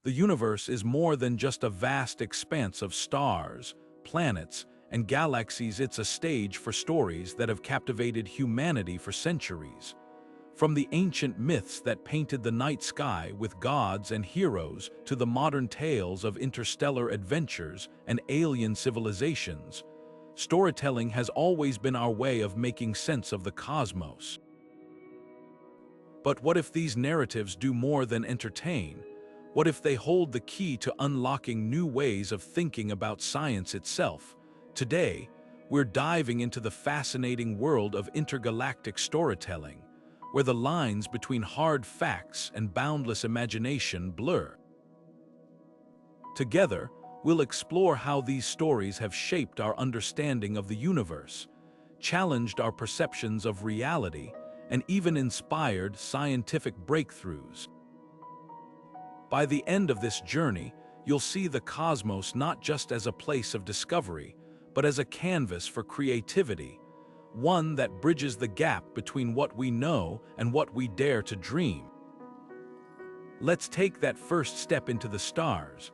The universe is more than just a vast expanse of stars, planets, and galaxies. It's a stage for stories that have captivated humanity for centuries. From the ancient myths that painted the night sky with gods and heroes to the modern tales of interstellar adventures and alien civilizations, storytelling has always been our way of making sense of the cosmos. But what if these narratives do more than entertain? What if they hold the key to unlocking new ways of thinking about science itself? Today, we're diving into the fascinating world of intergalactic storytelling, where the lines between hard facts and boundless imagination blur. Together, we'll explore how these stories have shaped our understanding of the universe, challenged our perceptions of reality, and even inspired scientific breakthroughs. By the end of this journey, you'll see the cosmos not just as a place of discovery, but as a canvas for creativity, one that bridges the gap between what we know and what we dare to dream. Let's take that first step into the stars.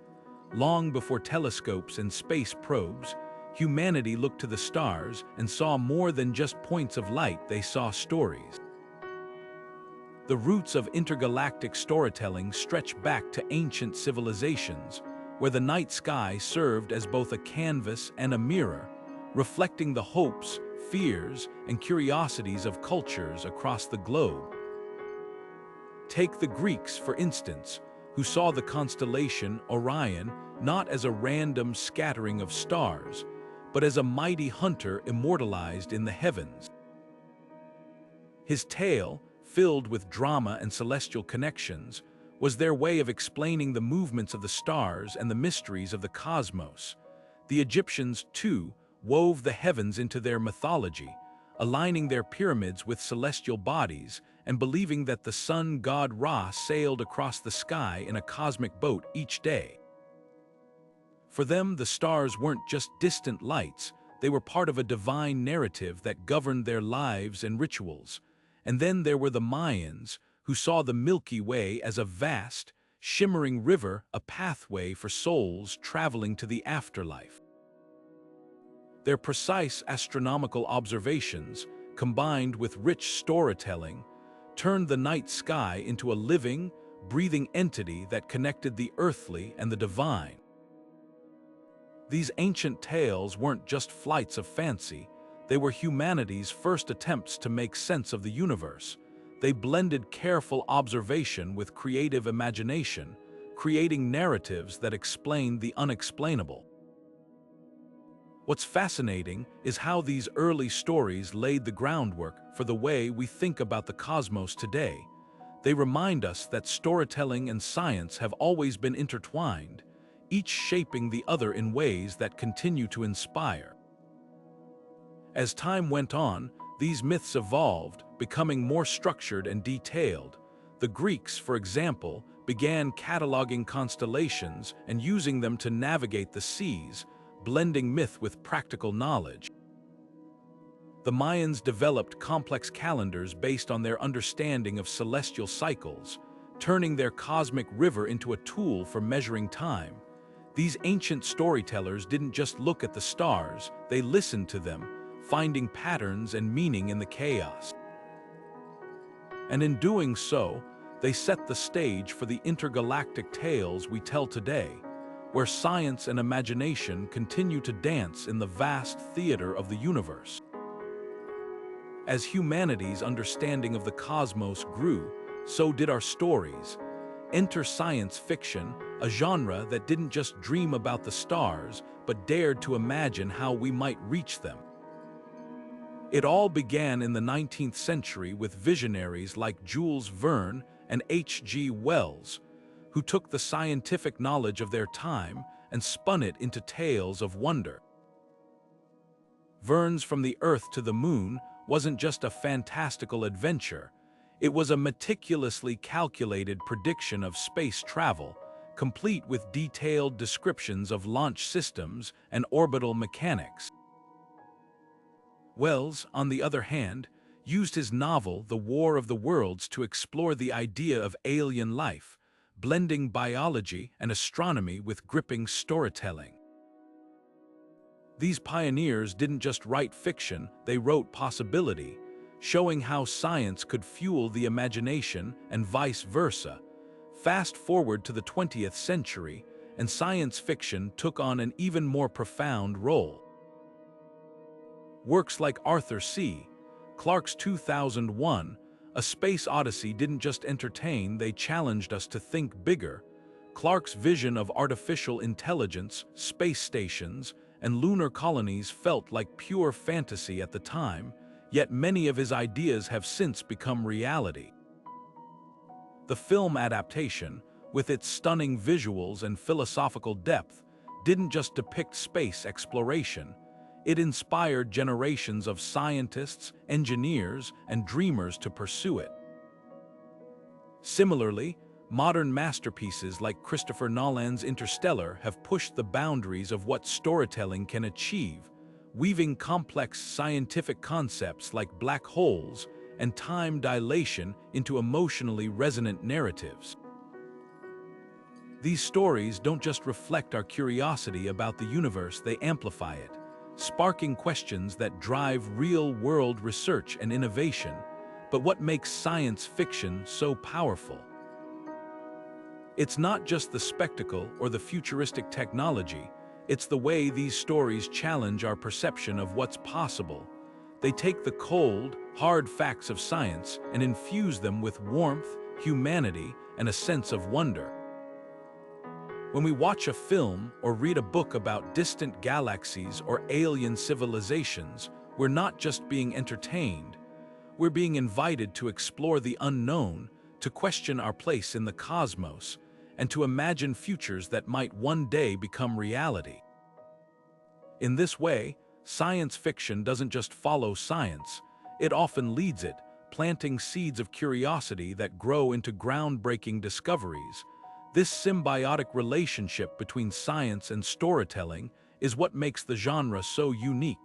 Long before telescopes and space probes, humanity looked to the stars and saw more than just points of light. They saw stories. The roots of intergalactic storytelling stretch back to ancient civilizations, where the night sky served as both a canvas and a mirror, reflecting the hopes, fears, and curiosities of cultures across the globe. Take the Greeks, for instance, who saw the constellation Orion not as a random scattering of stars, but as a mighty hunter immortalized in the heavens. His tale, filled with drama and celestial connections, was their way of explaining the movements of the stars and the mysteries of the cosmos. The Egyptians, too, wove the heavens into their mythology, aligning their pyramids with celestial bodies and believing that the sun god Ra sailed across the sky in a cosmic boat each day. For them, the stars weren't just distant lights, they were part of a divine narrative that governed their lives and rituals. And then there were the Mayans, who saw the Milky Way as a vast, shimmering river, a pathway for souls traveling to the afterlife. Their precise astronomical observations, combined with rich storytelling, turned the night sky into a living, breathing entity that connected the earthly and the divine. These ancient tales weren't just flights of fancy, they were humanity's first attempts to make sense of the universe. They blended careful observation with creative imagination, creating narratives that explained the unexplainable. What's fascinating is how these early stories laid the groundwork for the way we think about the cosmos today. They remind us that storytelling and science have always been intertwined, each shaping the other in ways that continue to inspire. As time went on, these myths evolved, becoming more structured and detailed. The Greeks, for example, began cataloging constellations and using them to navigate the seas, blending myth with practical knowledge. The Mayans developed complex calendars based on their understanding of celestial cycles, turning their cosmic river into a tool for measuring time. These ancient storytellers didn't just look at the stars, they listened to them, finding patterns and meaning in the chaos. And in doing so, they set the stage for the intergalactic tales we tell today, where science and imagination continue to dance in the vast theater of the universe. As humanity's understanding of the cosmos grew, so did our stories. Enter science fiction, a genre that didn't just dream about the stars, but dared to imagine how we might reach them. It all began in the 19th century with visionaries like Jules Verne and H.G. Wells, who took the scientific knowledge of their time and spun it into tales of wonder. Verne's From the Earth to the Moon wasn't just a fantastical adventure, it was a meticulously calculated prediction of space travel, complete with detailed descriptions of launch systems and orbital mechanics. Wells, on the other hand, used his novel The War of the Worlds to explore the idea of alien life, blending biology and astronomy with gripping storytelling. These pioneers didn't just write fiction, they wrote possibility, showing how science could fuel the imagination and vice versa. Fast forward to the 20th century, and science fiction took on an even more profound role. Works like Arthur C. Clarke's 2001, A Space Odyssey didn't just entertain, they challenged us to think bigger. Clarke's vision of artificial intelligence, space stations, and lunar colonies felt like pure fantasy at the time, yet many of his ideas have since become reality. The film adaptation, with its stunning visuals and philosophical depth, didn't just depict space exploration. It inspired generations of scientists, engineers, and dreamers to pursue it. Similarly, modern masterpieces like Christopher Nolan's Interstellar have pushed the boundaries of what storytelling can achieve, weaving complex scientific concepts like black holes and time dilation into emotionally resonant narratives. These stories don't just reflect our curiosity about the universe, they amplify it, sparking questions that drive real-world research and innovation. But what makes science fiction so powerful? It's not just the spectacle or the futuristic technology, it's the way these stories challenge our perception of what's possible. They take the cold, hard facts of science and infuse them with warmth, humanity, and a sense of wonder. When we watch a film or read a book about distant galaxies or alien civilizations, we're not just being entertained, we're being invited to explore the unknown, to question our place in the cosmos, and to imagine futures that might one day become reality. In this way, science fiction doesn't just follow science, it often leads it, planting seeds of curiosity that grow into groundbreaking discoveries. This symbiotic relationship between science and storytelling is what makes the genre so unique.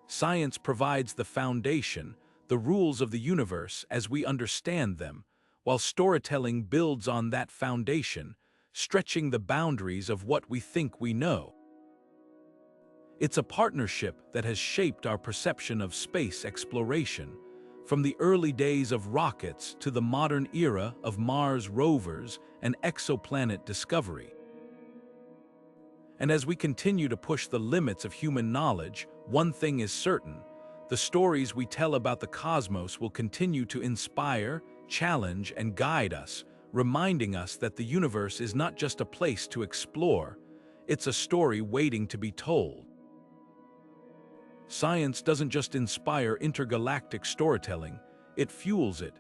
Science provides the foundation, the rules of the universe as we understand them, while storytelling builds on that foundation, stretching the boundaries of what we think we know. It's a partnership that has shaped our perception of space exploration, from the early days of rockets to the modern era of Mars rovers and exoplanet discovery. And as we continue to push the limits of human knowledge, one thing is certain: the stories we tell about the cosmos will continue to inspire, challenge, and guide us, reminding us that the universe is not just a place to explore, it's a story waiting to be told. Science doesn't just inspire intergalactic storytelling, it fuels it.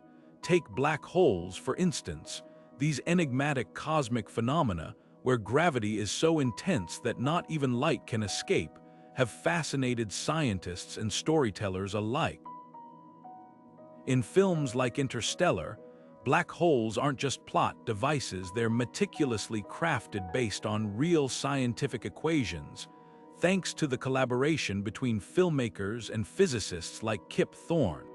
Take black holes, for instance, these enigmatic cosmic phenomena where gravity is so intense that not even light can escape, have fascinated scientists and storytellers alike. In films like Interstellar, black holes aren't just plot devices, they're meticulously crafted based on real scientific equations, thanks to the collaboration between filmmakers and physicists like Kip Thorne.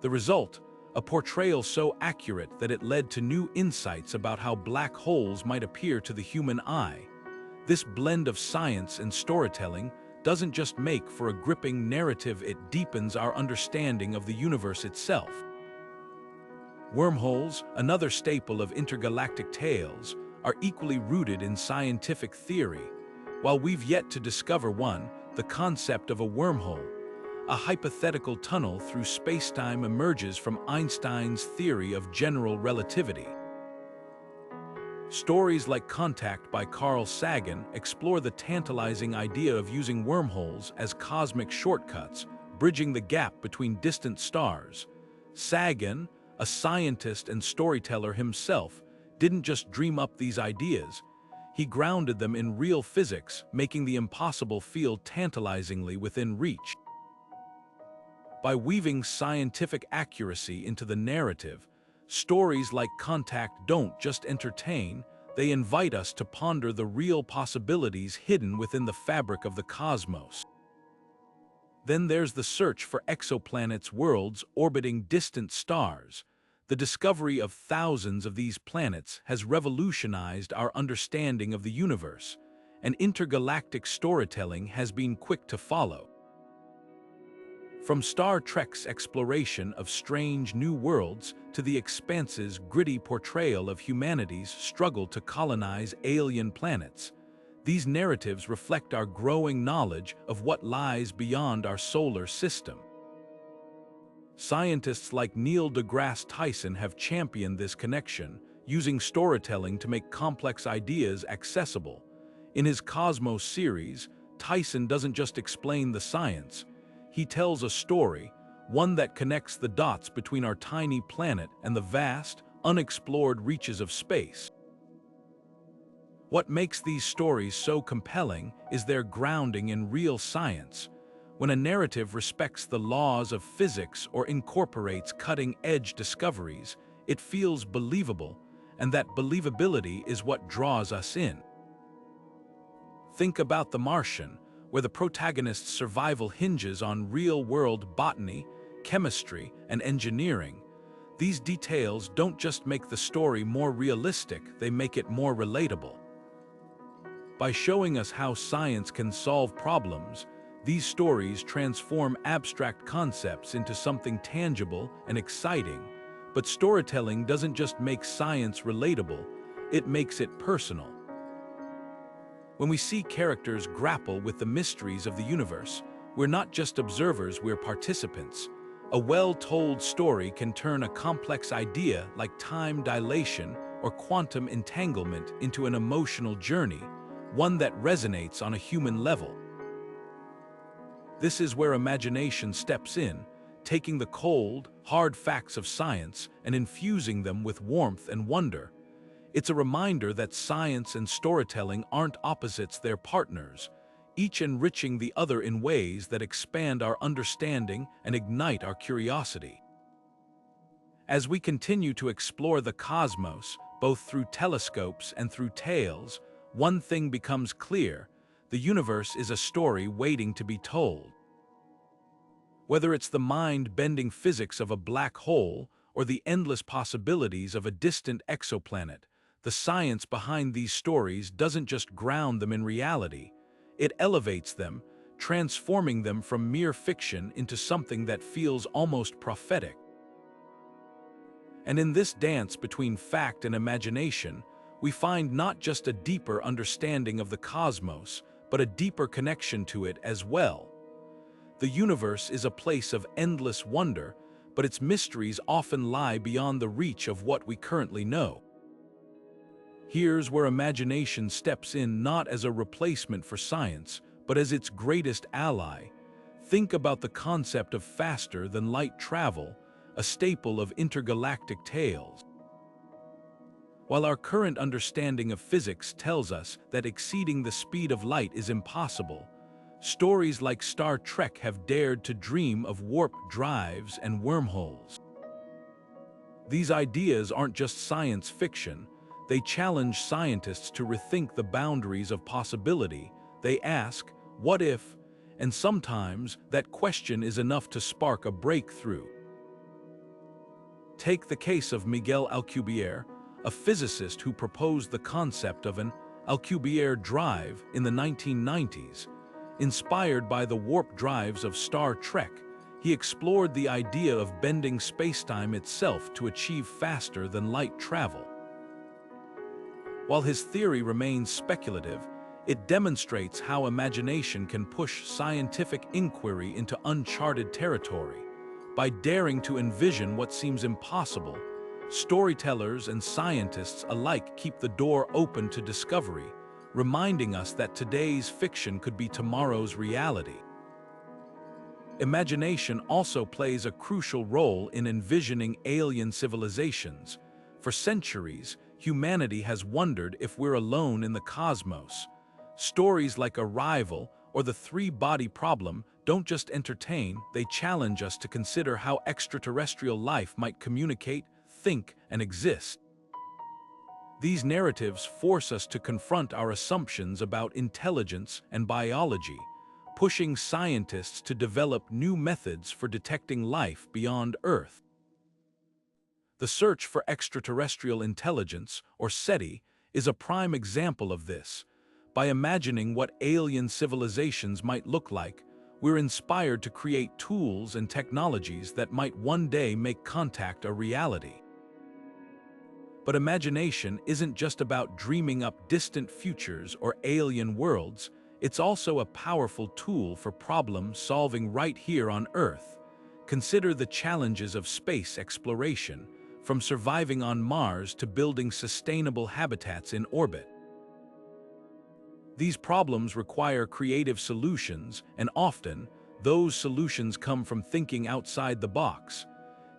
The result, a portrayal so accurate that it led to new insights about how black holes might appear to the human eye. This blend of science and storytelling doesn't just make for a gripping narrative, it deepens our understanding of the universe itself. Wormholes, another staple of intergalactic tales, are equally rooted in scientific theory. While we've yet to discover one, the concept of a wormhole, a hypothetical tunnel through spacetime, emerges from Einstein's theory of general relativity. Stories like Contact by Carl Sagan explore the tantalizing idea of using wormholes as cosmic shortcuts, bridging the gap between distant stars. Sagan, a scientist and storyteller himself, didn't just dream up these ideas, he grounded them in real physics, making the impossible feel tantalizingly within reach. By weaving scientific accuracy into the narrative, stories like Contact don't just entertain, they invite us to ponder the real possibilities hidden within the fabric of the cosmos. Then there's the search for exoplanets, worlds orbiting distant stars. The discovery of thousands of these planets has revolutionized our understanding of the universe, and intergalactic storytelling has been quick to follow. From Star Trek's exploration of strange new worlds to The Expanse's gritty portrayal of humanity's struggle to colonize alien planets, these narratives reflect our growing knowledge of what lies beyond our solar system. Scientists like Neil deGrasse Tyson have championed this connection, using storytelling to make complex ideas accessible. In his Cosmos series, Tyson doesn't just explain the science. He tells a story, one that connects the dots between our tiny planet and the vast, unexplored reaches of space. What makes these stories so compelling is their grounding in real science. When a narrative respects the laws of physics or incorporates cutting-edge discoveries, it feels believable, and that believability is what draws us in. Think about The Martian, where the protagonist's survival hinges on real-world botany, chemistry, and engineering. These details don't just make the story more realistic, they make it more relatable. By showing us how science can solve problems, these stories transform abstract concepts into something tangible and exciting. But storytelling doesn't just make science relatable, it makes it personal. When we see characters grapple with the mysteries of the universe, we're not just observers, we're participants. A well-told story can turn a complex idea like time dilation or quantum entanglement into an emotional journey, one that resonates on a human level. This is where imagination steps in, taking the cold, hard facts of science and infusing them with warmth and wonder. It's a reminder that science and storytelling aren't opposites, they're partners, each enriching the other in ways that expand our understanding and ignite our curiosity. As we continue to explore the cosmos, both through telescopes and through tales, one thing becomes clear: the universe is a story waiting to be told. Whether it's the mind-bending physics of a black hole or the endless possibilities of a distant exoplanet, the science behind these stories doesn't just ground them in reality, it elevates them, transforming them from mere fiction into something that feels almost prophetic. And in this dance between fact and imagination, we find not just a deeper understanding of the cosmos, but a deeper connection to it as well. The universe is a place of endless wonder, but its mysteries often lie beyond the reach of what we currently know. Here's where imagination steps in, not as a replacement for science, but as its greatest ally. Think about the concept of faster-than-light travel, a staple of intergalactic tales. While our current understanding of physics tells us that exceeding the speed of light is impossible, stories like Star Trek have dared to dream of warp drives and wormholes. These ideas aren't just science fiction, they challenge scientists to rethink the boundaries of possibility. They ask, what if? And sometimes that question is enough to spark a breakthrough. Take the case of Miguel Alcubierre, a physicist who proposed the concept of an Alcubierre drive in the 1990s. Inspired by the warp drives of Star Trek, he explored the idea of bending spacetime itself to achieve faster-than-light travel. While his theory remains speculative, it demonstrates how imagination can push scientific inquiry into uncharted territory. By daring to envision what seems impossible, storytellers and scientists alike keep the door open to discovery, reminding us that today's fiction could be tomorrow's reality. Imagination also plays a crucial role in envisioning alien civilizations. For centuries, humanity has wondered if we're alone in the cosmos. Stories like Arrival or the three-body problem don't just entertain, they challenge us to consider how extraterrestrial life might communicate, think, and exist. These narratives force us to confront our assumptions about intelligence and biology, pushing scientists to develop new methods for detecting life beyond Earth. The search for extraterrestrial intelligence, or SETI, is a prime example of this. By imagining what alien civilizations might look like, we're inspired to create tools and technologies that might one day make contact a reality. But imagination isn't just about dreaming up distant futures or alien worlds, it's also a powerful tool for problem solving right here on Earth. Consider the challenges of space exploration, from surviving on Mars to building sustainable habitats in orbit. These problems require creative solutions, and often, those solutions come from thinking outside the box.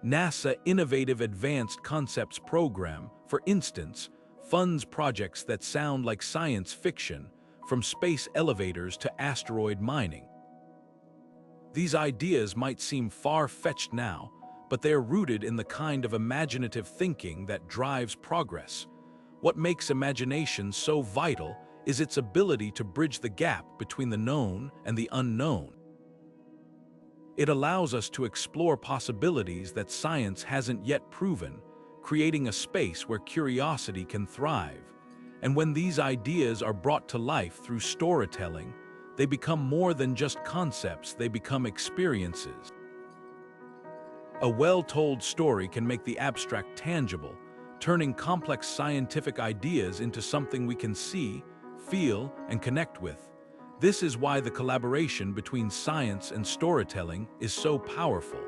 NASA Innovative Advanced Concepts Program, for instance, funds projects that sound like science fiction, from space elevators to asteroid mining. These ideas might seem far-fetched now, but they are rooted in the kind of imaginative thinking that drives progress. What makes imagination so vital is its ability to bridge the gap between the known and the unknown. It allows us to explore possibilities that science hasn't yet proven, creating a space where curiosity can thrive. And when these ideas are brought to life through storytelling, they become more than just concepts, they become experiences. A well-told story can make the abstract tangible, turning complex scientific ideas into something we can see, feel, and connect with. This is why the collaboration between science and storytelling is so powerful.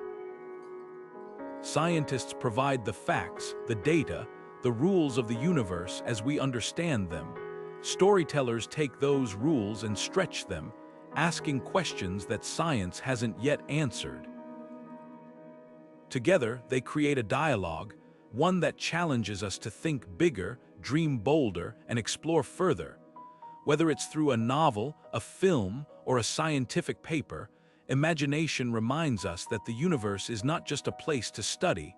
Scientists provide the facts, the data, the rules of the universe as we understand them. Storytellers take those rules and stretch them, asking questions that science hasn't yet answered. Together, they create a dialogue, one that challenges us to think bigger, dream bolder, and explore further. Whether it's through a novel, a film, or a scientific paper, imagination reminds us that the universe is not just a place to study,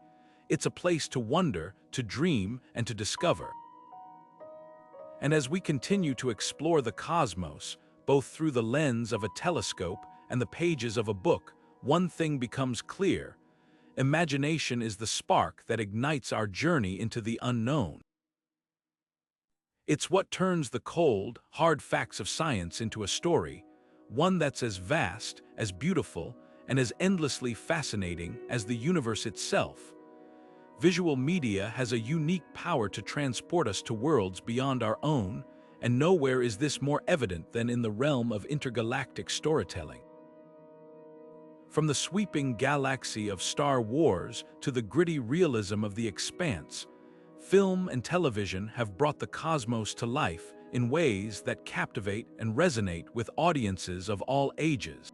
it's a place to wonder, to dream, and to discover. And as we continue to explore the cosmos, both through the lens of a telescope and the pages of a book, one thing becomes clear: imagination is the spark that ignites our journey into the unknown. It's what turns the cold, hard facts of science into a story, one that's as vast, as beautiful, and as endlessly fascinating as the universe itself. Visual media has a unique power to transport us to worlds beyond our own, and nowhere is this more evident than in the realm of intergalactic storytelling. From the sweeping galaxy of Star Wars to the gritty realism of The Expanse, film and television have brought the cosmos to life in ways that captivate and resonate with audiences of all ages.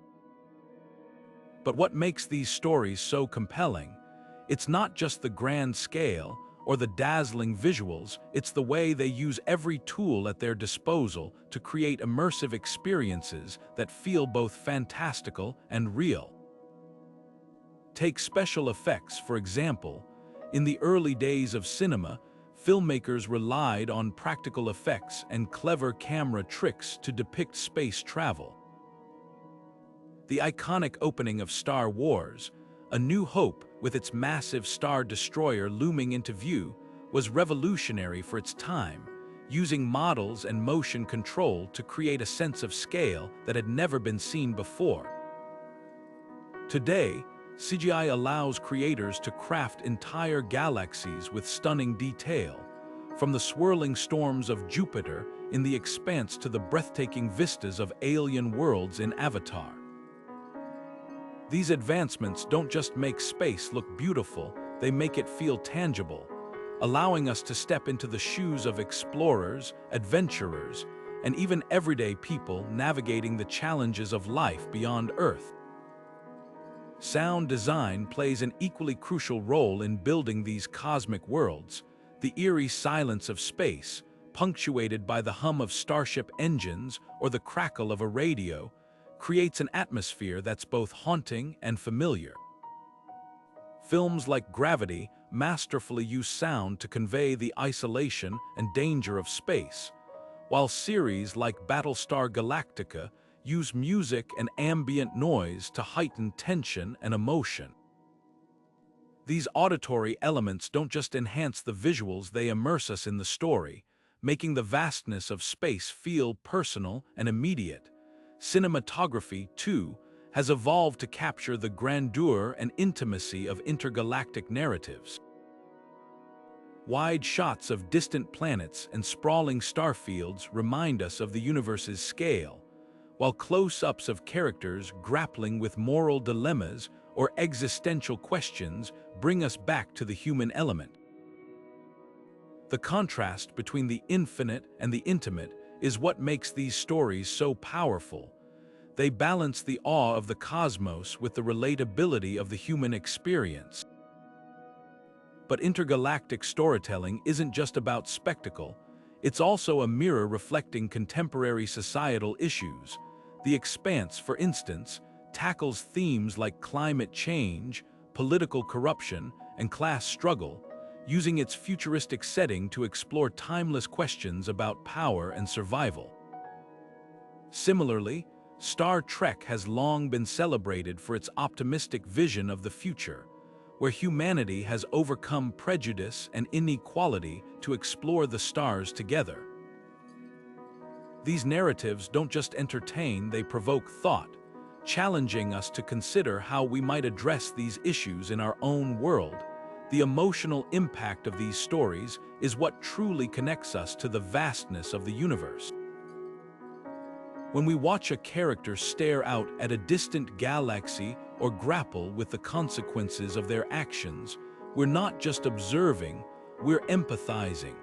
But what makes these stories so compelling? It's not just the grand scale or the dazzling visuals, it's the way they use every tool at their disposal to create immersive experiences that feel both fantastical and real. Take special effects, for example. In the early days of cinema, filmmakers relied on practical effects and clever camera tricks to depict space travel. The iconic opening of Star Wars, A New Hope, with its massive Star Destroyer looming into view, was revolutionary for its time, using models and motion control to create a sense of scale that had never been seen before. Today, CGI allows creators to craft entire galaxies with stunning detail, from the swirling storms of Jupiter in The Expanse to the breathtaking vistas of alien worlds in Avatar. These advancements don't just make space look beautiful, they make it feel tangible, allowing us to step into the shoes of explorers, adventurers, and even everyday people navigating the challenges of life beyond Earth. Sound design plays an equally crucial role in building these cosmic worlds. The eerie silence of space, punctuated by the hum of starship engines or the crackle of a radio, creates an atmosphere that's both haunting and familiar. Films like Gravity masterfully use sound to convey the isolation and danger of space, while series like Battlestar Galactica use music and ambient noise to heighten tension and emotion. These auditory elements don't just enhance the visuals, they immerse us in the story, making the vastness of space feel personal and immediate. Cinematography, too, has evolved to capture the grandeur and intimacy of intergalactic narratives. Wide shots of distant planets and sprawling starfields remind us of the universe's scale, while close-ups of characters grappling with moral dilemmas or existential questions bring us back to the human element. The contrast between the infinite and the intimate is what makes these stories so powerful. They balance the awe of the cosmos with the relatability of the human experience. But intergalactic storytelling isn't just about spectacle, it's also a mirror reflecting contemporary societal issues. The Expanse, for instance, tackles themes like climate change, political corruption, and class struggle, using its futuristic setting to explore timeless questions about power and survival. Similarly, Star Trek has long been celebrated for its optimistic vision of the future, where humanity has overcome prejudice and inequality to explore the stars together. These narratives don't just entertain, they provoke thought, challenging us to consider how we might address these issues in our own world. The emotional impact of these stories is what truly connects us to the vastness of the universe. When we watch a character stare out at a distant galaxy or grapple with the consequences of their actions, we're not just observing, we're empathizing.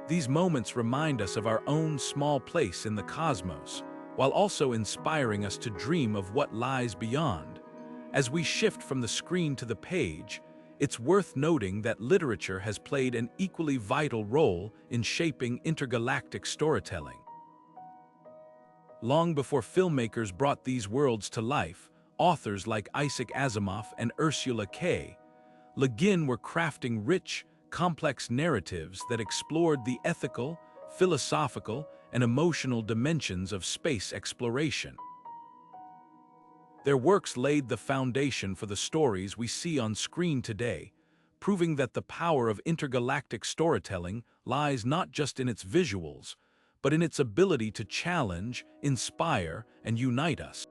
These moments remind us of our own small place in the cosmos, while also inspiring us to dream of what lies beyond. As we shift from the screen to the page, it's worth noting that literature has played an equally vital role in shaping intergalactic storytelling. Long before filmmakers brought these worlds to life, authors like Isaac Asimov and Ursula K. Le Guin were crafting rich, complex narratives that explored the ethical, philosophical, and emotional dimensions of space exploration. Their works laid the foundation for the stories we see on screen today, proving that the power of intergalactic storytelling lies not just in its visuals, but in its ability to challenge, inspire, and unite us.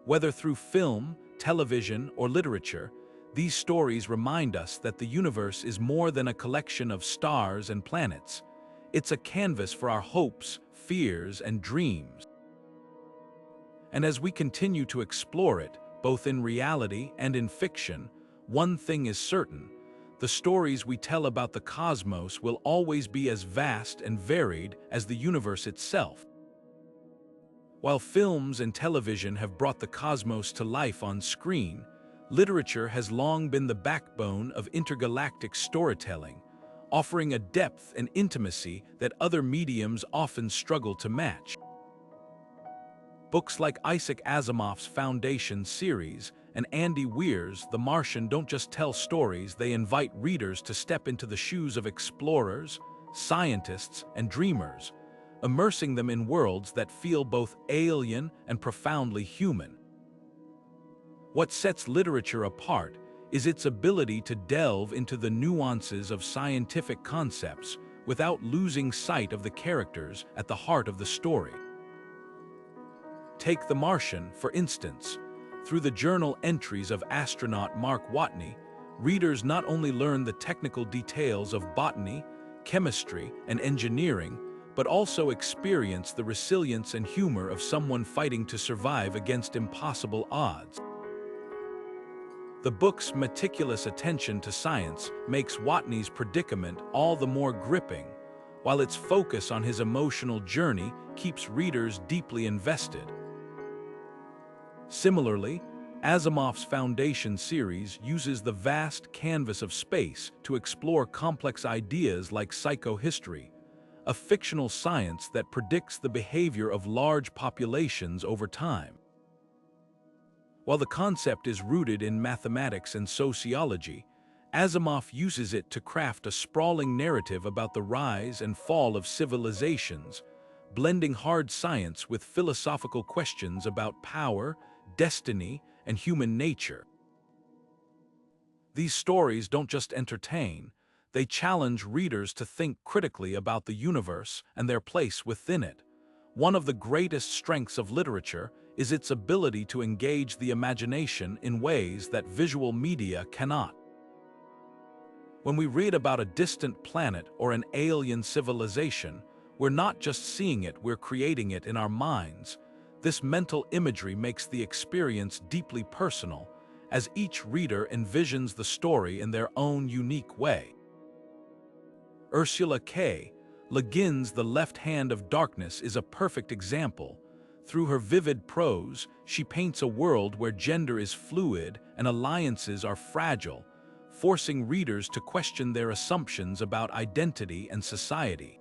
Whether through film, television, or literature, these stories remind us that the universe is more than a collection of stars and planets. It's a canvas for our hopes, fears, and dreams. And as we continue to explore it, both in reality and in fiction, one thing is certain: the stories we tell about the cosmos will always be as vast and varied as the universe itself. While films and television have brought the cosmos to life on screen, literature has long been the backbone of intergalactic storytelling, offering a depth and intimacy that other mediums often struggle to match. Books like Isaac Asimov's Foundation series and Andy Weir's The Martian don't just tell stories, they invite readers to step into the shoes of explorers, scientists, and dreamers, immersing them in worlds that feel both alien and profoundly human. What sets literature apart is its ability to delve into the nuances of scientific concepts without losing sight of the characters at the heart of the story. Take The Martian, for instance. Through the journal entries of astronaut Mark Watney, readers not only learn the technical details of botany, chemistry, and engineering, but also experience the resilience and humor of someone fighting to survive against impossible odds. The book's meticulous attention to science makes Watney's predicament all the more gripping, while its focus on his emotional journey keeps readers deeply invested. Similarly, Asimov's Foundation series uses the vast canvas of space to explore complex ideas like psychohistory, a fictional science that predicts the behavior of large populations over time. While the concept is rooted in mathematics and sociology, Asimov uses it to craft a sprawling narrative about the rise and fall of civilizations, blending hard science with philosophical questions about power, destiny, and human nature. These stories don't just entertain, they challenge readers to think critically about the universe and their place within it. One of the greatest strengths of literature is its ability to engage the imagination in ways that visual media cannot. When we read about a distant planet or an alien civilization, we're not just seeing it, we're creating it in our minds. This mental imagery makes the experience deeply personal, as each reader envisions the story in their own unique way. Ursula K. Le Guin's The Left Hand of Darkness is a perfect example. Through her vivid prose, she paints a world where gender is fluid and alliances are fragile, forcing readers to question their assumptions about identity and society.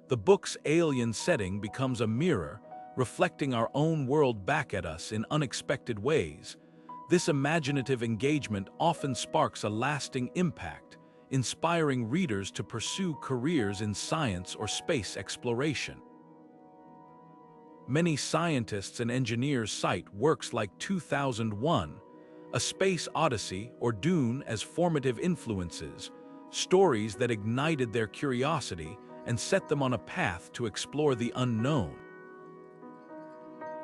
The book's alien setting becomes a mirror, reflecting our own world back at us in unexpected ways. This imaginative engagement often sparks a lasting impact, inspiring readers to pursue careers in science or space exploration. Many scientists and engineers cite works like 2001, A Space Odyssey, or Dune as formative influences, stories that ignited their curiosity and set them on a path to explore the unknown.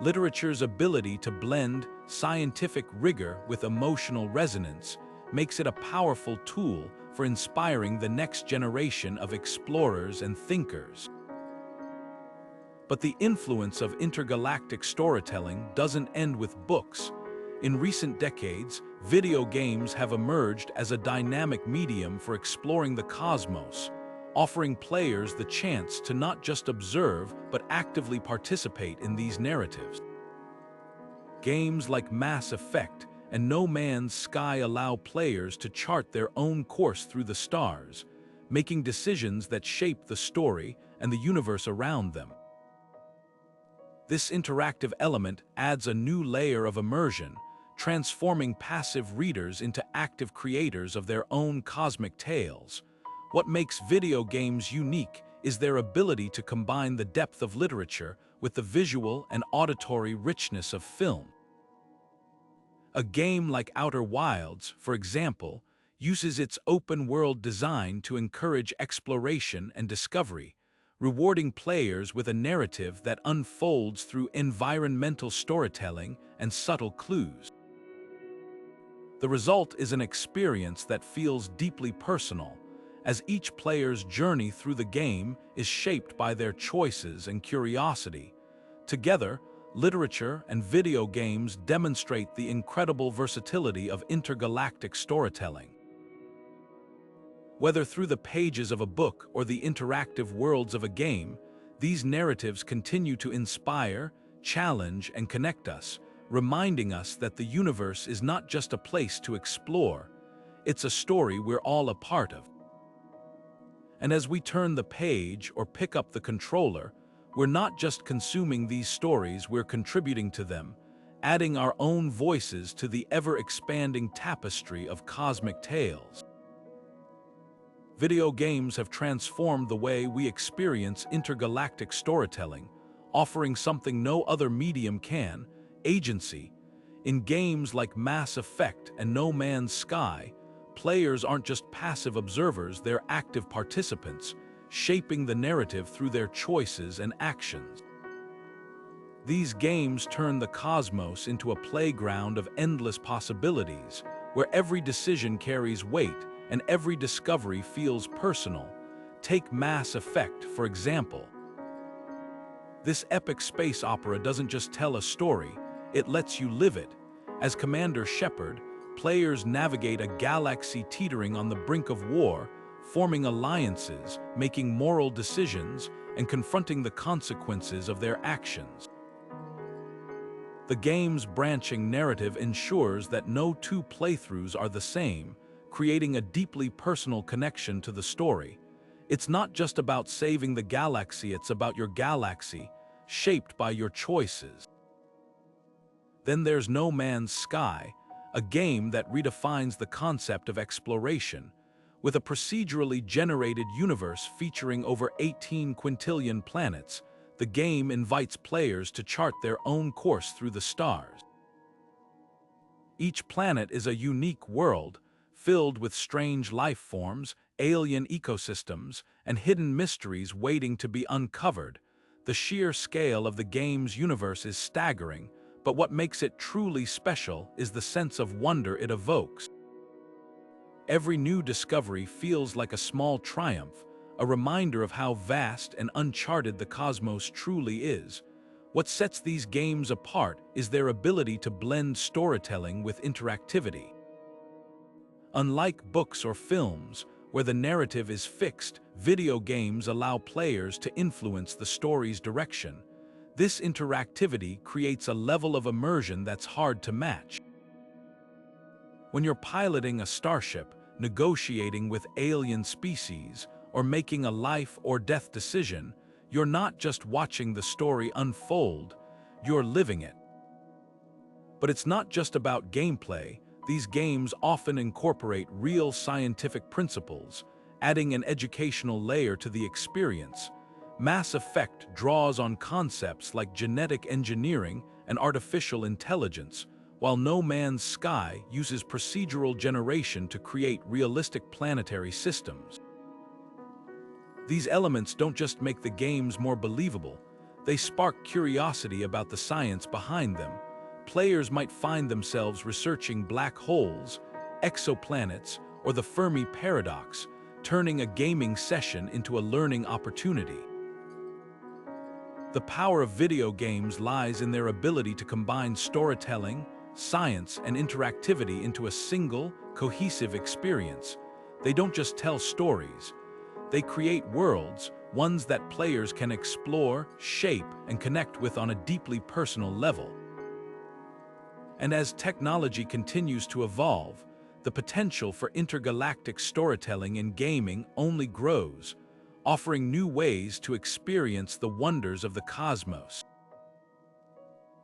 Literature's ability to blend scientific rigor with emotional resonance makes it a powerful tool for inspiring the next generation of explorers and thinkers. But the influence of intergalactic storytelling doesn't end with books. In recent decades, video games have emerged as a dynamic medium for exploring the cosmos, offering players the chance to not just observe but actively participate in these narratives. Games like Mass Effect and No Man's Sky allow players to chart their own course through the stars, making decisions that shape the story and the universe around them. This interactive element adds a new layer of immersion, transforming passive readers into active creators of their own cosmic tales. What makes video games unique is their ability to combine the depth of literature with the visual and auditory richness of film. A game like Outer Wilds, for example, uses its open-world design to encourage exploration and discovery, rewarding players with a narrative that unfolds through environmental storytelling and subtle clues. The result is an experience that feels deeply personal, as each player's journey through the game is shaped by their choices and curiosity. Together, literature and video games demonstrate the incredible versatility of intergalactic storytelling. Whether through the pages of a book or the interactive worlds of a game, these narratives continue to inspire, challenge, and connect us, reminding us that the universe is not just a place to explore, it's a story we're all a part of. And as we turn the page or pick up the controller, we're not just consuming these stories, we're contributing to them, adding our own voices to the ever-expanding tapestry of cosmic tales. Video games have transformed the way we experience intergalactic storytelling, offering something no other medium can: agency. In games like Mass Effect and No Man's Sky, players aren't just passive observers, they're active participants, shaping the narrative through their choices and actions. These games turn the cosmos into a playground of endless possibilities, where every decision carries weight and every discovery feels personal. Take Mass Effect, for example. This epic space opera doesn't just tell a story, it lets you live it. As Commander Shepard, players navigate a galaxy teetering on the brink of war, forming alliances, making moral decisions, and confronting the consequences of their actions. The game's branching narrative ensures that no two playthroughs are the same, creating a deeply personal connection to the story. It's not just about saving the galaxy, it's about your galaxy, shaped by your choices. Then there's No Man's Sky, a game that redefines the concept of exploration. With a procedurally generated universe featuring over 18 quintillion planets, the game invites players to chart their own course through the stars. Each planet is a unique world, filled with strange life forms, alien ecosystems, and hidden mysteries waiting to be uncovered. The sheer scale of the game's universe is staggering, but what makes it truly special is the sense of wonder it evokes. Every new discovery feels like a small triumph, a reminder of how vast and uncharted the cosmos truly is. What sets these games apart is their ability to blend storytelling with interactivity. Unlike books or films, where the narrative is fixed, video games allow players to influence the story's direction. This interactivity creates a level of immersion that's hard to match. When you're piloting a starship, negotiating with alien species, or making a life or death decision, you're not just watching the story unfold, you're living it. But it's not just about gameplay. These games often incorporate real scientific principles, adding an educational layer to the experience. Mass Effect draws on concepts like genetic engineering and artificial intelligence, while No Man's Sky uses procedural generation to create realistic planetary systems. These elements don't just make the games more believable, they spark curiosity about the science behind them. Players might find themselves researching black holes, exoplanets, or the Fermi paradox, turning a gaming session into a learning opportunity. The power of video games lies in their ability to combine storytelling, science, and interactivity into a single, cohesive experience. They don't just tell stories, they create worlds, ones that players can explore, shape, and connect with on a deeply personal level. And as technology continues to evolve, the potential for intergalactic storytelling in gaming only grows, offering new ways to experience the wonders of the cosmos.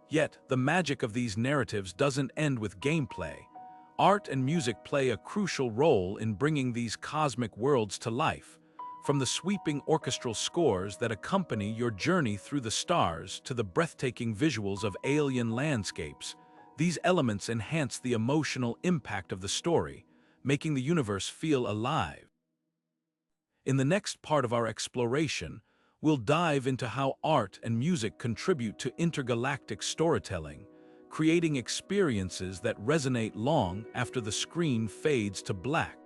Yet, the magic of these narratives doesn't end with gameplay. Art and music play a crucial role in bringing these cosmic worlds to life. From the sweeping orchestral scores that accompany your journey through the stars to the breathtaking visuals of alien landscapes, these elements enhance the emotional impact of the story, making the universe feel alive. In the next part of our exploration, we'll dive into how art and music contribute to intergalactic storytelling, creating experiences that resonate long after the screen fades to black.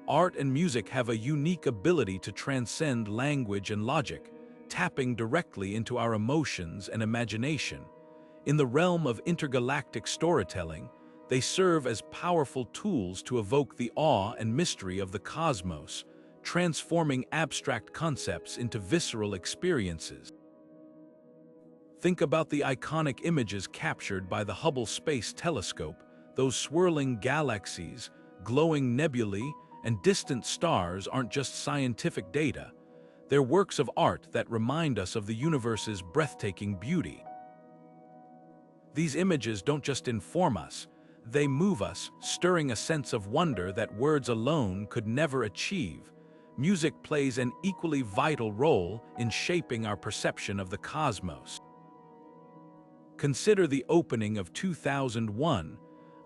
Art and music have a unique ability to transcend language and logic, tapping directly into our emotions and imagination. In the realm of intergalactic storytelling, they serve as powerful tools to evoke the awe and mystery of the cosmos, transforming abstract concepts into visceral experiences. Think about the iconic images captured by the Hubble Space Telescope, those swirling galaxies, glowing nebulae, and distant stars aren't just scientific data. They're works of art that remind us of the universe's breathtaking beauty. These images don't just inform us, they move us, stirring a sense of wonder that words alone could never achieve. Music plays an equally vital role in shaping our perception of the cosmos. Consider the opening of 2001,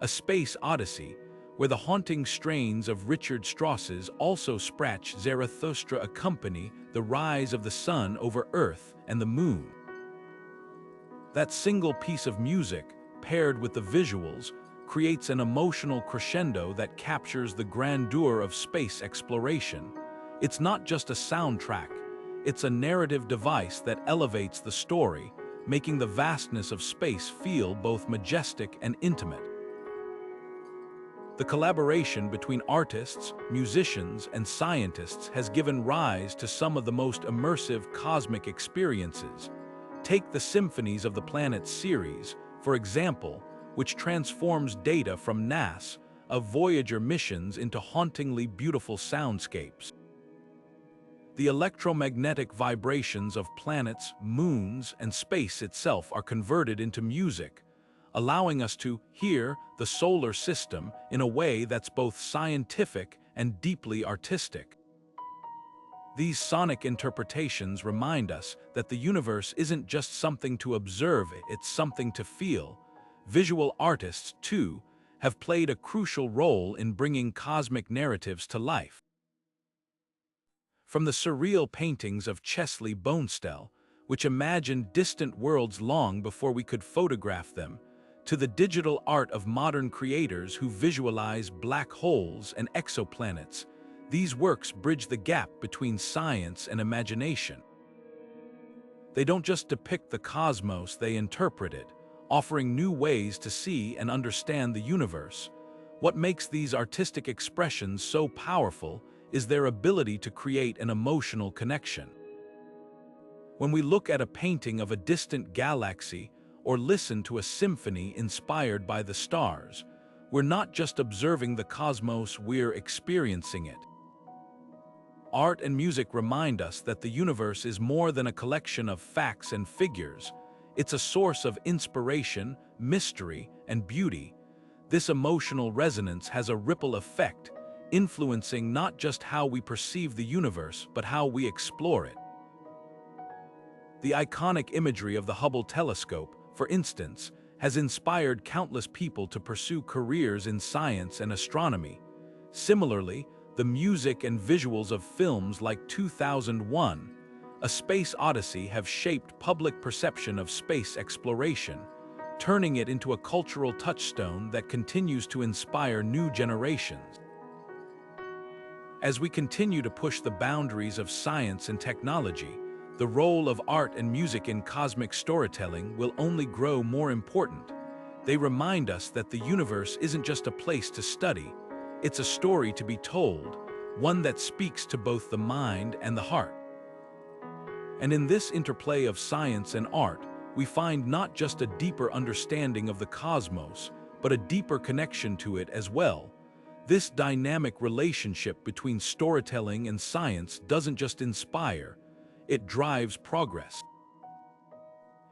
A Space Odyssey, where the haunting strains of Richard Strauss's Also Sprach Zarathustra accompany the rise of the sun over Earth and the moon. That single piece of music, paired with the visuals, creates an emotional crescendo that captures the grandeur of space exploration. It's not just a soundtrack, it's a narrative device that elevates the story, making the vastness of space feel both majestic and intimate. The collaboration between artists, musicians, and scientists has given rise to some of the most immersive cosmic experiences. Take the Symphonies of the Planets series, for example, which transforms data from NASA of Voyager missions into hauntingly beautiful soundscapes. The electromagnetic vibrations of planets, moons, and space itself are converted into music, allowing us to hear the solar system in a way that's both scientific and deeply artistic. These sonic interpretations remind us that the universe isn't just something to observe, it's something to feel. Visual artists, too, have played a crucial role in bringing cosmic narratives to life. From the surreal paintings of Chesley Bonestell, which imagined distant worlds long before we could photograph them, to the digital art of modern creators who visualize black holes and exoplanets, these works bridge the gap between science and imagination. They don't just depict the cosmos, they interpret it, offering new ways to see and understand the universe. What makes these artistic expressions so powerful is their ability to create an emotional connection. When we look at a painting of a distant galaxy or listen to a symphony inspired by the stars, we're not just observing the cosmos, we're experiencing it. Art and music remind us that the universe is more than a collection of facts and figures. It's a source of inspiration, mystery, and beauty. This emotional resonance has a ripple effect, influencing not just how we perceive the universe, but how we explore it. The iconic imagery of the Hubble telescope, for instance, has inspired countless people to pursue careers in science and astronomy. Similarly, the music and visuals of films like 2001, A Space Odyssey have shaped public perception of space exploration, turning it into a cultural touchstone that continues to inspire new generations. As we continue to push the boundaries of science and technology, the role of art and music in cosmic storytelling will only grow more important. They remind us that the universe isn't just a place to study, it's a story to be told, one that speaks to both the mind and the heart. And in this interplay of science and art, we find not just a deeper understanding of the cosmos, but a deeper connection to it as well. This dynamic relationship between storytelling and science doesn't just inspire, it drives progress.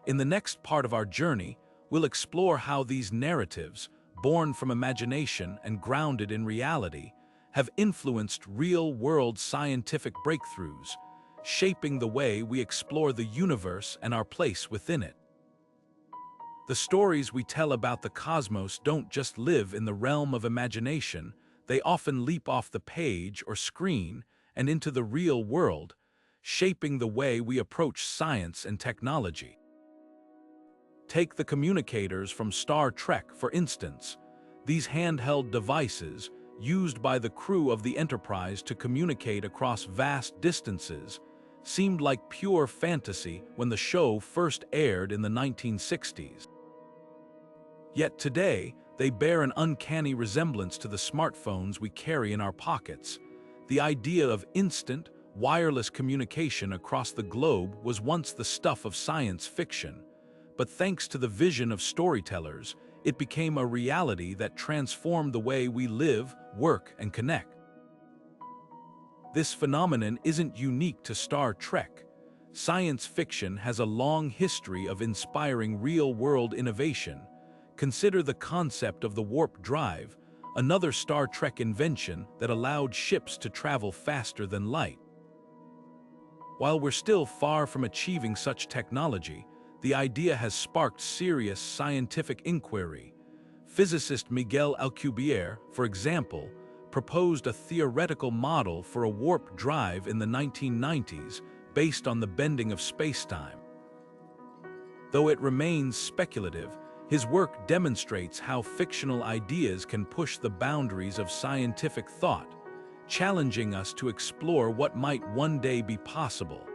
In the next part of our journey, we'll explore how these narratives, born from imagination and grounded in reality, have influenced real-world scientific breakthroughs, shaping the way we explore the universe and our place within it. The stories we tell about the cosmos don't just live in the realm of imagination, they often leap off the page or screen and into the real world, shaping the way we approach science and technology. Take the communicators from Star Trek, for instance. These handheld devices, used by the crew of the Enterprise to communicate across vast distances, seemed like pure fantasy when the show first aired in the 1960s. Yet today, they bear an uncanny resemblance to the smartphones we carry in our pockets. The idea of instant, wireless communication across the globe was once the stuff of science fiction, but thanks to the vision of storytellers, it became a reality that transformed the way we live, work, and connect. This phenomenon isn't unique to Star Trek. Science fiction has a long history of inspiring real-world innovation. Consider the concept of the warp drive, another Star Trek invention that allowed ships to travel faster than light. While we're still far from achieving such technology, the idea has sparked serious scientific inquiry. Physicist Miguel Alcubierre, for example, proposed a theoretical model for a warp drive in the 1990s based on the bending of spacetime. Though it remains speculative, his work demonstrates how fictional ideas can push the boundaries of scientific thought, challenging us to explore what might one day be possible.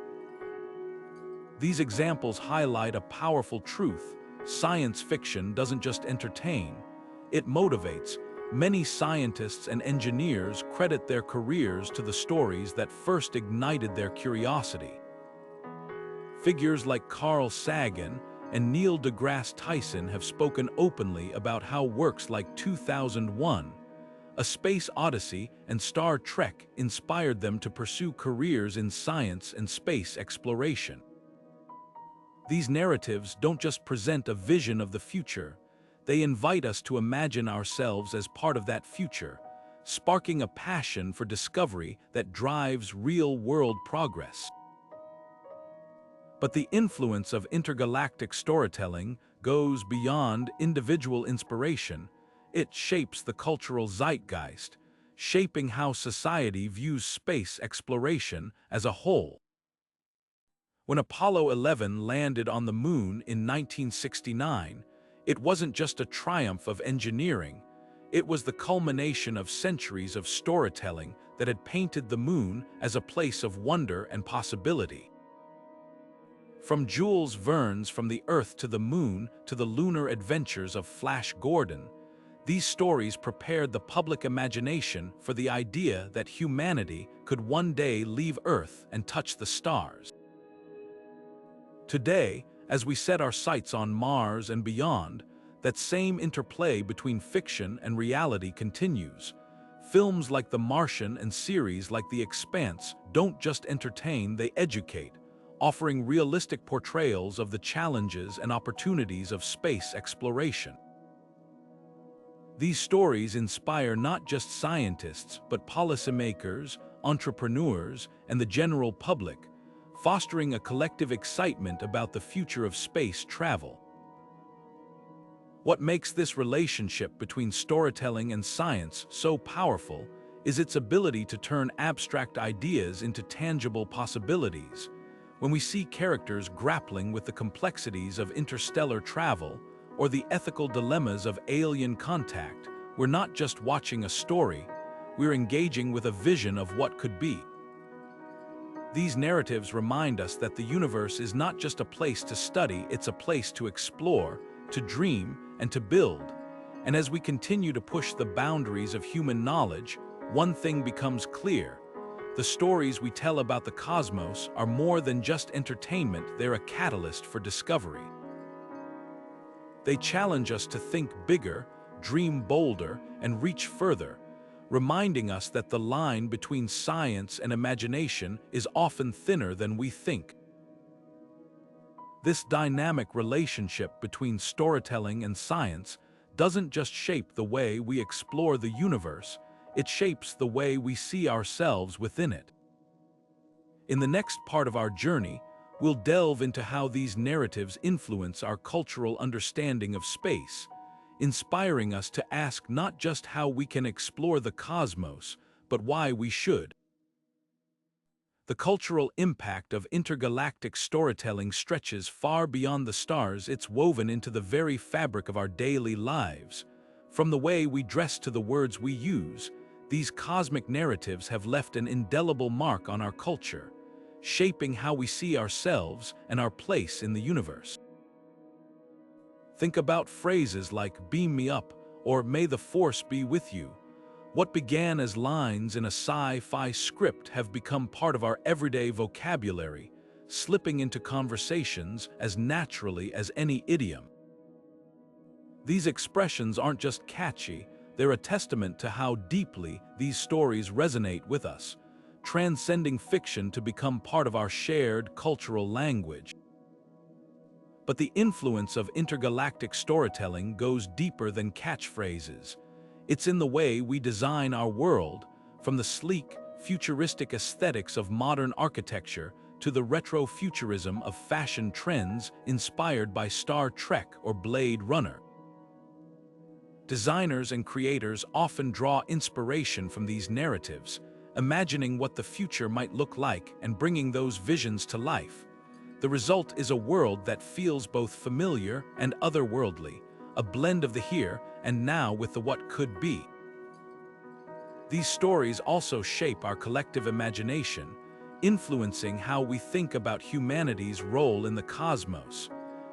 These examples highlight a powerful truth: science fiction doesn't just entertain, it motivates. Many scientists and engineers credit their careers to the stories that first ignited their curiosity. Figures like Carl Sagan and Neil deGrasse Tyson have spoken openly about how works like 2001, A Space Odyssey, and Star Trek inspired them to pursue careers in science and space exploration. These narratives don't just present a vision of the future, they invite us to imagine ourselves as part of that future, sparking a passion for discovery that drives real-world progress. But the influence of intergalactic storytelling goes beyond individual inspiration. It shapes the cultural zeitgeist, shaping how society views space exploration as a whole. When Apollo 11 landed on the Moon in 1969, it wasn't just a triumph of engineering, it was the culmination of centuries of storytelling that had painted the Moon as a place of wonder and possibility. From Jules Verne's From the Earth to the Moon to the lunar adventures of Flash Gordon, these stories prepared the public imagination for the idea that humanity could one day leave Earth and touch the stars. Today, as we set our sights on Mars and beyond, that same interplay between fiction and reality continues. Films like The Martian and series like The Expanse don't just entertain, they educate, offering realistic portrayals of the challenges and opportunities of space exploration. These stories inspire not just scientists, but policymakers, entrepreneurs, and the general public, fostering a collective excitement about the future of space travel. What makes this relationship between storytelling and science so powerful is its ability to turn abstract ideas into tangible possibilities. When we see characters grappling with the complexities of interstellar travel or the ethical dilemmas of alien contact, we're not just watching a story, we're engaging with a vision of what could be. These narratives remind us that the universe is not just a place to study, it's a place to explore, to dream, and to build. And as we continue to push the boundaries of human knowledge, one thing becomes clear. The stories we tell about the cosmos are more than just entertainment, they're a catalyst for discovery. They challenge us to think bigger, dream bolder, and reach further, reminding us that the line between science and imagination is often thinner than we think. This dynamic relationship between storytelling and science doesn't just shape the way we explore the universe, it shapes the way we see ourselves within it. In the next part of our journey, we'll delve into how these narratives influence our cultural understanding of space, inspiring us to ask not just how we can explore the cosmos, but why we should. The cultural impact of intergalactic storytelling stretches far beyond the stars. It's woven into the very fabric of our daily lives. From the way we dress to the words we use, these cosmic narratives have left an indelible mark on our culture, shaping how we see ourselves and our place in the universe. Think about phrases like "beam me up" or "may the force be with you." What began as lines in a sci-fi script have become part of our everyday vocabulary, slipping into conversations as naturally as any idiom. These expressions aren't just catchy, they're a testament to how deeply these stories resonate with us, transcending fiction to become part of our shared cultural language. But the influence of intergalactic storytelling goes deeper than catchphrases. It's in the way we design our world, from the sleek, futuristic aesthetics of modern architecture to the retro-futurism of fashion trends inspired by Star Trek or Blade Runner. Designers and creators often draw inspiration from these narratives, imagining what the future might look like and bringing those visions to life. The result is a world that feels both familiar and otherworldly, a blend of the here and now with the what could be. These stories also shape our collective imagination, influencing how we think about humanity's role in the cosmos.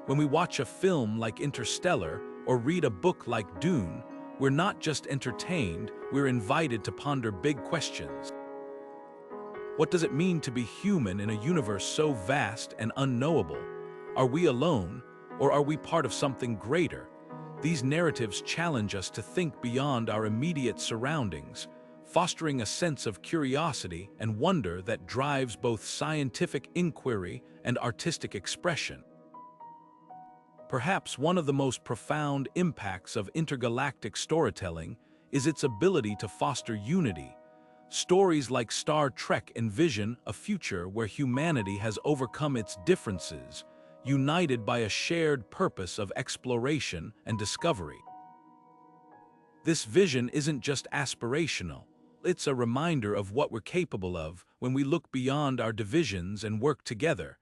When we watch a film like Interstellar or read a book like Dune, we're not just entertained, we're invited to ponder big questions. What does it mean to be human in a universe so vast and unknowable? Are we alone, or are we part of something greater? These narratives challenge us to think beyond our immediate surroundings, fostering a sense of curiosity and wonder that drives both scientific inquiry and artistic expression. Perhaps one of the most profound impacts of intergalactic storytelling is its ability to foster unity. Stories like Star Trek envision a future where humanity has overcome its differences, united by a shared purpose of exploration and discovery. This vision isn't just aspirational, it's a reminder of what we're capable of when we look beyond our divisions and work together.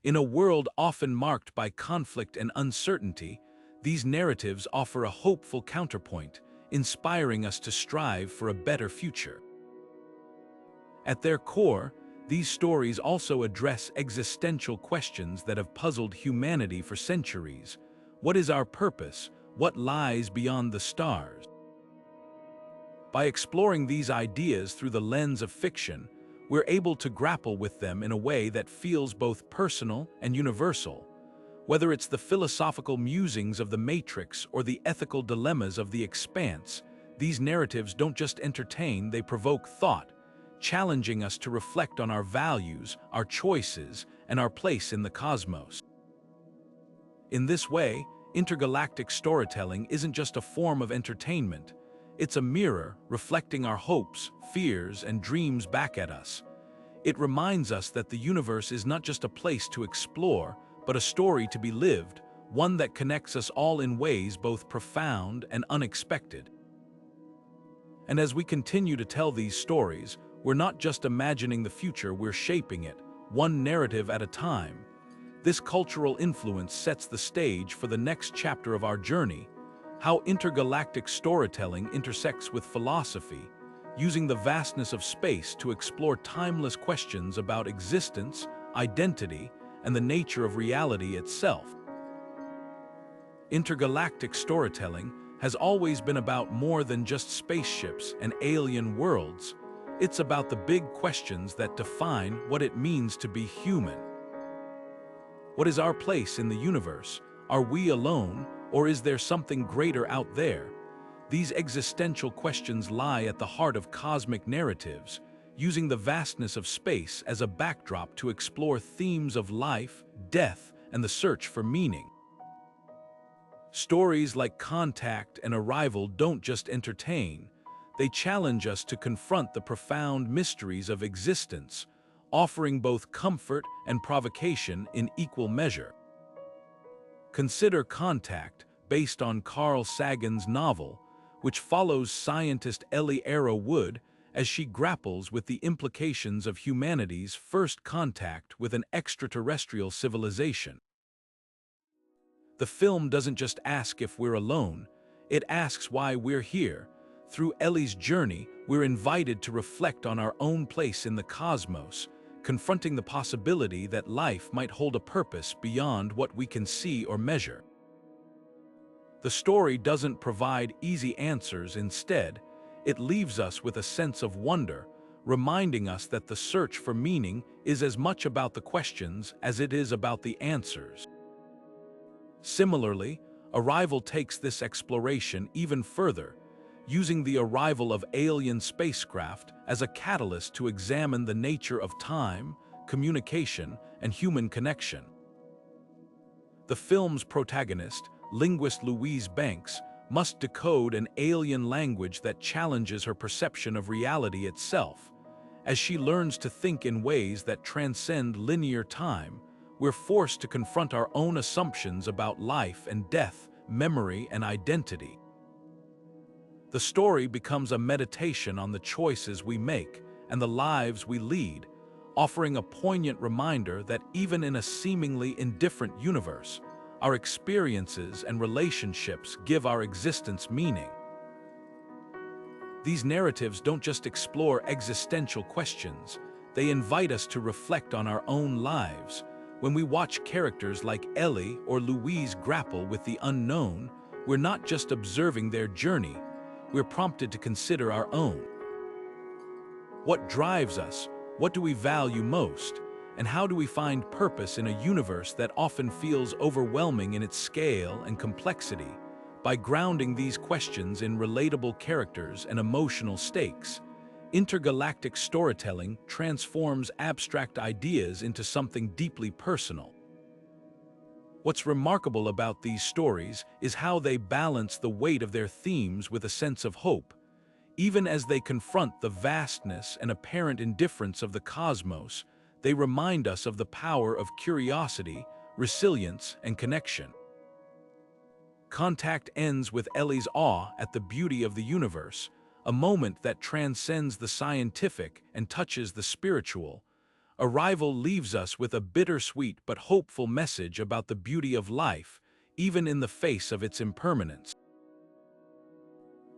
In a world often marked by conflict and uncertainty, these narratives offer a hopeful counterpoint, inspiring us to strive for a better future. At their core, these stories also address existential questions that have puzzled humanity for centuries. What is our purpose? What lies beyond the stars? By exploring these ideas through the lens of fiction, we're able to grapple with them in a way that feels both personal and universal. Whether it's the philosophical musings of the Matrix or the ethical dilemmas of The Expanse, these narratives don't just entertain, they provoke thought, challenging us to reflect on our values, our choices, and our place in the cosmos. In this way, intergalactic storytelling isn't just a form of entertainment. It's a mirror reflecting our hopes, fears, and dreams back at us. It reminds us that the universe is not just a place to explore, but a story to be lived, one that connects us all in ways both profound and unexpected. And as we continue to tell these stories, we're not just imagining the future, we're shaping it, one narrative at a time. This cultural influence sets the stage for the next chapter of our journey, how intergalactic storytelling intersects with philosophy, using the vastness of space to explore timeless questions about existence, identity, and the nature of reality itself. Intergalactic storytelling has always been about more than just spaceships and alien worlds. It's about the big questions that define what it means to be human. What is our place in the universe? Are we alone, or is there something greater out there? These existential questions lie at the heart of cosmic narratives, using the vastness of space as a backdrop to explore themes of life, death, and the search for meaning. Stories like Contact and Arrival don't just entertain, they challenge us to confront the profound mysteries of existence, offering both comfort and provocation in equal measure. Consider Contact, based on Carl Sagan's novel, which follows scientist Ellie Arrow Wood as she grapples with the implications of humanity's first contact with an extraterrestrial civilization. The film doesn't just ask if we're alone, it asks why we're here. Through Ellie's journey, we're invited to reflect on our own place in the cosmos, confronting the possibility that life might hold a purpose beyond what we can see or measure. The story doesn't provide easy answers. Instead, it leaves us with a sense of wonder, reminding us that the search for meaning is as much about the questions as it is about the answers. Similarly, Arrival takes this exploration even further, using the arrival of alien spacecraft as a catalyst to examine the nature of time, communication, and human connection. The film's protagonist, linguist Louise Banks, must decode an alien language that challenges her perception of reality itself. As she learns to think in ways that transcend linear time, we're forced to confront our own assumptions about life and death, memory and identity. The story becomes a meditation on the choices we make and the lives we lead, offering a poignant reminder that even in a seemingly indifferent universe, our experiences and relationships give our existence meaning. These narratives don't just explore existential questions, they invite us to reflect on our own lives. When we watch characters like Ellie or Louise grapple with the unknown, we're not just observing their journey, we're prompted to consider our own. What drives us? What do we value most? And how do we find purpose in a universe that often feels overwhelming in its scale and complexity? By grounding these questions in relatable characters and emotional stakes, intergalactic storytelling transforms abstract ideas into something deeply personal. What's remarkable about these stories is how they balance the weight of their themes with a sense of hope. Even as they confront the vastness and apparent indifference of the cosmos, they remind us of the power of curiosity, resilience, and connection. Contact ends with Ellie's awe at the beauty of the universe, a moment that transcends the scientific and touches the spiritual. Arrival leaves us with a bittersweet but hopeful message about the beauty of life, even in the face of its impermanence.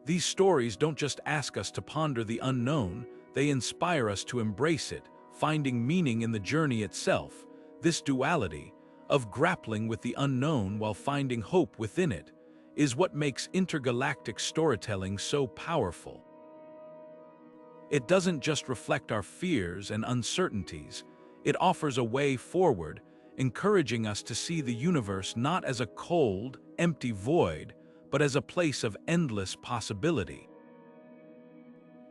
These stories don't just ask us to ponder the unknown, they inspire us to embrace it, finding meaning in the journey itself. This duality, of grappling with the unknown while finding hope within it, is what makes intergalactic storytelling so powerful. It doesn't just reflect our fears and uncertainties, it offers a way forward, encouraging us to see the universe not as a cold, empty void, but as a place of endless possibility.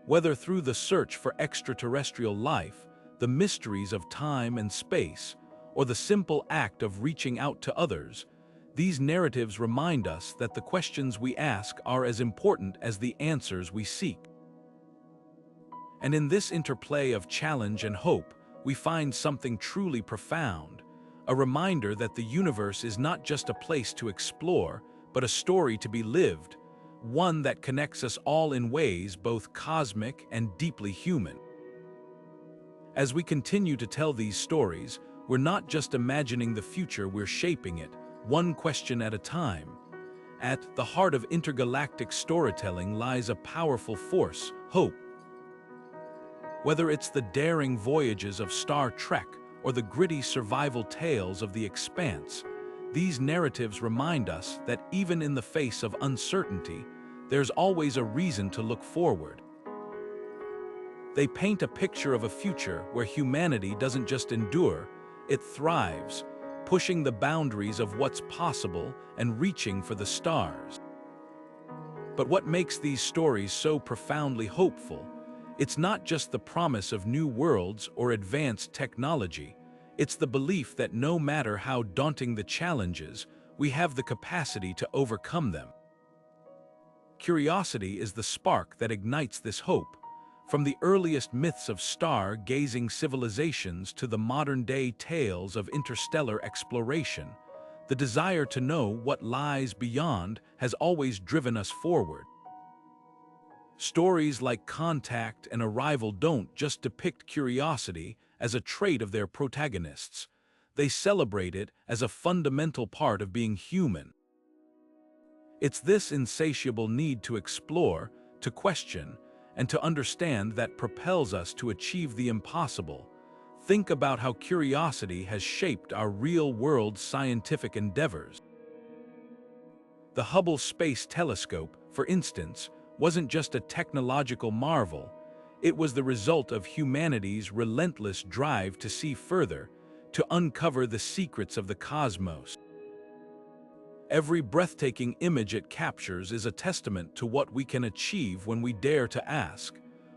Whether through the search for extraterrestrial life, the mysteries of time and space, or the simple act of reaching out to others, these narratives remind us that the questions we ask are as important as the answers we seek. And in this interplay of challenge and hope, we find something truly profound, a reminder that the universe is not just a place to explore, but a story to be lived, one that connects us all in ways both cosmic and deeply human. As we continue to tell these stories, we're not just imagining the future, we're shaping it, one question at a time. At the heart of intergalactic storytelling lies a powerful force, hope. Whether it's the daring voyages of Star Trek or the gritty survival tales of The Expanse, these narratives remind us that even in the face of uncertainty, there's always a reason to look forward. They paint a picture of a future where humanity doesn't just endure, it thrives, pushing the boundaries of what's possible and reaching for the stars. But what makes these stories so profoundly hopeful? It's not just the promise of new worlds or advanced technology, it's the belief that no matter how daunting the challenges, we have the capacity to overcome them. Curiosity is the spark that ignites this hope. From the earliest myths of star-gazing civilizations to the modern-day tales of interstellar exploration, the desire to know what lies beyond has always driven us forward. Stories like Contact and Arrival don't just depict curiosity as a trait of their protagonists. They celebrate it as a fundamental part of being human. It's this insatiable need to explore, to question, and to understand that propels us to achieve the impossible. Think about how curiosity has shaped our real-world scientific endeavors. The Hubble Space Telescope, for instance, wasn't just a technological marvel, it was the result of humanity's relentless drive to see further, to uncover the secrets of the cosmos. Every breathtaking image it captures is a testament to what we can achieve when we dare to ask,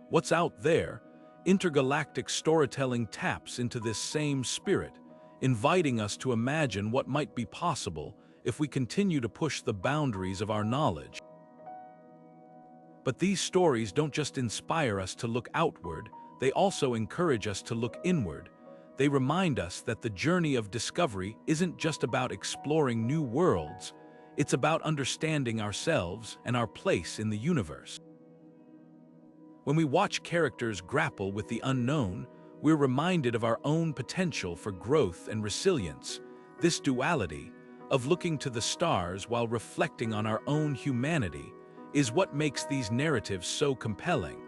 what's out there? Intergalactic storytelling taps into this same spirit, inviting us to imagine what might be possible if we continue to push the boundaries of our knowledge. But these stories don't just inspire us to look outward, they also encourage us to look inward. They remind us that the journey of discovery isn't just about exploring new worlds, it's about understanding ourselves and our place in the universe. When we watch characters grapple with the unknown, we're reminded of our own potential for growth and resilience. This duality, of looking to the stars while reflecting on our own humanity, is what makes these narratives so compelling.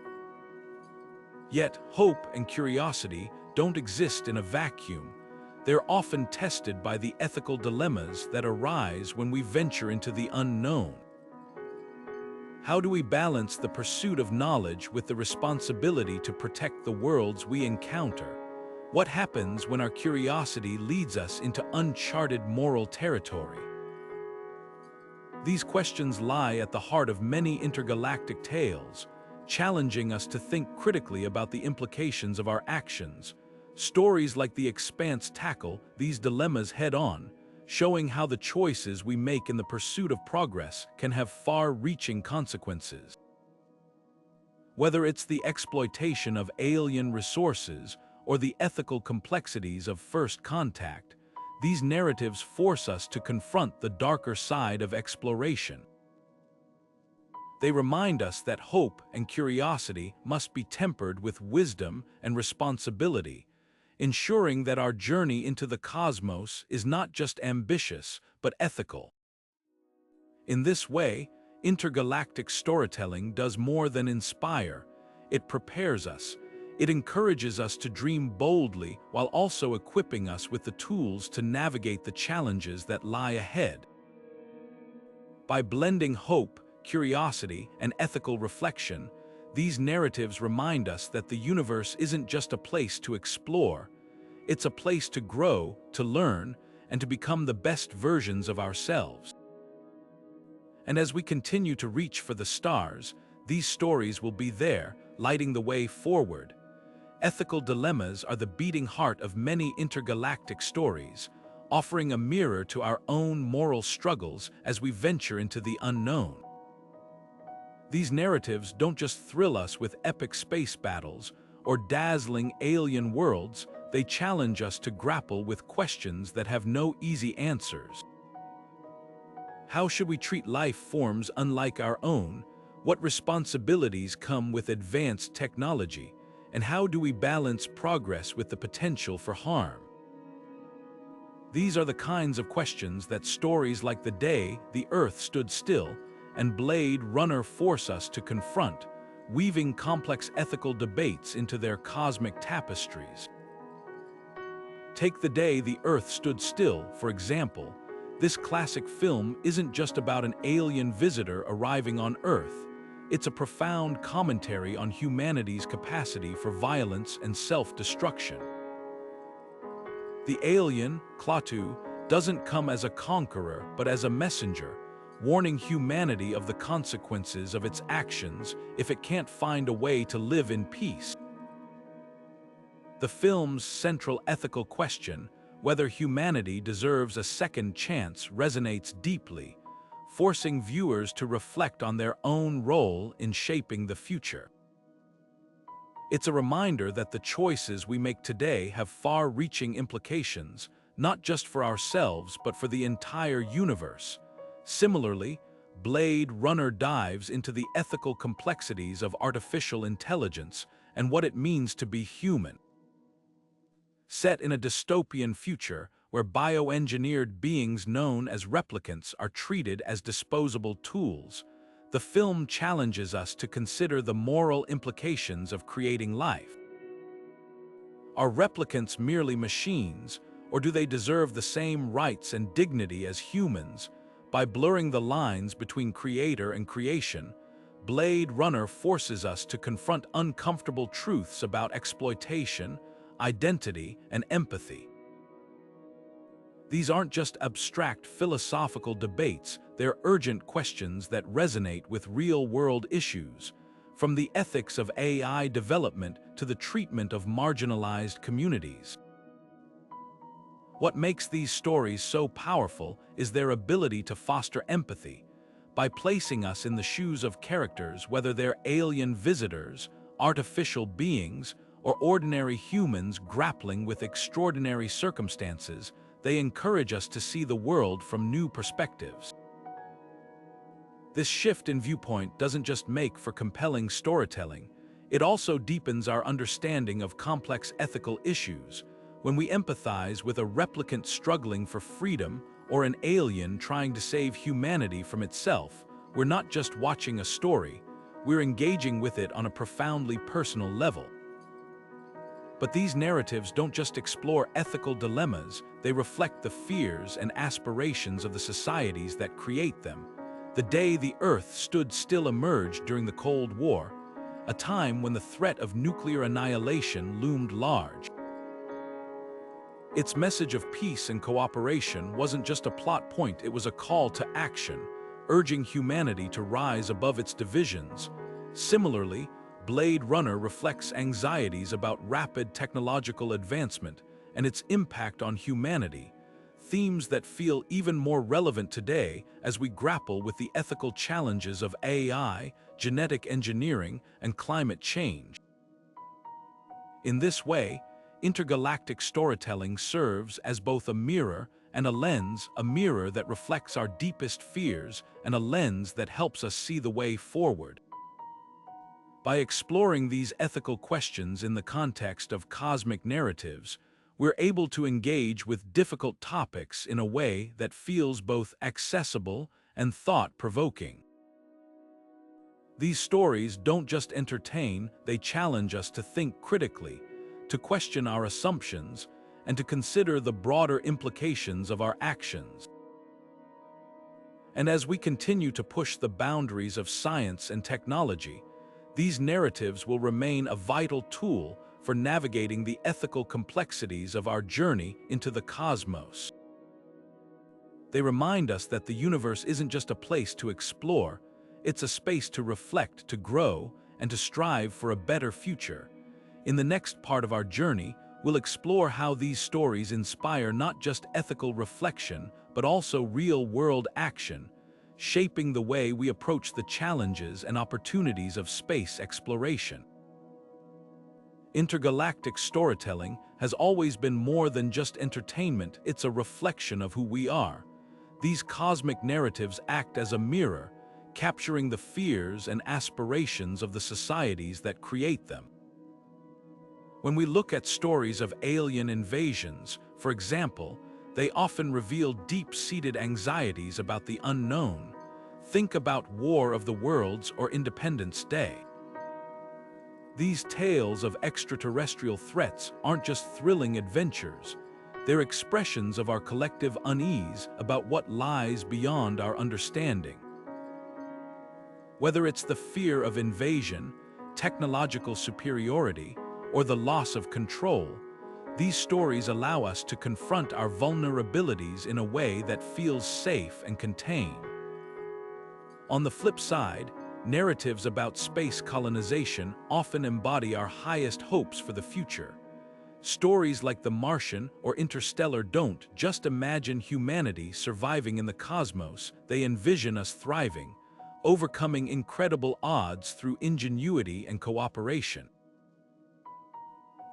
Yet, hope and curiosity don't exist in a vacuum. They're often tested by the ethical dilemmas that arise when we venture into the unknown. How do we balance the pursuit of knowledge with the responsibility to protect the worlds we encounter? What happens when our curiosity leads us into uncharted moral territory? These questions lie at the heart of many intergalactic tales, challenging us to think critically about the implications of our actions. Stories like The Expanse tackle these dilemmas head-on, showing how the choices we make in the pursuit of progress can have far-reaching consequences. Whether it's the exploitation of alien resources or the ethical complexities of first contact, these narratives force us to confront the darker side of exploration. They remind us that hope and curiosity must be tempered with wisdom and responsibility, ensuring that our journey into the cosmos is not just ambitious, but ethical. In this way, intergalactic storytelling does more than inspire. It prepares us. It encourages us to dream boldly while also equipping us with the tools to navigate the challenges that lie ahead. By blending hope, curiosity, and ethical reflection, these narratives remind us that the universe isn't just a place to explore, it's a place to grow, to learn, and to become the best versions of ourselves. And as we continue to reach for the stars, these stories will be there, lighting the way forward. Ethical dilemmas are the beating heart of many intergalactic stories, offering a mirror to our own moral struggles as we venture into the unknown. These narratives don't just thrill us with epic space battles or dazzling alien worlds, they challenge us to grapple with questions that have no easy answers. How should we treat life forms unlike our own? What responsibilities come with advanced technology? And how do we balance progress with the potential for harm? These are the kinds of questions that stories like The Day the Earth Stood Still and Blade Runner force us to confront, weaving complex ethical debates into their cosmic tapestries. Take The Day the Earth Stood Still, for example. This classic film isn't just about an alien visitor arriving on Earth. It's a profound commentary on humanity's capacity for violence and self-destruction. The alien, Klaatu, doesn't come as a conqueror but as a messenger, warning humanity of the consequences of its actions if it can't find a way to live in peace. The film's central ethical question, whether humanity deserves a second chance, resonates deeply, forcing viewers to reflect on their own role in shaping the future. It's a reminder that the choices we make today have far-reaching implications, not just for ourselves but for the entire universe. Similarly, Blade Runner dives into the ethical complexities of artificial intelligence and what it means to be human. Set in a dystopian future where bioengineered beings known as replicants are treated as disposable tools, the film challenges us to consider the moral implications of creating life. Are replicants merely machines, or do they deserve the same rights and dignity as humans? By blurring the lines between creator and creation, Blade Runner forces us to confront uncomfortable truths about exploitation, identity, and empathy. These aren't just abstract philosophical debates, they're urgent questions that resonate with real-world issues, from the ethics of AI development to the treatment of marginalized communities. What makes these stories so powerful is their ability to foster empathy. By placing us in the shoes of characters, whether they're alien visitors, artificial beings, or ordinary humans grappling with extraordinary circumstances, they encourage us to see the world from new perspectives. This shift in viewpoint doesn't just make for compelling storytelling, it also deepens our understanding of complex ethical issues. When we empathize with a replicant struggling for freedom or an alien trying to save humanity from itself, we're not just watching a story, we're engaging with it on a profoundly personal level. But these narratives don't just explore ethical dilemmas, they reflect the fears and aspirations of the societies that create them. The Day the Earth Stood Still emerged during the Cold War, a time when the threat of nuclear annihilation loomed large. Its message of peace and cooperation wasn't just a plot point, it was a call to action, urging humanity to rise above its divisions. Similarly, Blade Runner reflects anxieties about rapid technological advancement and its impact on humanity, themes that feel even more relevant today as we grapple with the ethical challenges of AI, genetic engineering, and climate change. In this way, intergalactic storytelling serves as both a mirror and a lens, a mirror that reflects our deepest fears and a lens that helps us see the way forward. By exploring these ethical questions in the context of cosmic narratives, we're able to engage with difficult topics in a way that feels both accessible and thought-provoking. These stories don't just entertain, they challenge us to think critically, to question our assumptions, and to consider the broader implications of our actions. And as we continue to push the boundaries of science and technology, these narratives will remain a vital tool for navigating the ethical complexities of our journey into the cosmos. They remind us that the universe isn't just a place to explore, it's a space to reflect, to grow, and to strive for a better future. In the next part of our journey, we'll explore how these stories inspire not just ethical reflection, but also real-world action, shaping the way we approach the challenges and opportunities of space exploration. Intergalactic storytelling has always been more than just entertainment, it's a reflection of who we are. These cosmic narratives act as a mirror, capturing the fears and aspirations of the societies that create them. When we look at stories of alien invasions, for example, they often reveal deep-seated anxieties about the unknown. Think about War of the Worlds or Independence Day. These tales of extraterrestrial threats aren't just thrilling adventures, they're expressions of our collective unease about what lies beyond our understanding. Whether it's the fear of invasion, technological superiority, or the loss of control, these stories allow us to confront our vulnerabilities in a way that feels safe and contained. On the flip side, narratives about space colonization often embody our highest hopes for the future. Stories like The Martian or Interstellar don't just imagine humanity surviving in the cosmos, they envision us thriving, overcoming incredible odds through ingenuity and cooperation.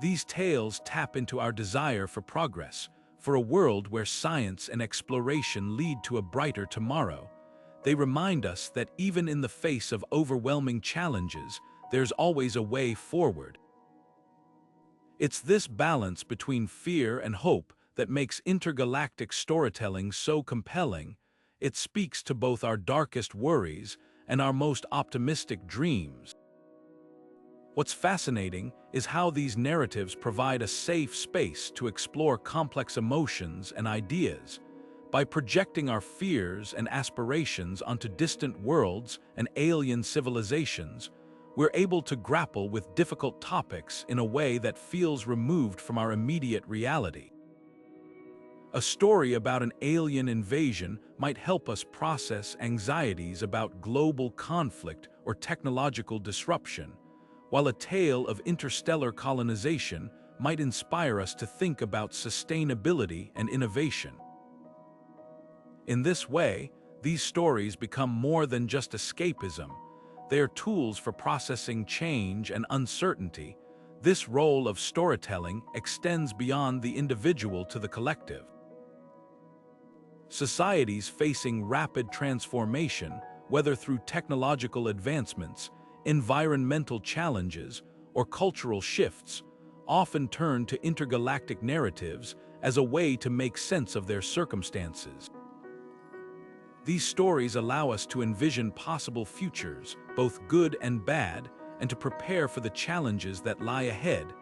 These tales tap into our desire for progress, for a world where science and exploration lead to a brighter tomorrow. They remind us that even in the face of overwhelming challenges, there's always a way forward. It's this balance between fear and hope that makes intergalactic storytelling so compelling. It speaks to both our darkest worries and our most optimistic dreams. What's fascinating is how these narratives provide a safe space to explore complex emotions and ideas. By projecting our fears and aspirations onto distant worlds and alien civilizations, we're able to grapple with difficult topics in a way that feels removed from our immediate reality. A story about an alien invasion might help us process anxieties about global conflict or technological disruption, while a tale of interstellar colonization might inspire us to think about sustainability and innovation. In this way, these stories become more than just escapism. They are tools for processing change and uncertainty. This role of storytelling extends beyond the individual to the collective. Societies facing rapid transformation, whether through technological advancements, environmental challenges, or cultural shifts, often turn to intergalactic narratives as a way to make sense of their circumstances. These stories allow us to envision possible futures, both good and bad, and to prepare for the challenges that lie ahead.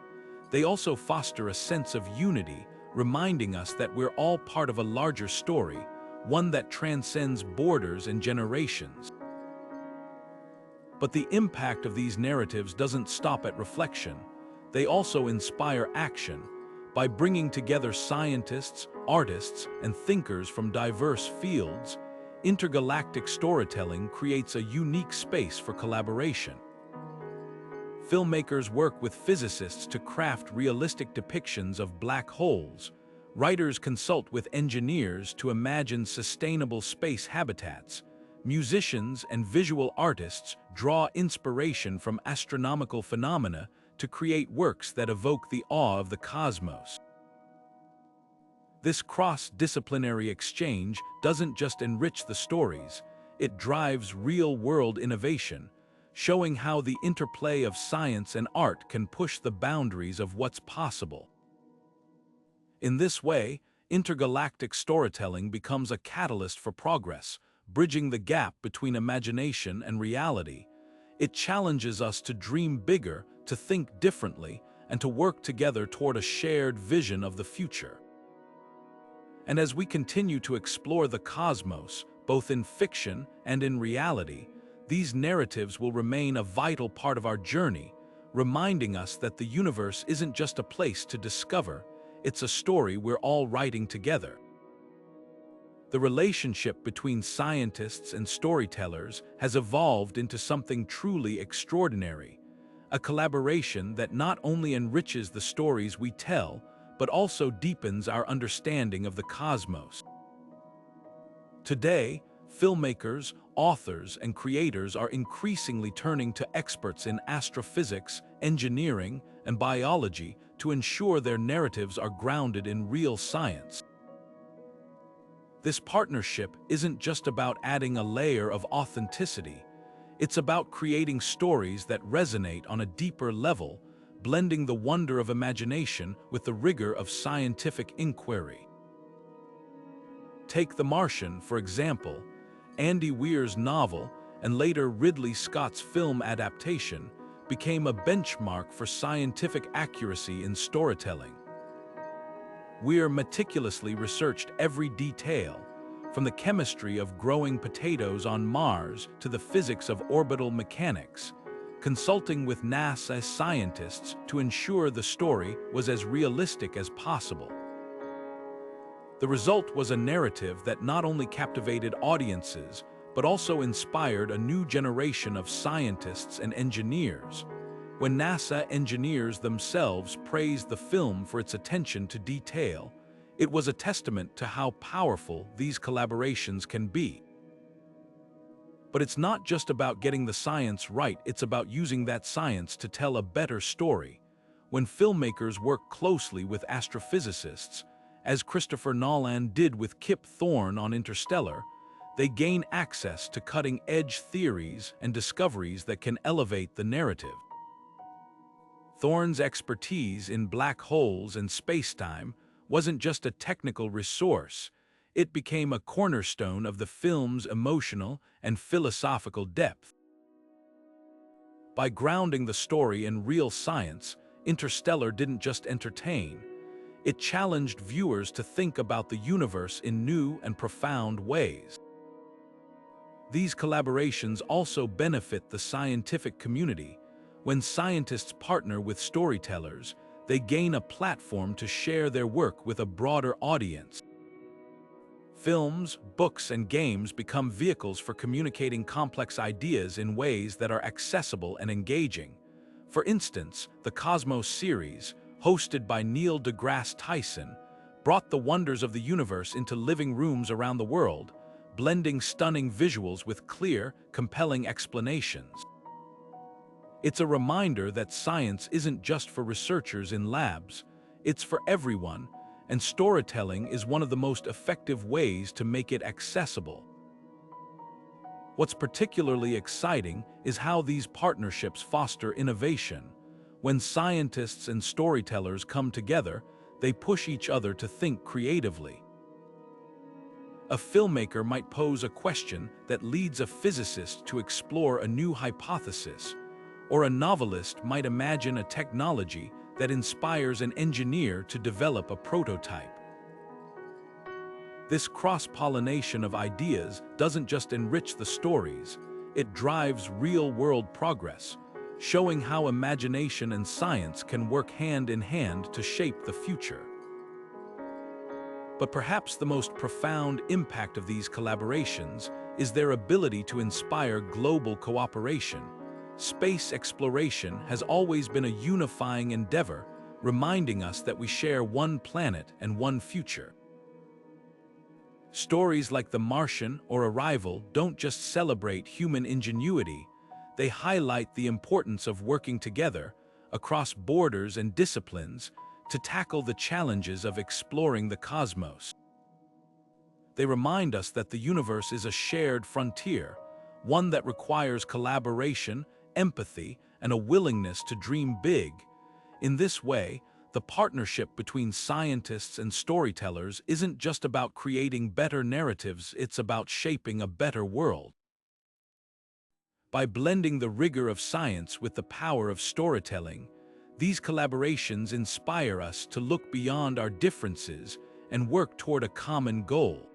They also foster a sense of unity, reminding us that we're all part of a larger story, one that transcends borders and generations. But the impact of these narratives doesn't stop at reflection. They also inspire action. By bringing together scientists, artists, and thinkers from diverse fields, intergalactic storytelling creates a unique space for collaboration. Filmmakers work with physicists to craft realistic depictions of black holes. Writers consult with engineers to imagine sustainable space habitats. Musicians and visual artists draw inspiration from astronomical phenomena to create works that evoke the awe of the cosmos. This cross-disciplinary exchange doesn't just enrich the stories, it drives real-world innovation, showing how the interplay of science and art can push the boundaries of what's possible. In this way, intergalactic storytelling becomes a catalyst for progress, bridging the gap between imagination and reality. It challenges us to dream bigger, to think differently, and to work together toward a shared vision of the future. And as we continue to explore the cosmos, both in fiction and in reality, these narratives will remain a vital part of our journey, reminding us that the universe isn't just a place to discover, it's a story we're all writing together. The relationship between scientists and storytellers has evolved into something truly extraordinary, a collaboration that not only enriches the stories we tell, but also deepens our understanding of the cosmos. Today, filmmakers, authors, and creators are increasingly turning to experts in astrophysics, engineering, and biology to ensure their narratives are grounded in real science. This partnership isn't just about adding a layer of authenticity, it's about creating stories that resonate on a deeper level, blending the wonder of imagination with the rigor of scientific inquiry. Take The Martian, for example. Andy Weir's novel, and later Ridley Scott's film adaptation, became a benchmark for scientific accuracy in storytelling. Weir meticulously researched every detail, from the chemistry of growing potatoes on Mars to the physics of orbital mechanics, consulting with NASA scientists to ensure the story was as realistic as possible. The result was a narrative that not only captivated audiences, but also inspired a new generation of scientists and engineers. When NASA engineers themselves praised the film for its attention to detail, it was a testament to how powerful these collaborations can be. But it's not just about getting the science right, it's about using that science to tell a better story. When filmmakers work closely with astrophysicists, as Christopher Nolan did with Kip Thorne on Interstellar, they gain access to cutting-edge theories and discoveries that can elevate the narrative. Thorne's expertise in black holes and spacetime wasn't just a technical resource, it became a cornerstone of the film's emotional and philosophical depth. By grounding the story in real science, Interstellar didn't just entertain, it challenged viewers to think about the universe in new and profound ways. These collaborations also benefit the scientific community. When scientists partner with storytellers, they gain a platform to share their work with a broader audience. Films, books, and games become vehicles for communicating complex ideas in ways that are accessible and engaging. For instance, the Cosmos series, hosted by Neil deGrasse Tyson, brought the wonders of the universe into living rooms around the world, blending stunning visuals with clear, compelling explanations. It's a reminder that science isn't just for researchers in labs, it's for everyone, and storytelling is one of the most effective ways to make it accessible. What's particularly exciting is how these partnerships foster innovation. When scientists and storytellers come together, they push each other to think creatively. A filmmaker might pose a question that leads a physicist to explore a new hypothesis, or a novelist might imagine a technology that inspires an engineer to develop a prototype. This cross-pollination of ideas doesn't just enrich the stories, it drives real-world progress, showing how imagination and science can work hand in hand to shape the future. But perhaps the most profound impact of these collaborations is their ability to inspire global cooperation. Space exploration has always been a unifying endeavor, reminding us that we share one planet and one future. Stories like The Martian or Arrival don't just celebrate human ingenuity, they highlight the importance of working together, across borders and disciplines to tackle the challenges of exploring the cosmos. They remind us that the universe is a shared frontier, one that requires collaboration, empathy, and a willingness to dream big. In this way, the partnership between scientists and storytellers isn't just about creating better narratives, it's about shaping a better world. By blending the rigor of science with the power of storytelling, these collaborations inspire us to look beyond our differences and work toward a common goal.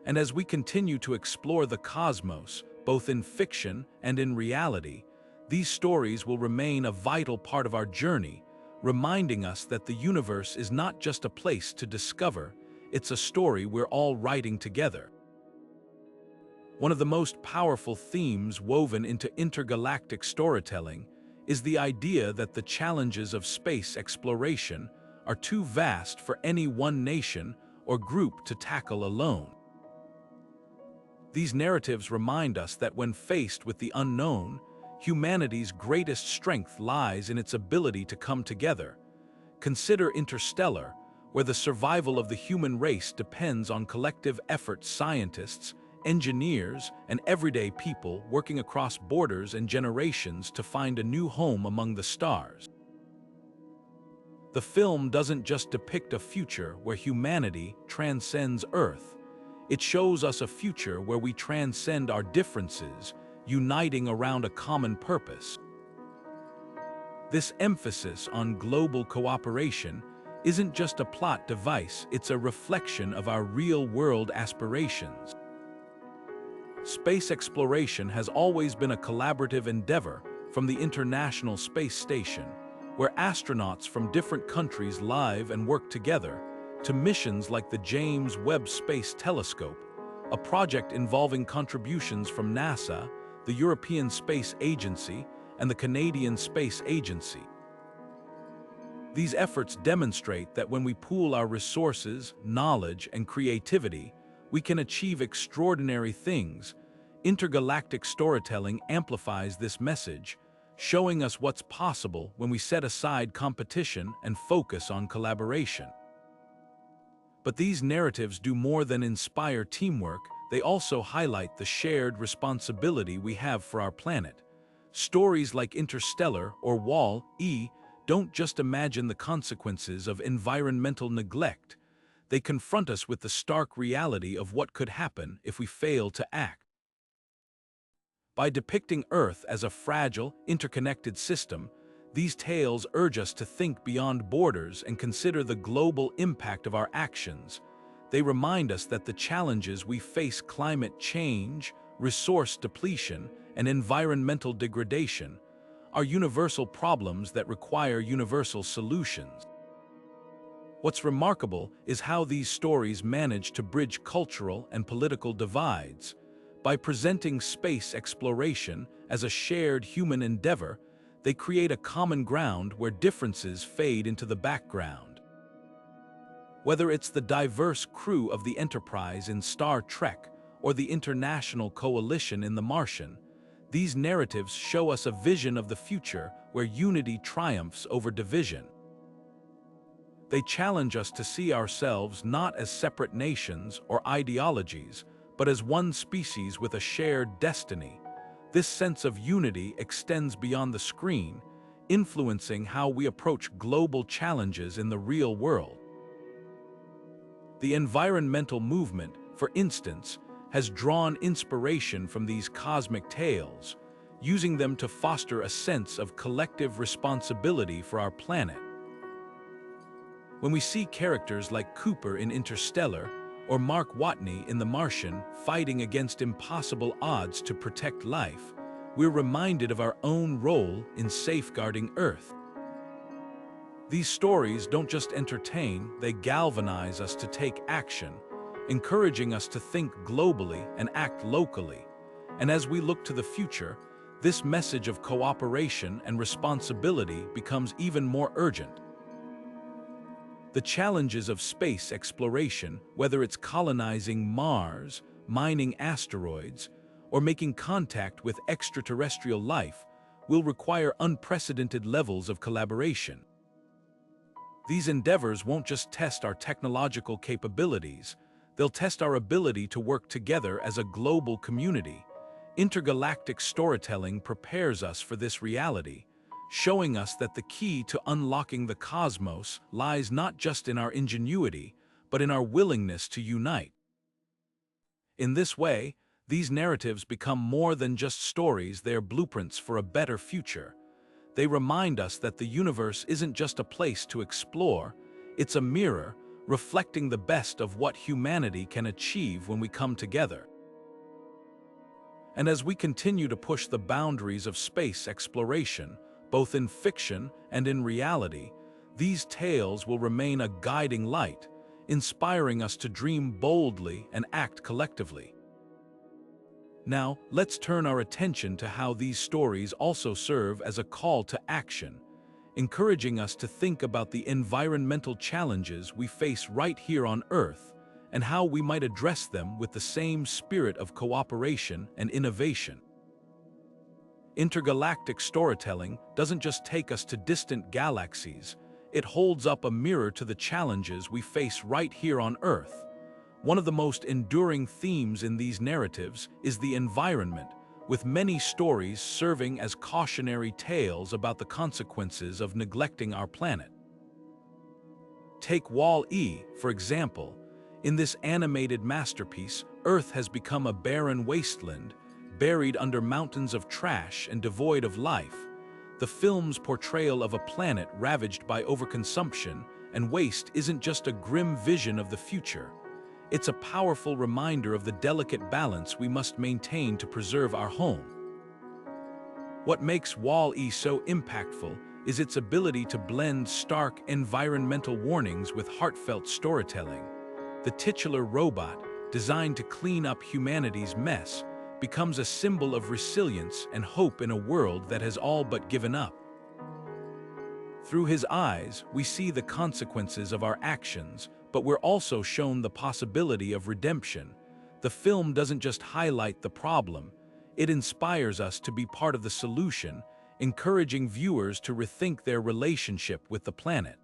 And as we continue to explore the cosmos, both in fiction and in reality, these stories will remain a vital part of our journey, reminding us that the universe is not just a place to discover, it's a story we're all writing together. One of the most powerful themes woven into intergalactic storytelling is the idea that the challenges of space exploration are too vast for any one nation or group to tackle alone. These narratives remind us that when faced with the unknown, humanity's greatest strength lies in its ability to come together. Consider Interstellar, where the survival of the human race depends on collective effort. Scientists, engineers, and everyday people working across borders and generations to find a new home among the stars. The film doesn't just depict a future where humanity transcends Earth. It shows us a future where we transcend our differences, uniting around a common purpose. This emphasis on global cooperation isn't just a plot device, it's a reflection of our real-world aspirations. Space exploration has always been a collaborative endeavor, from the International Space Station, where astronauts from different countries live and work together, to missions like the James Webb Space Telescope, a project involving contributions from NASA, the European Space Agency, and the Canadian Space Agency. These efforts demonstrate that when we pool our resources, knowledge, and creativity, we can achieve extraordinary things. Intergalactic storytelling amplifies this message, showing us what's possible when we set aside competition and focus on collaboration. But these narratives do more than inspire teamwork, they also highlight the shared responsibility we have for our planet. Stories like Interstellar or Wall-E don't just imagine the consequences of environmental neglect, they confront us with the stark reality of what could happen if we fail to act. By depicting Earth as a fragile, interconnected system, these tales urge us to think beyond borders and consider the global impact of our actions. They remind us that the challenges we face, climate change, resource depletion, and environmental degradation, are universal problems that require universal solutions. What's remarkable is how these stories manage to bridge cultural and political divides. By presenting space exploration as a shared human endeavor, they create a common ground where differences fade into the background. Whether it's the diverse crew of the Enterprise in Star Trek or the international coalition in The Martian, these narratives show us a vision of the future where unity triumphs over division. They challenge us to see ourselves not as separate nations or ideologies, but as one species with a shared destiny. This sense of unity extends beyond the screen, influencing how we approach global challenges in the real world. The environmental movement, for instance, has drawn inspiration from these cosmic tales, using them to foster a sense of collective responsibility for our planet. When we see characters like Cooper in Interstellar or Mark Watney in The Martian fighting against impossible odds to protect life, we're reminded of our own role in safeguarding Earth. These stories don't just entertain, they galvanize us to take action, encouraging us to think globally and act locally. And as we look to the future, this message of cooperation and responsibility becomes even more urgent. The challenges of space exploration, whether it's colonizing Mars, mining asteroids, or making contact with extraterrestrial life, will require unprecedented levels of collaboration. These endeavors won't just test our technological capabilities, they'll test our ability to work together as a global community. Intergalactic storytelling prepares us for this reality, showing us that the key to unlocking the cosmos lies not just in our ingenuity, but in our willingness to unite. In this way, these narratives become more than just stories, they are blueprints for a better future. They remind us that the universe isn't just a place to explore, it's a mirror reflecting the best of what humanity can achieve when we come together. And as we continue to push the boundaries of space exploration, both in fiction and in reality, these tales will remain a guiding light, inspiring us to dream boldly and act collectively. Now, let's turn our attention to how these stories also serve as a call to action, encouraging us to think about the environmental challenges we face right here on Earth and how we might address them with the same spirit of cooperation and innovation. Intergalactic storytelling doesn't just take us to distant galaxies, it holds up a mirror to the challenges we face right here on Earth. One of the most enduring themes in these narratives is the environment, with many stories serving as cautionary tales about the consequences of neglecting our planet. Take Wall-E, for example. In this animated masterpiece, Earth has become a barren wasteland, buried under mountains of trash and devoid of life. The film's portrayal of a planet ravaged by overconsumption and waste isn't just a grim vision of the future. It's a powerful reminder of the delicate balance we must maintain to preserve our home. What makes Wall-E so impactful is its ability to blend stark environmental warnings with heartfelt storytelling. The titular robot, designed to clean up humanity's mess, becomes a symbol of resilience and hope in a world that has all but given up. Through his eyes, we see the consequences of our actions, but we're also shown the possibility of redemption. The film doesn't just highlight the problem, it inspires us to be part of the solution, encouraging viewers to rethink their relationship with the planet.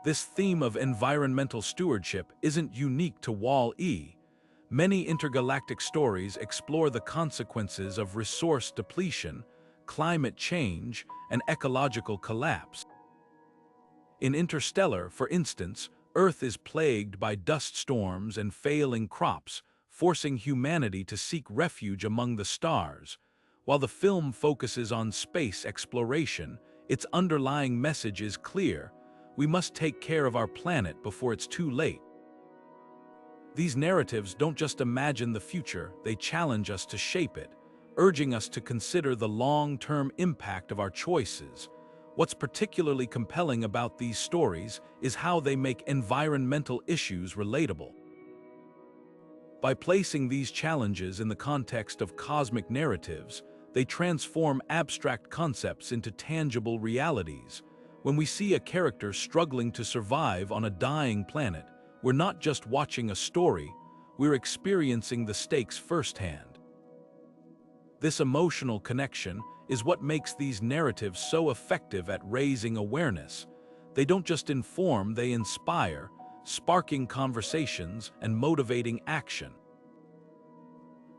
This theme of environmental stewardship isn't unique to Wall-E. Many intergalactic stories explore the consequences of resource depletion, climate change, and ecological collapse. In Interstellar, for instance, Earth is plagued by dust storms and failing crops, forcing humanity to seek refuge among the stars. While the film focuses on space exploration, its underlying message is clear: we must take care of our planet before it's too late. These narratives don't just imagine the future, they challenge us to shape it, urging us to consider the long-term impact of our choices. What's particularly compelling about these stories is how they make environmental issues relatable. By placing these challenges in the context of cosmic narratives, they transform abstract concepts into tangible realities. When we see a character struggling to survive on a dying planet, we're not just watching a story, we're experiencing the stakes firsthand. This emotional connection is what makes these narratives so effective at raising awareness. They don't just inform, they inspire, sparking conversations and motivating action.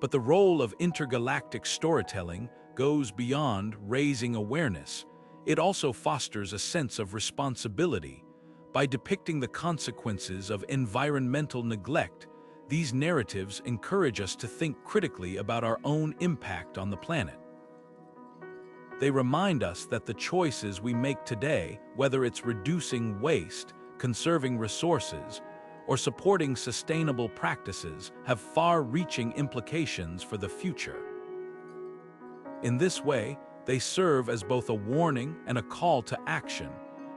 But the role of intergalactic storytelling goes beyond raising awareness. It also fosters a sense of responsibility. By depicting the consequences of environmental neglect, these narratives encourage us to think critically about our own impact on the planet. They remind us that the choices we make today, whether it's reducing waste, conserving resources, or supporting sustainable practices, have far-reaching implications for the future. In this way, they serve as both a warning and a call to action,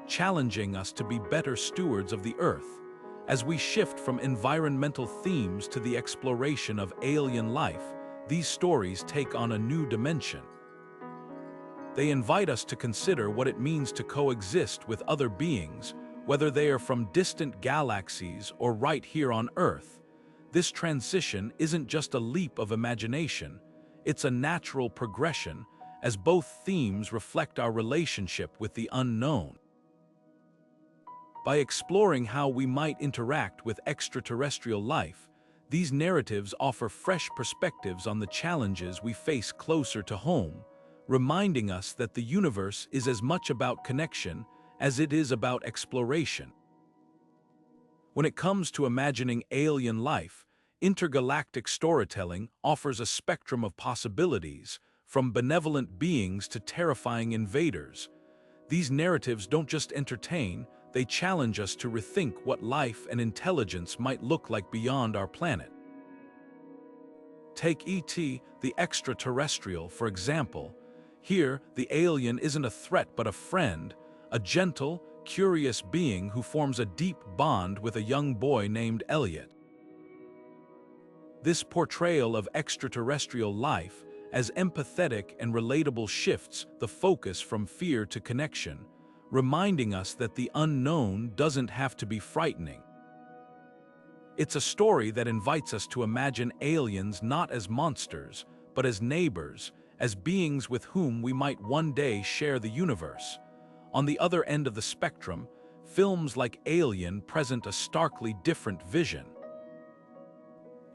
challenging us to be better stewards of the Earth. As we shift from environmental themes to the exploration of alien life, these stories take on a new dimension. They invite us to consider what it means to coexist with other beings, whether they are from distant galaxies or right here on Earth. This transition isn't just a leap of imagination, it's a natural progression, as both themes reflect our relationship with the unknown. By exploring how we might interact with extraterrestrial life, these narratives offer fresh perspectives on the challenges we face closer to home, reminding us that the universe is as much about connection as it is about exploration. When it comes to imagining alien life, intergalactic storytelling offers a spectrum of possibilities, from benevolent beings to terrifying invaders. These narratives don't just entertain, they challenge us to rethink what life and intelligence might look like beyond our planet. Take E.T., the extraterrestrial, for example. Here, the alien isn't a threat but a friend, a gentle, curious being who forms a deep bond with a young boy named Elliot. This portrayal of extraterrestrial life as empathetic and relatable shifts the focus from fear to connection, reminding us that the unknown doesn't have to be frightening. It's a story that invites us to imagine aliens not as monsters, but as neighbors, as beings with whom we might one day share the universe. On the other end of the spectrum, films like Alien present a starkly different vision.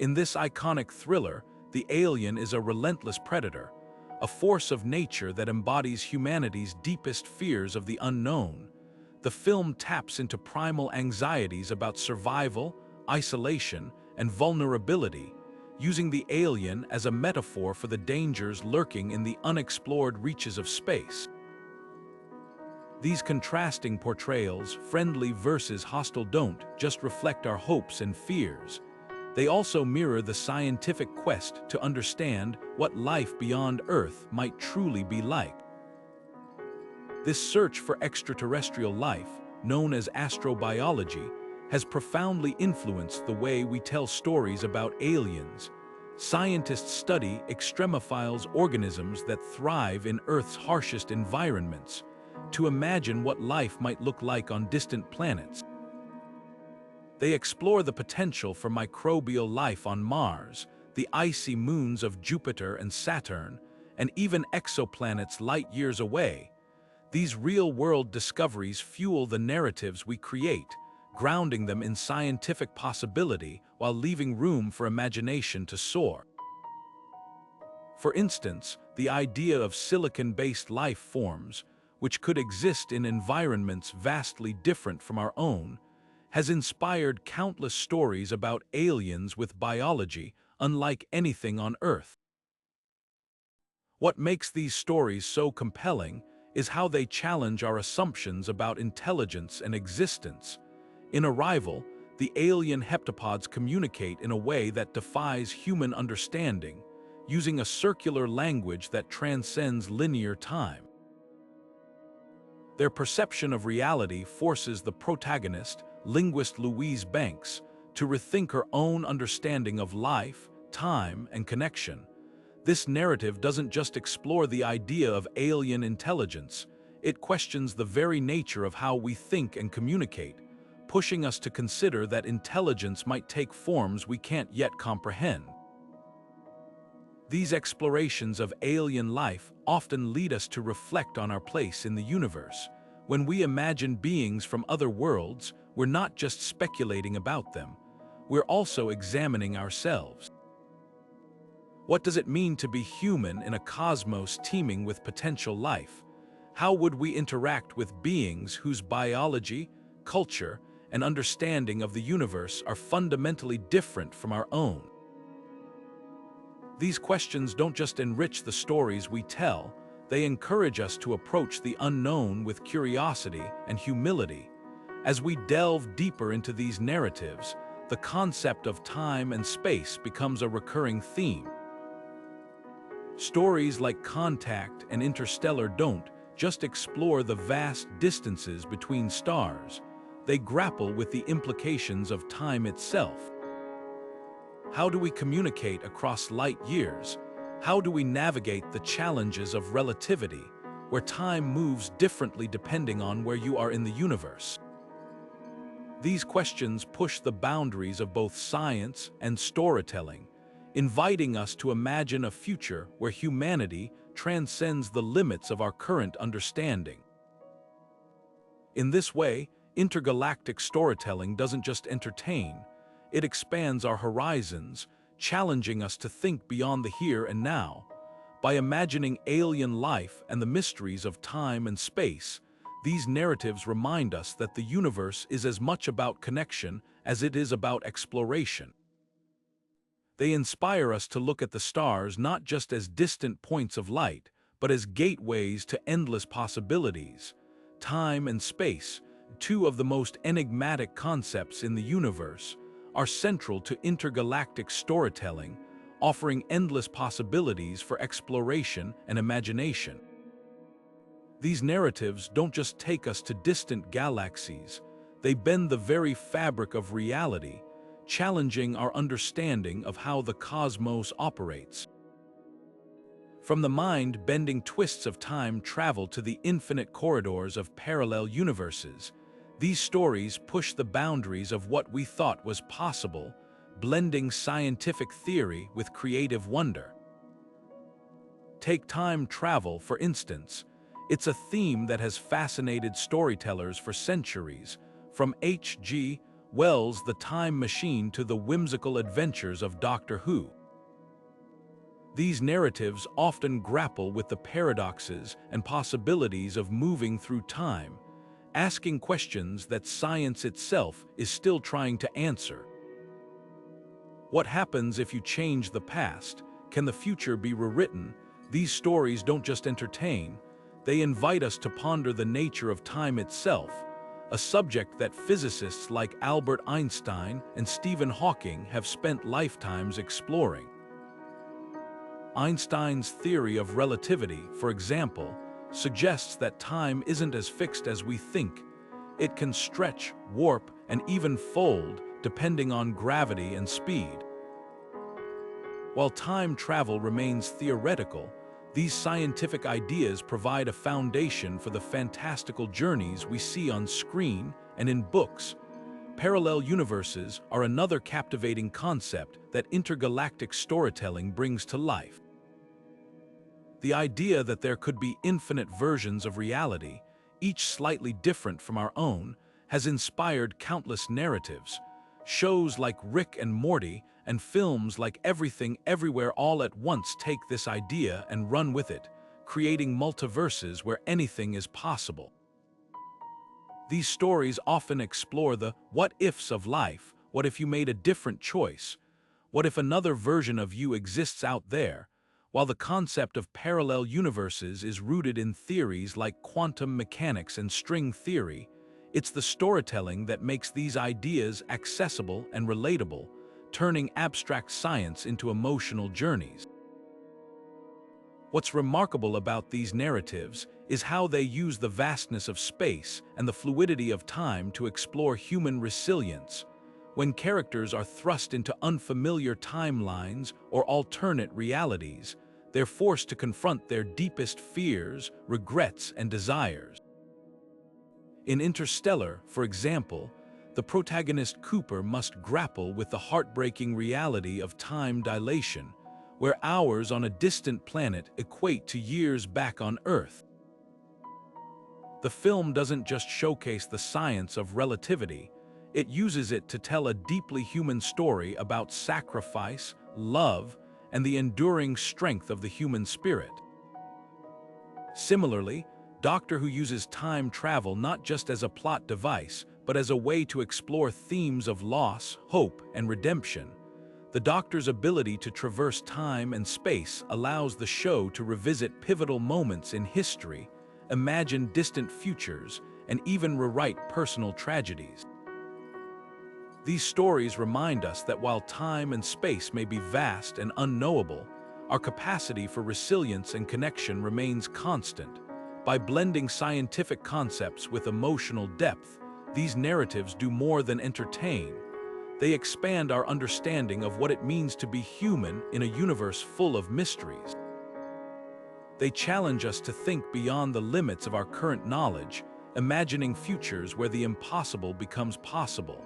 In this iconic thriller, the alien is a relentless predator, a force of nature that embodies humanity's deepest fears of the unknown. The film taps into primal anxieties about survival, isolation, and vulnerability, using the alien as a metaphor for the dangers lurking in the unexplored reaches of space. These contrasting portrayals, friendly versus hostile, don't just reflect our hopes and fears. They also mirror the scientific quest to understand what life beyond Earth might truly be like. This search for extraterrestrial life, known as astrobiology, has profoundly influenced the way we tell stories about aliens. Scientists study extremophiles organisms that thrive in Earth's harshest environments, to imagine what life might look like on distant planets. They explore the potential for microbial life on Mars, the icy moons of Jupiter and Saturn, and even exoplanets light years away. These real-world discoveries fuel the narratives we create, grounding them in scientific possibility while leaving room for imagination to soar. For instance, the idea of silicon-based life forms, which could exist in environments vastly different from our own, has inspired countless stories about aliens with biology unlike anything on Earth. What makes these stories so compelling is how they challenge our assumptions about intelligence and existence. In Arrival, the alien heptapods communicate in a way that defies human understanding, using a circular language that transcends linear time. Their perception of reality forces the protagonist, linguist Louise Banks, to rethink her own understanding of life, time, and connection. This narrative doesn't just explore the idea of alien intelligence, it questions the very nature of how we think and communicate, pushing us to consider that intelligence might take forms we can't yet comprehend. These explorations of alien life often lead us to reflect on our place in the universe. When we imagine beings from other worlds, we're not just speculating about them, we're also examining ourselves. What does it mean to be human in a cosmos teeming with potential life? How would we interact with beings whose biology, culture, and understanding of the universe are fundamentally different from our own? These questions don't just enrich the stories we tell, they encourage us to approach the unknown with curiosity and humility. As we delve deeper into these narratives, the concept of time and space becomes a recurring theme. Stories like Contact and Interstellar don't just explore the vast distances between stars, they grapple with the implications of time itself. How do we communicate across light years? How do we navigate the challenges of relativity, where time moves differently depending on where you are in the universe? These questions push the boundaries of both science and storytelling, inviting us to imagine a future where humanity transcends the limits of our current understanding. In this way, intergalactic storytelling doesn't just entertain, it expands our horizons, challenging us to think beyond the here and now. By imagining alien life and the mysteries of time and space, these narratives remind us that the universe is as much about connection as it is about exploration. They inspire us to look at the stars not just as distant points of light, but as gateways to endless possibilities. Time and space, two of the most enigmatic concepts in the universe, are central to intergalactic storytelling, offering endless possibilities for exploration and imagination. These narratives don't just take us to distant galaxies, they bend the very fabric of reality, challenging our understanding of how the cosmos operates. From the mind-bending twists of time travel to the infinite corridors of parallel universes, these stories push the boundaries of what we thought was possible, blending scientific theory with creative wonder. Take time travel, for instance. It's a theme that has fascinated storytellers for centuries, from H.G. Wells' The Time Machine to the whimsical adventures of Doctor Who. These narratives often grapple with the paradoxes and possibilities of moving through time, asking questions that science itself is still trying to answer. What happens if you change the past? Can the future be rewritten? These stories don't just entertain, they invite us to ponder the nature of time itself, a subject that physicists like Albert Einstein and Stephen Hawking have spent lifetimes exploring. Einstein's theory of relativity, for example, suggests that time isn't as fixed as we think. It can stretch, warp, and even fold, depending on gravity and speed. While time travel remains theoretical, these scientific ideas provide a foundation for the fantastical journeys we see on screen and in books. Parallel universes are another captivating concept that intergalactic storytelling brings to life. The idea that there could be infinite versions of reality, each slightly different from our own, has inspired countless narratives. Shows like Rick and Morty and films like Everything Everywhere All at Once take this idea and run with it, creating multiverses where anything is possible. These stories often explore the what-ifs of life. What if you made a different choice? What if another version of you exists out there? While the concept of parallel universes is rooted in theories like quantum mechanics and string theory, it's the storytelling that makes these ideas accessible and relatable, turning abstract science into emotional journeys. What's remarkable about these narratives is how they use the vastness of space and the fluidity of time to explore human resilience. When characters are thrust into unfamiliar timelines or alternate realities, they're forced to confront their deepest fears, regrets, and desires. In Interstellar, for example, the protagonist Cooper must grapple with the heartbreaking reality of time dilation, where hours on a distant planet equate to years back on Earth. The film doesn't just showcase the science of relativity, it uses it to tell a deeply human story about sacrifice, love, and the enduring strength of the human spirit. Similarly, Doctor Who uses time travel not just as a plot device, but as a way to explore themes of loss, hope, and redemption. The Doctor's ability to traverse time and space allows the show to revisit pivotal moments in history, imagine distant futures, and even rewrite personal tragedies. These stories remind us that while time and space may be vast and unknowable, our capacity for resilience and connection remains constant. By blending scientific concepts with emotional depth, these narratives do more than entertain. They expand our understanding of what it means to be human in a universe full of mysteries. They challenge us to think beyond the limits of our current knowledge, imagining futures where the impossible becomes possible.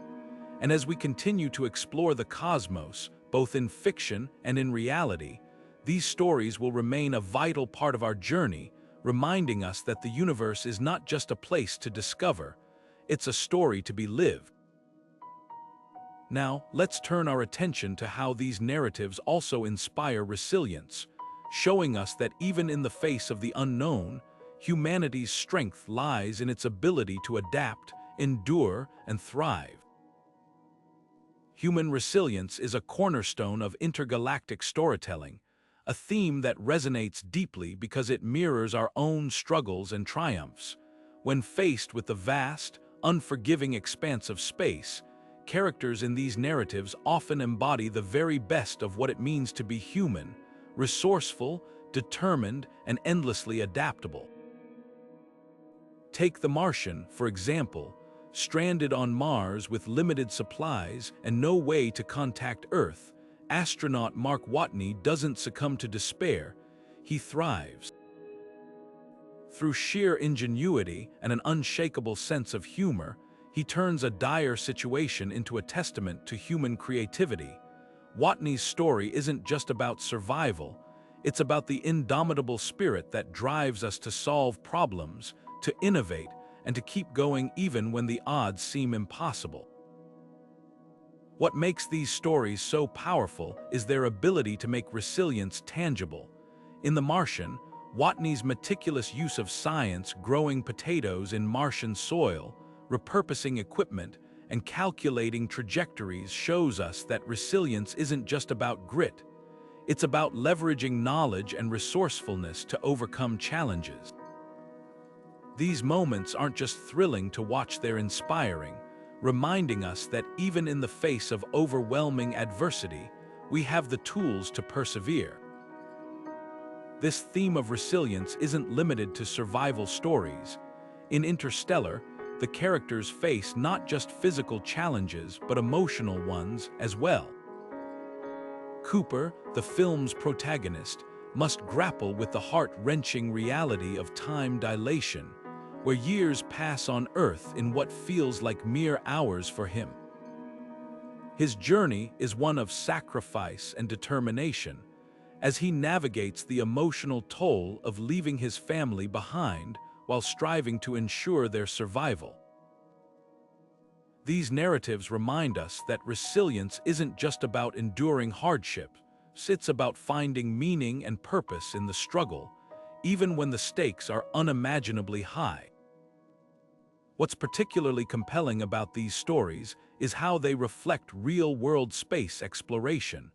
And as we continue to explore the cosmos, both in fiction and in reality, These stories will remain a vital part of our journey, reminding us that the universe is not just a place to discover, it's a story to be lived. Now, let's turn our attention to how these narratives also inspire resilience, showing us that even in the face of the unknown, humanity's strength lies in its ability to adapt, endure, and thrive. Human resilience is a cornerstone of intergalactic storytelling, a theme that resonates deeply because it mirrors our own struggles and triumphs. When faced with the vast, unforgiving expanse of space, characters in these narratives often embody the very best of what it means to be human, resourceful, determined, and endlessly adaptable. Take The Martian, for example. Stranded on Mars with limited supplies and no way to contact Earth, astronaut Mark Watney doesn't succumb to despair, he thrives. Through sheer ingenuity and an unshakable sense of humor, he turns a dire situation into a testament to human creativity. Watney's story isn't just about survival, it's about the indomitable spirit that drives us to solve problems, to innovate, and to keep going even when the odds seem impossible. What makes these stories so powerful is their ability to make resilience tangible. In The Martian, Watney's meticulous use of science, growing potatoes in Martian soil, repurposing equipment, and calculating trajectories shows us that resilience isn't just about grit. It's about leveraging knowledge and resourcefulness to overcome challenges. These moments aren't just thrilling to watch, they're inspiring, reminding us that even in the face of overwhelming adversity, we have the tools to persevere. This theme of resilience isn't limited to survival stories. In Interstellar, the characters face not just physical challenges but emotional ones as well. Cooper, the film's protagonist, must grapple with the heart-wrenching reality of time dilation, where years pass on Earth in what feels like mere hours for him. His journey is one of sacrifice and determination, as he navigates the emotional toll of leaving his family behind while striving to ensure their survival. These narratives remind us that resilience isn't just about enduring hardship, it's about finding meaning and purpose in the struggle, even when the stakes are unimaginably high. What's particularly compelling about these stories is how they reflect real-world space exploration.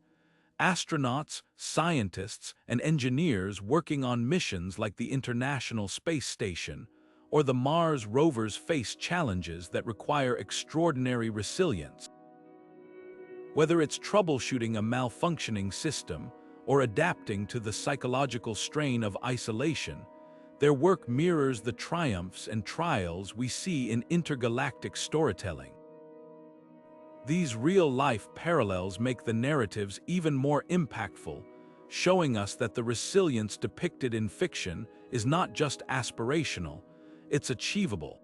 Astronauts, scientists, and engineers working on missions like the International Space Station or the Mars rovers face challenges that require extraordinary resilience. Whether it's troubleshooting a malfunctioning system or adapting to the psychological strain of isolation, their work mirrors the triumphs and trials we see in intergalactic storytelling. These real-life parallels make the narratives even more impactful, showing us that the resilience depicted in fiction is not just aspirational, it's achievable.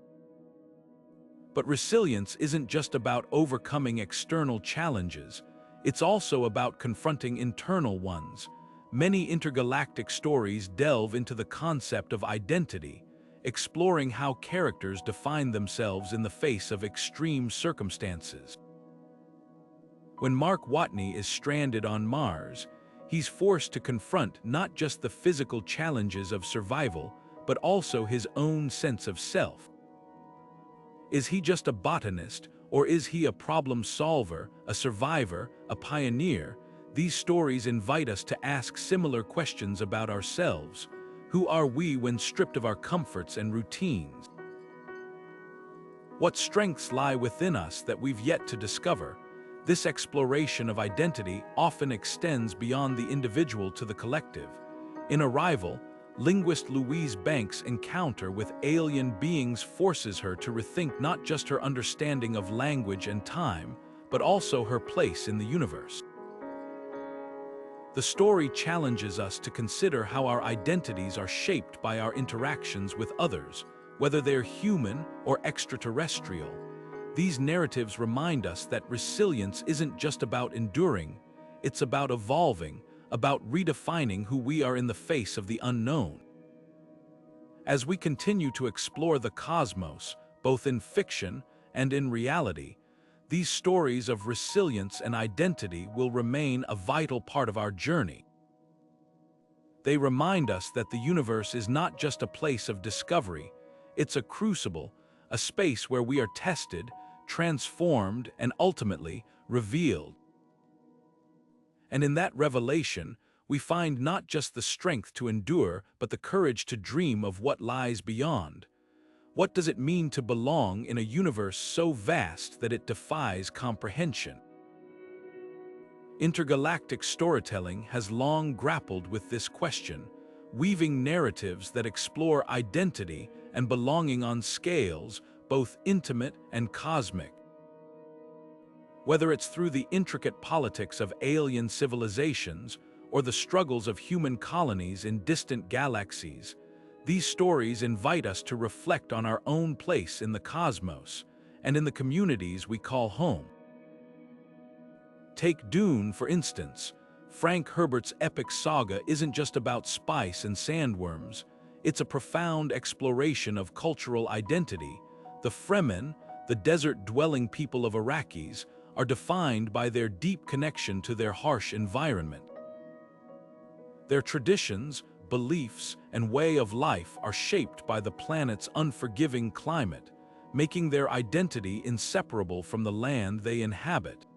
But resilience isn't just about overcoming external challenges, it's also about confronting internal ones. Many intergalactic stories delve into the concept of identity, exploring how characters define themselves in the face of extreme circumstances. When Mark Watney is stranded on Mars, he's forced to confront not just the physical challenges of survival, but also his own sense of self. Is he just a botanist, or is he a problem solver, a survivor, a pioneer? These stories invite us to ask similar questions about ourselves. Who are we when stripped of our comforts and routines? What strengths lie within us that we've yet to discover? This exploration of identity often extends beyond the individual to the collective. In Arrival, linguist Louise Banks' encounter with alien beings forces her to rethink not just her understanding of language and time, but also her place in the universe. The story challenges us to consider how our identities are shaped by our interactions with others, whether they're human or extraterrestrial. These narratives remind us that resilience isn't just about enduring, it's about evolving, about redefining who we are in the face of the unknown. As we continue to explore the cosmos, both in fiction and in reality, these stories of resilience and identity will remain a vital part of our journey. They remind us that the universe is not just a place of discovery, it's a crucible, a space where we are tested, transformed, and ultimately revealed. And in that revelation, we find not just the strength to endure, but the courage to dream of what lies beyond. What does it mean to belong in a universe so vast that it defies comprehension? Intergalactic storytelling has long grappled with this question, weaving narratives that explore identity and belonging on scales both intimate and cosmic. Whether it's through the intricate politics of alien civilizations or the struggles of human colonies in distant galaxies, these stories invite us to reflect on our own place in the cosmos and in the communities we call home. Take Dune, for instance. Frank Herbert's epic saga isn't just about spice and sandworms, it's a profound exploration of cultural identity. The Fremen, the desert-dwelling people of Arrakis, are defined by their deep connection to their harsh environment. Their traditions, beliefs, and way of life are shaped by the planet's unforgiving climate, making their identity inseparable from the land they inhabit.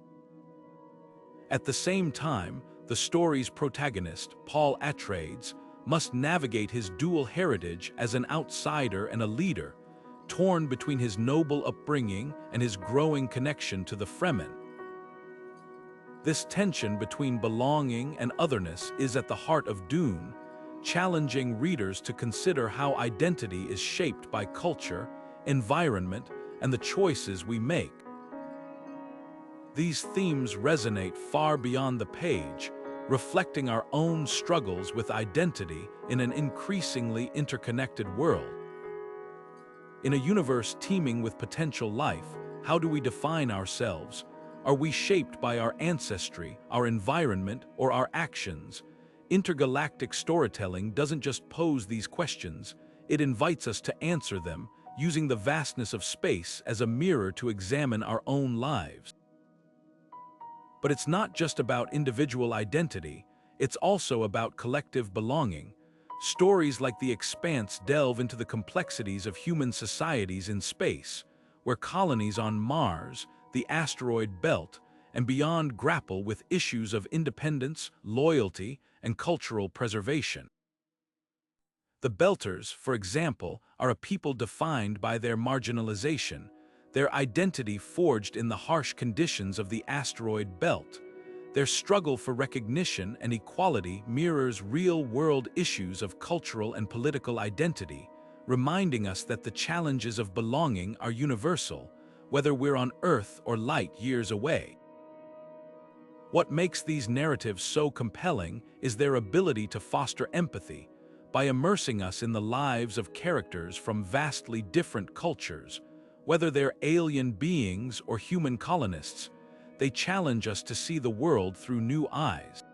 At the same time, the story's protagonist, Paul Atreides, must navigate his dual heritage as an outsider and a leader, torn between his noble upbringing and his growing connection to the Fremen. This tension between belonging and otherness is at the heart of Dune, challenging readers to consider how identity is shaped by culture, environment, and the choices we make. These themes resonate far beyond the page, reflecting our own struggles with identity in an increasingly interconnected world. In a universe teeming with potential life, how do we define ourselves? Are we shaped by our ancestry, our environment, or our actions? Intergalactic storytelling doesn't just pose these questions, it invites us to answer them, using the vastness of space as a mirror to examine our own lives. But it's not just about individual identity, it's also about collective belonging. Stories like The Expanse delve into the complexities of human societies in space, where colonies on Mars, the asteroid belt, and beyond grapple with issues of independence, loyalty, and cultural preservation. The Belters, for example, are a people defined by their marginalization, their identity forged in the harsh conditions of the asteroid belt. Their struggle for recognition and equality mirrors real-world issues of cultural and political identity, reminding us that the challenges of belonging are universal, whether we're on Earth or light years away. What makes these narratives so compelling is their ability to foster empathy, by immersing us in the lives of characters from vastly different cultures. Whether they're alien beings or human colonists, they challenge us to see the world through new eyes.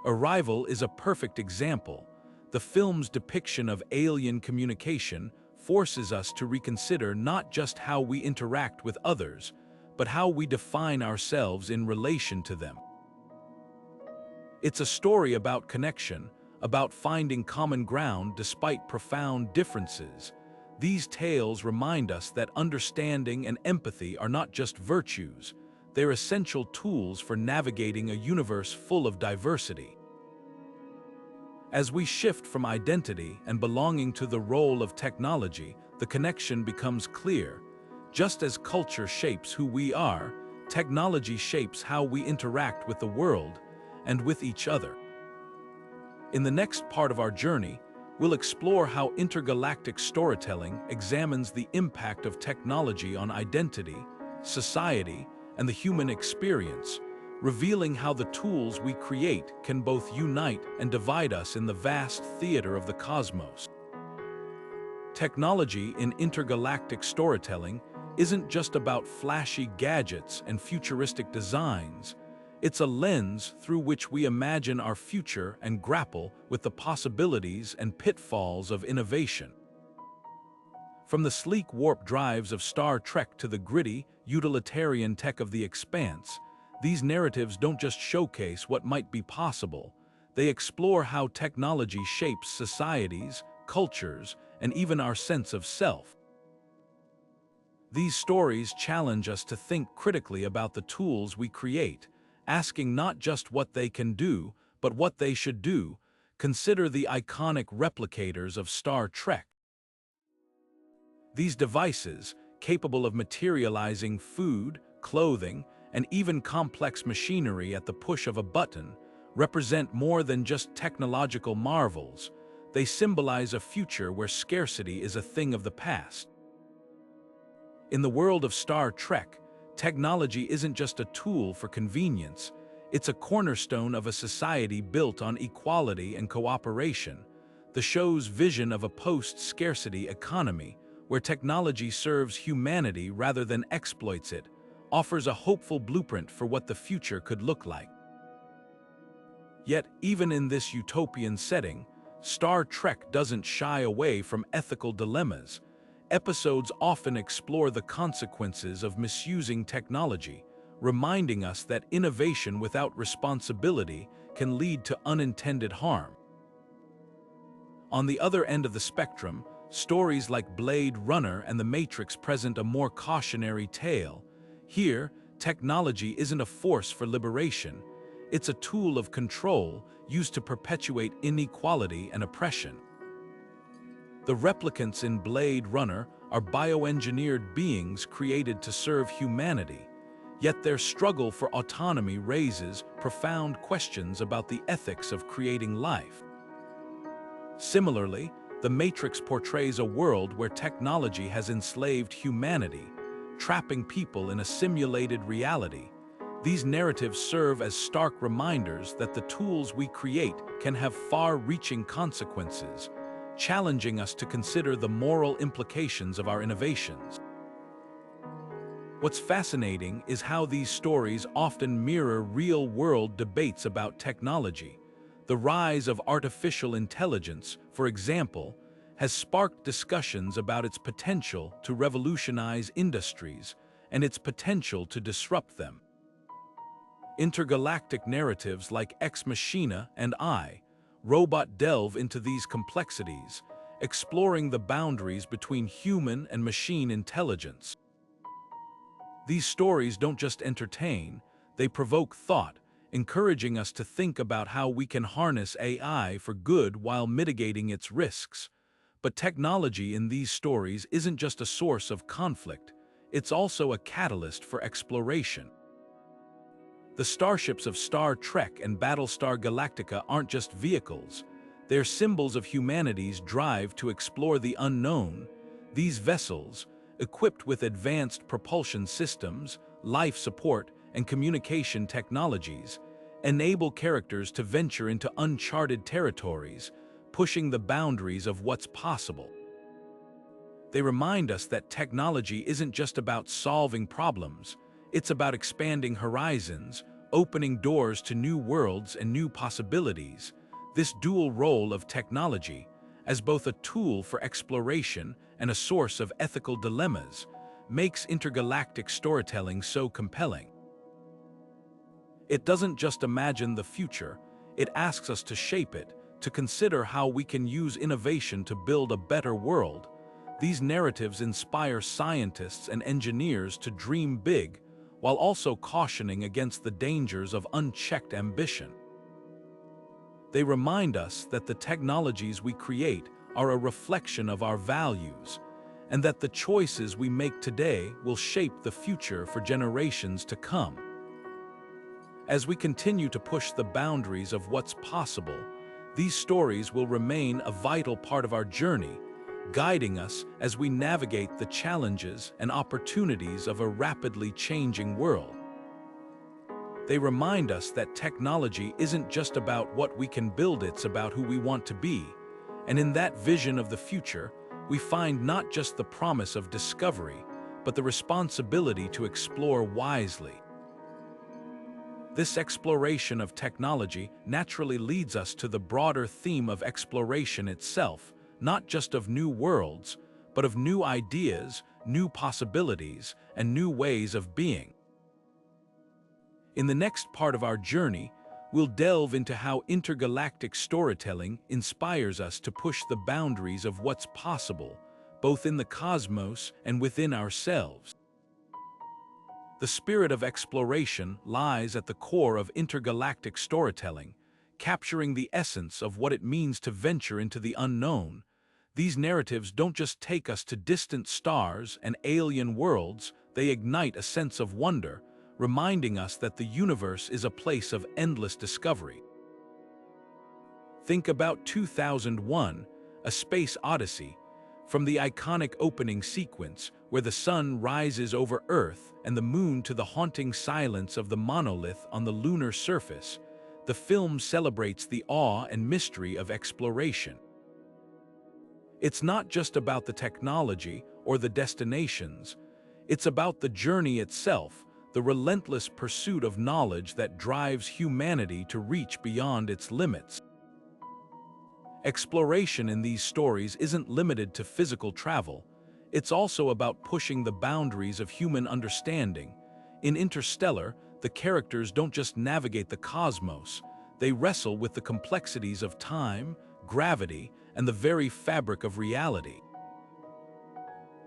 Arrival is a perfect example. The film's depiction of alien communication forces us to reconsider not just how we interact with others, but how we define ourselves in relation to them. It's a story about connection, about finding common ground despite profound differences. These tales remind us that understanding and empathy are not just virtues, they're essential tools for navigating a universe full of diversity. As we shift from identity and belonging to the role of technology, the connection becomes clear. Just as culture shapes who we are, technology shapes how we interact with the world and with each other. In the next part of our journey, we'll explore how intergalactic storytelling examines the impact of technology on identity, society, and the human experience, revealing how the tools we create can both unite and divide us in the vast theater of the cosmos. Technology in intergalactic storytelling isn't just about flashy gadgets and futuristic designs. It's a lens through which we imagine our future and grapple with the possibilities and pitfalls of innovation. From the sleek warp drives of Star Trek to the gritty, utilitarian tech of The Expanse, these narratives don't just showcase what might be possible, they explore how technology shapes societies, cultures, and even our sense of self. These stories challenge us to think critically about the tools we create, asking not just what they can do, but what they should do. Consider the iconic replicators of Star Trek. These devices, capable of materializing food, clothing, and even complex machinery at the push of a button, represent more than just technological marvels. They symbolize a future where scarcity is a thing of the past. In the world of Star Trek, technology isn't just a tool for convenience, it's a cornerstone of a society built on equality and cooperation. The show's vision of a post-scarcity economy, where technology serves humanity rather than exploits it, offers a hopeful blueprint for what the future could look like. Yet, even in this utopian setting, Star Trek doesn't shy away from ethical dilemmas. Episodes often explore the consequences of misusing technology, reminding us that innovation without responsibility can lead to unintended harm. On the other end of the spectrum, stories like Blade Runner and The Matrix present a more cautionary tale. Here, technology isn't a force for liberation, it's a tool of control used to perpetuate inequality and oppression. The replicants in Blade Runner are bioengineered beings created to serve humanity, yet their struggle for autonomy raises profound questions about the ethics of creating life. Similarly, The Matrix portrays a world where technology has enslaved humanity, trapping people in a simulated reality. These narratives serve as stark reminders that the tools we create can have far-reaching consequences, challenging us to consider the moral implications of our innovations. What's fascinating is how these stories often mirror real-world debates about technology. The rise of artificial intelligence, for example, has sparked discussions about its potential to revolutionize industries and its potential to disrupt them. Intergalactic narratives like Ex Machina and Robot delve into these complexities, exploring the boundaries between human and machine intelligence. These stories don't just entertain, they provoke thought, encouraging us to think about how we can harness AI for good while mitigating its risks. But technology in these stories isn't just a source of conflict, it's also a catalyst for exploration. The starships of Star Trek and Battlestar Galactica aren't just vehicles, they're symbols of humanity's drive to explore the unknown. These vessels, equipped with advanced propulsion systems, life support, and communication technologies, enable characters to venture into uncharted territories, pushing the boundaries of what's possible. They remind us that technology isn't just about solving problems, it's about expanding horizons, opening doors to new worlds and new possibilities. This dual role of technology, as both a tool for exploration and a source of ethical dilemmas, makes intergalactic storytelling so compelling. It doesn't just imagine the future, it asks us to shape it, to consider how we can use innovation to build a better world. These narratives inspire scientists and engineers to dream big, while also cautioning against the dangers of unchecked ambition. They remind us that the technologies we create are a reflection of our values, and that the choices we make today will shape the future for generations to come. As we continue to push the boundaries of what's possible, these stories will remain a vital part of our journey, guiding us as we navigate the challenges and opportunities of a rapidly changing world. They remind us that technology isn't just about what we can build, it's about who we want to be. And in that vision of the future, we find not just the promise of discovery, but the responsibility to explore wisely. This exploration of technology naturally leads us to the broader theme of exploration itself, not just of new worlds, but of new ideas, new possibilities, and new ways of being. In the next part of our journey, we'll delve into how intergalactic storytelling inspires us to push the boundaries of what's possible, both in the cosmos and within ourselves. The spirit of exploration lies at the core of intergalactic storytelling, capturing the essence of what it means to venture into the unknown. These narratives don't just take us to distant stars and alien worlds, they ignite a sense of wonder, reminding us that the universe is a place of endless discovery. Think about 2001, A Space Odyssey. From the iconic opening sequence, where the sun rises over Earth and the moon to the haunting silence of the monolith on the lunar surface, the film celebrates the awe and mystery of exploration. It's not just about the technology or the destinations, it's about the journey itself, the relentless pursuit of knowledge that drives humanity to reach beyond its limits. Exploration in these stories isn't limited to physical travel, it's also about pushing the boundaries of human understanding. In Interstellar, the characters don't just navigate the cosmos, they wrestle with the complexities of time, gravity, and the very fabric of reality.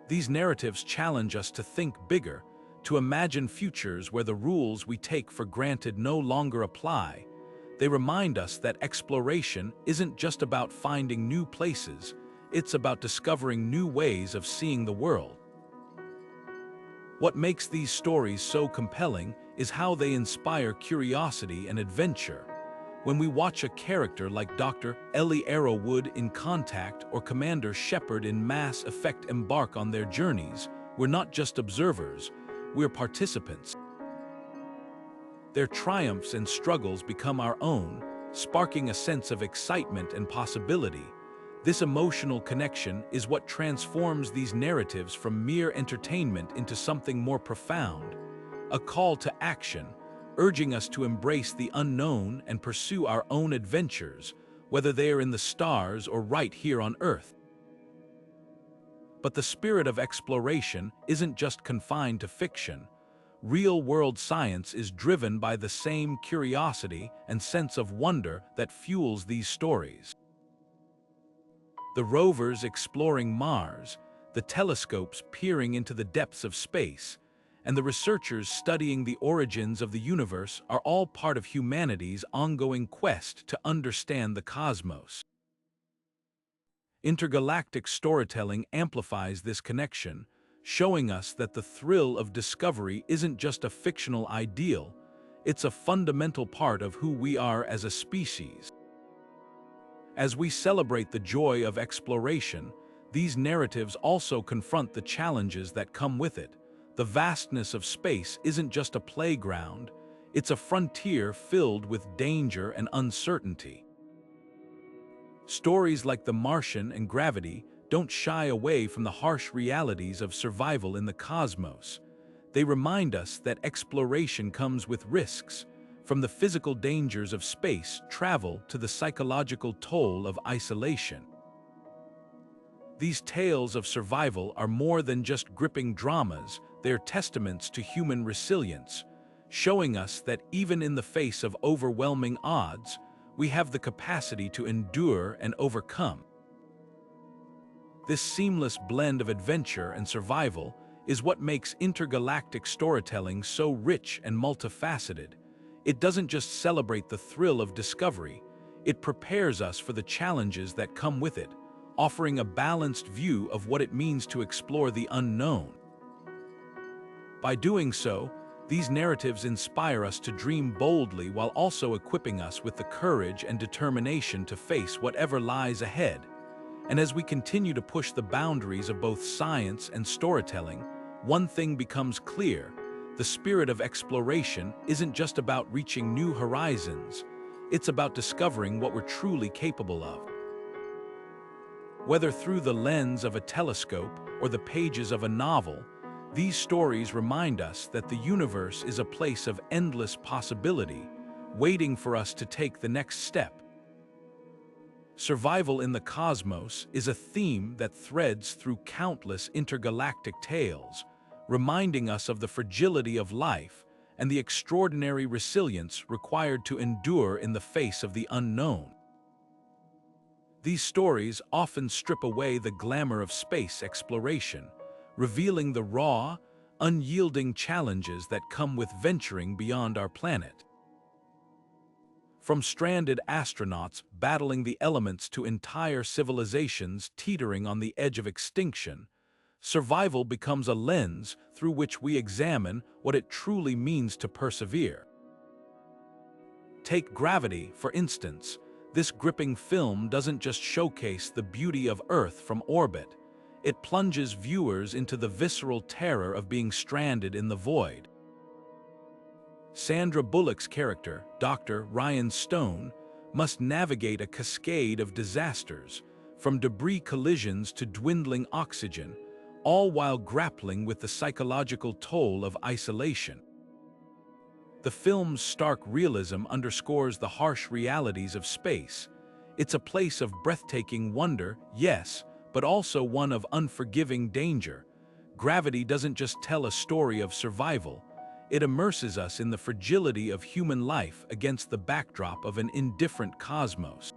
These narratives challenge us to think bigger, to imagine futures where the rules we take for granted no longer apply. They remind us that exploration isn't just about finding new places, it's about discovering new ways of seeing the world. What makes these stories so compelling is how they inspire curiosity and adventure. When we watch a character like Dr. Ellie Arrowwood in Contact or Commander Shepard in Mass Effect embark on their journeys, we're not just observers, we're participants. Their triumphs and struggles become our own, sparking a sense of excitement and possibility. This emotional connection is what transforms these narratives from mere entertainment into something more profound, a call to action, urging us to embrace the unknown and pursue our own adventures, whether they are in the stars or right here on Earth. But the spirit of exploration isn't just confined to fiction. Real-world science is driven by the same curiosity and sense of wonder that fuels these stories. The rovers exploring Mars, the telescopes peering into the depths of space, and the researchers studying the origins of the universe are all part of humanity's ongoing quest to understand the cosmos. Intergalactic storytelling amplifies this connection, showing us that the thrill of discovery isn't just a fictional ideal, it's a fundamental part of who we are as a species. As we celebrate the joy of exploration, these narratives also confront the challenges that come with it. The vastness of space isn't just a playground, it's a frontier filled with danger and uncertainty. Stories like The Martian and Gravity don't shy away from the harsh realities of survival in the cosmos. They remind us that exploration comes with risks, from the physical dangers of space travel to the psychological toll of isolation. These tales of survival are more than just gripping dramas, they're testaments to human resilience, showing us that even in the face of overwhelming odds, we have the capacity to endure and overcome. This seamless blend of adventure and survival is what makes intergalactic storytelling so rich and multifaceted. It doesn't just celebrate the thrill of discovery, it prepares us for the challenges that come with it, offering a balanced view of what it means to explore the unknown. By doing so, these narratives inspire us to dream boldly while also equipping us with the courage and determination to face whatever lies ahead. And as we continue to push the boundaries of both science and storytelling, one thing becomes clear: the spirit of exploration isn't just about reaching new horizons, it's about discovering what we're truly capable of. Whether through the lens of a telescope or the pages of a novel, These stories remind us that the universe is a place of endless possibility, waiting for us to take the next step. Survival in the cosmos is a theme that threads through countless intergalactic tales, reminding us of the fragility of life and the extraordinary resilience required to endure in the face of the unknown. These stories often strip away the glamour of space exploration, revealing the raw, unyielding challenges that come with venturing beyond our planet. From stranded astronauts battling the elements to entire civilizations teetering on the edge of extinction, survival becomes a lens through which we examine what it truly means to persevere. Take Gravity, for instance. This gripping film doesn't just showcase the beauty of Earth from orbit, it plunges viewers into the visceral terror of being stranded in the void. Sandra Bullock's character, Dr. Ryan Stone, must navigate a cascade of disasters, from debris collisions to dwindling oxygen, all while grappling with the psychological toll of isolation. The film's stark realism underscores the harsh realities of space. It's a place of breathtaking wonder, yes, but also one of unforgiving danger. Gravity doesn't just tell a story of survival, it immerses us in the fragility of human life against the backdrop of an indifferent cosmos.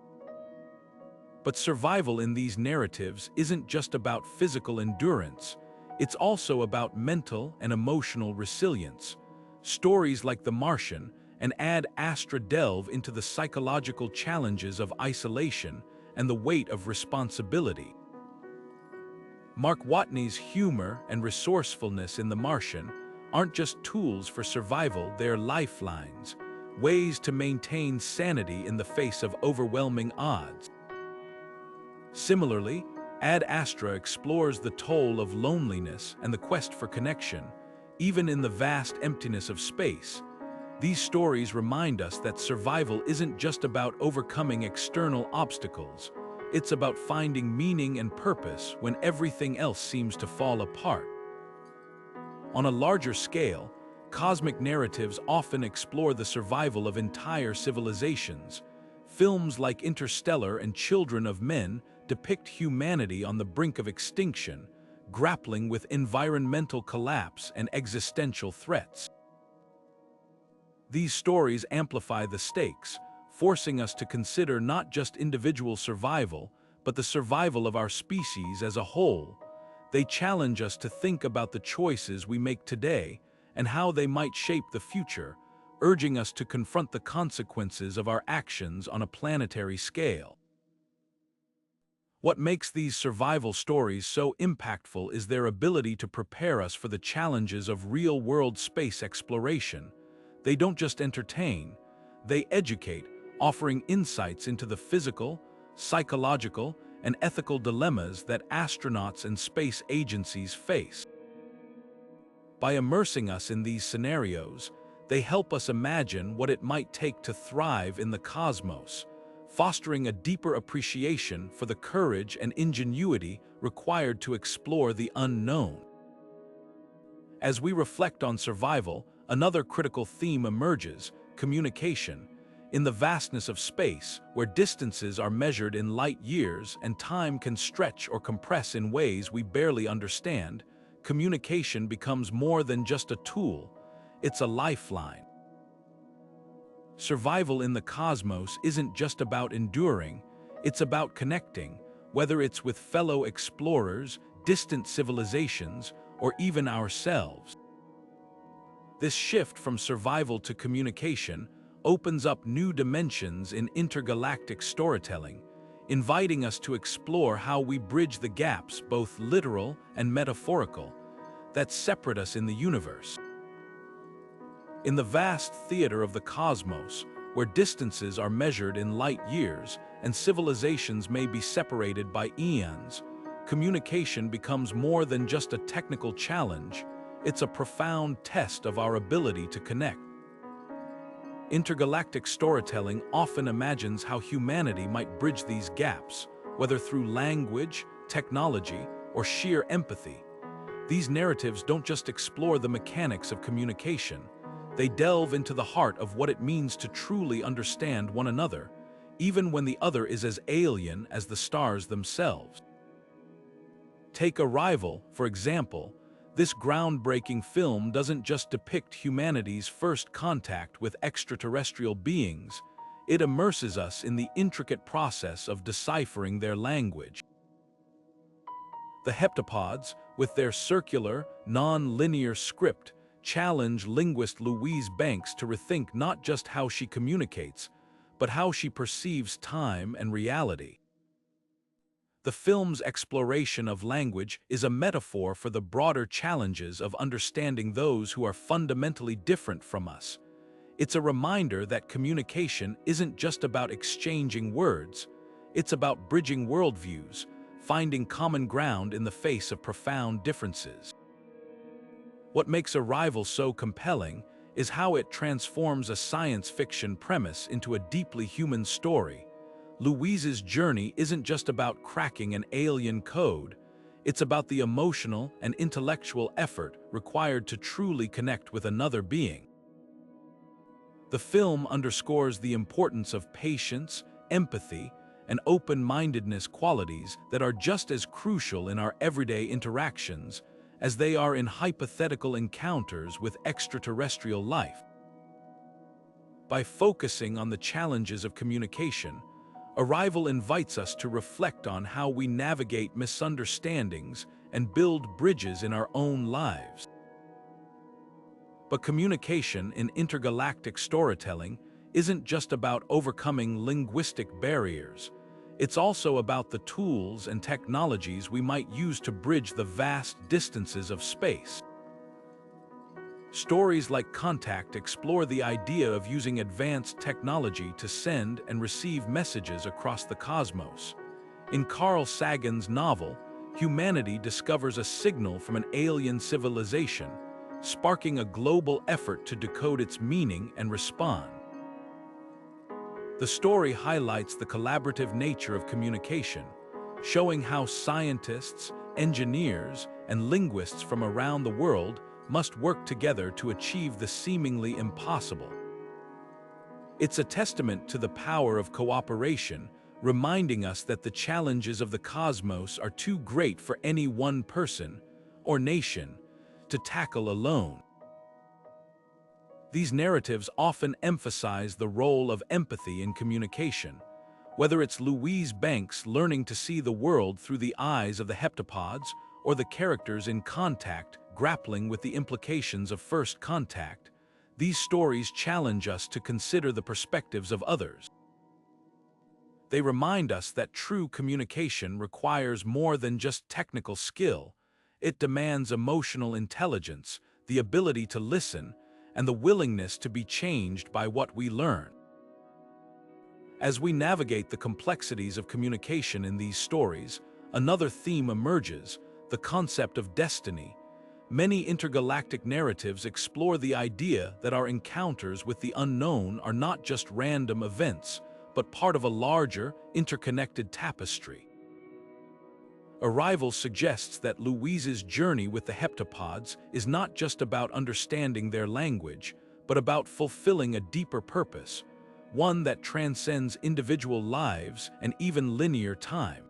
But survival in these narratives isn't just about physical endurance, it's also about mental and emotional resilience. Stories like The Martian and Ad Astra delve into the psychological challenges of isolation and the weight of responsibility. Mark Watney's humor and resourcefulness in The Martian aren't just tools for survival, they're lifelines, ways to maintain sanity in the face of overwhelming odds. Similarly, Ad Astra explores the toll of loneliness and the quest for connection, even in the vast emptiness of space. These stories remind us that survival isn't just about overcoming external obstacles, it's about finding meaning and purpose when everything else seems to fall apart. On a larger scale, cosmic narratives often explore the survival of entire civilizations. Films like Interstellar and Children of Men depict humanity on the brink of extinction, grappling with environmental collapse and existential threats. These stories amplify the stakes, forcing us to consider not just individual survival, but the survival of our species as a whole. They challenge us to think about the choices we make today and how they might shape the future, urging us to confront the consequences of our actions on a planetary scale. What makes these survival stories so impactful is their ability to prepare us for the challenges of real-world space exploration. They don't just entertain, they educate, offering insights into the physical, psychological, and ethical dilemmas that astronauts and space agencies face. By immersing us in these scenarios, they help us imagine what it might take to thrive in the cosmos, fostering a deeper appreciation for the courage and ingenuity required to explore the unknown. As we reflect on survival, another critical theme emerges: communication. In the vastness of space, where distances are measured in light years and time can stretch or compress in ways we barely understand, communication becomes more than just a tool, it's a lifeline. Survival in the cosmos isn't just about enduring, it's about connecting, whether it's with fellow explorers, distant civilizations, or even ourselves. This shift from survival to communication opens up new dimensions in intergalactic storytelling, inviting us to explore how we bridge the gaps, both literal and metaphorical, that separate us in the universe. In the vast theater of the cosmos, where distances are measured in light years and civilizations may be separated by eons, communication becomes more than just a technical challenge, it's a profound test of our ability to connect. Intergalactic storytelling often imagines how humanity might bridge these gaps, whether through language, technology, or sheer empathy. These narratives don't just explore the mechanics of communication, they delve into the heart of what it means to truly understand one another, even when the other is as alien as the stars themselves. Take Arrival, for example. This groundbreaking film doesn't just depict humanity's first contact with extraterrestrial beings, it immerses us in the intricate process of deciphering their language. The heptapods, with their circular, non-linear script, challenge linguist Louise Banks to rethink not just how she communicates, but how she perceives time and reality. The film's exploration of language is a metaphor for the broader challenges of understanding those who are fundamentally different from us. It's a reminder that communication isn't just about exchanging words, it's about bridging worldviews, finding common ground in the face of profound differences. What makes Arrival so compelling is how it transforms a science fiction premise into a deeply human story. Louise's journey isn't just about cracking an alien code, it's about the emotional and intellectual effort required to truly connect with another being. The film underscores the importance of patience, empathy, and open-mindedness, qualities that are just as crucial in our everyday interactions as they are in hypothetical encounters with extraterrestrial life. By focusing on the challenges of communication, Arrival invites us to reflect on how we navigate misunderstandings and build bridges in our own lives. But communication in intergalactic storytelling isn't just about overcoming linguistic barriers. It's also about the tools and technologies we might use to bridge the vast distances of space. Stories like Contact explore the idea of using advanced technology to send and receive messages across the cosmos. In Carl Sagan's novel, humanity discovers a signal from an alien civilization, sparking a global effort to decode its meaning and respond. The story highlights the collaborative nature of communication, showing how scientists, engineers, and linguists from around the world must work together to achieve the seemingly impossible. It's a testament to the power of cooperation, reminding us that the challenges of the cosmos are too great for any one person or nation to tackle alone. These narratives often emphasize the role of empathy in communication, whether it's Louise Banks learning to see the world through the eyes of the heptapods or the characters in Contact grappling with the implications of first contact. These stories challenge us to consider the perspectives of others. They remind us that true communication requires more than just technical skill. It demands emotional intelligence, the ability to listen, and the willingness to be changed by what we learn. As we navigate the complexities of communication in these stories, another theme emerges: the concept of destiny. Many intergalactic narratives explore the idea that our encounters with the unknown are not just random events, but part of a larger, interconnected tapestry. Arrival suggests that Louise's journey with the heptapods is not just about understanding their language, but about fulfilling a deeper purpose, one that transcends individual lives and even linear time.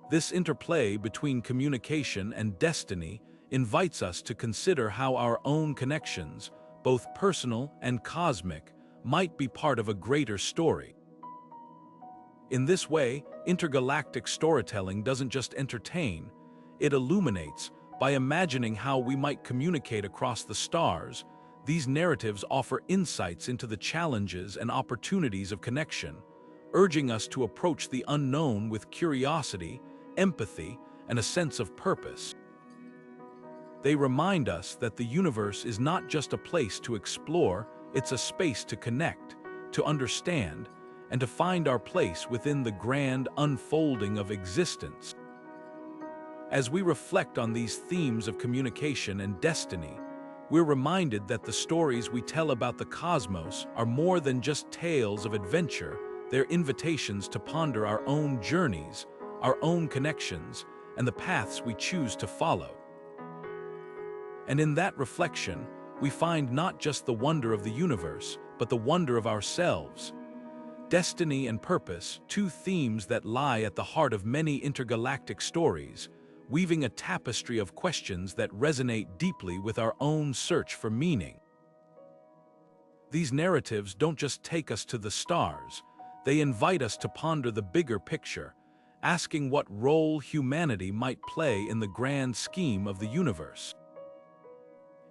This interplay between communication and destiny invites us to consider how our own connections, both personal and cosmic, might be part of a greater story. In this way, intergalactic storytelling doesn't just entertain, it illuminates. By imagining how we might communicate across the stars, these narratives offer insights into the challenges and opportunities of connection, urging us to approach the unknown with curiosity, empathy, and a sense of purpose. They remind us that the universe is not just a place to explore, it's a space to connect, to understand, and to find our place within the grand unfolding of existence. As we reflect on these themes of communication and destiny, we're reminded that the stories we tell about the cosmos are more than just tales of adventure. They're invitations to ponder our own journeys, our own connections, and the paths we choose to follow. And in that reflection, we find not just the wonder of the universe, but the wonder of ourselves. Destiny and purpose, two themes that lie at the heart of many intergalactic stories, weaving a tapestry of questions that resonate deeply with our own search for meaning. These narratives don't just take us to the stars, they invite us to ponder the bigger picture, asking what role humanity might play in the grand scheme of the universe.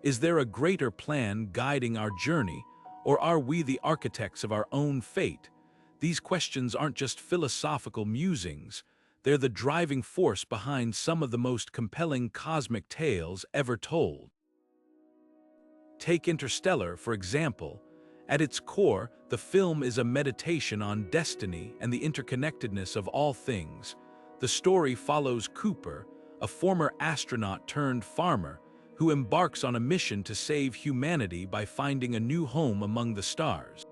Is there a greater plan guiding our journey, or are we the architects of our own fate? These questions aren't just philosophical musings, they're the driving force behind some of the most compelling cosmic tales ever told. Take Interstellar, for example. At its core, the film is a meditation on destiny and the interconnectedness of all things. The story follows Cooper, a former astronaut turned farmer, who embarks on a mission to save humanity by finding a new home among the stars.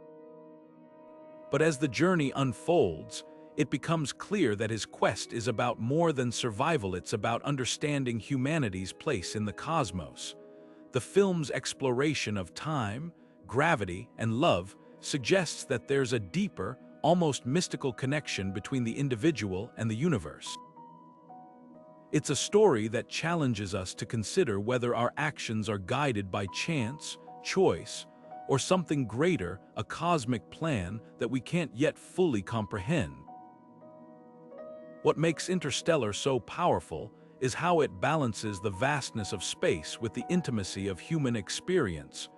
But as the journey unfolds, it becomes clear that his quest is about more than survival. It's about understanding humanity's place in the cosmos. The film's exploration of time, gravity, and love suggests that there's a deeper, almost mystical connection between the individual and the universe. It's a story that challenges us to consider whether our actions are guided by chance, choice, or something greater, a cosmic plan that we can't yet fully comprehend. What makes Interstellar so powerful is how it balances the vastness of space with the intimacy of human experience.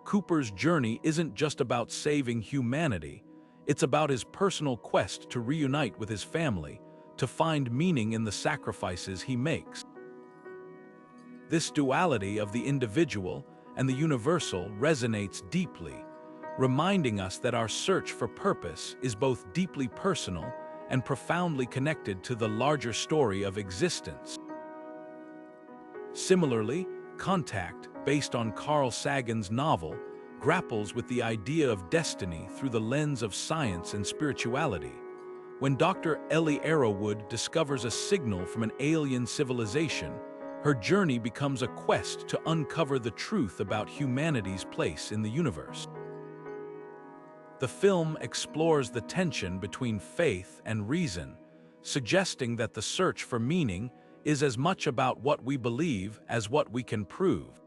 Cooper's journey isn't just about saving humanity, it's about his personal quest to reunite with his family, to find meaning in the sacrifices he makes. This duality of the individual and the universal resonates deeply, reminding us that our search for purpose is both deeply personal and profoundly connected to the larger story of existence. Similarly, Contact, based on Carl Sagan's novel, grapples with the idea of destiny through the lens of science and spirituality. When Dr. Ellie Arrowwood discovers a signal from an alien civilization, her journey becomes a quest to uncover the truth about humanity's place in the universe. The film explores the tension between faith and reason, suggesting that the search for meaning is as much about what we believe as what we can prove.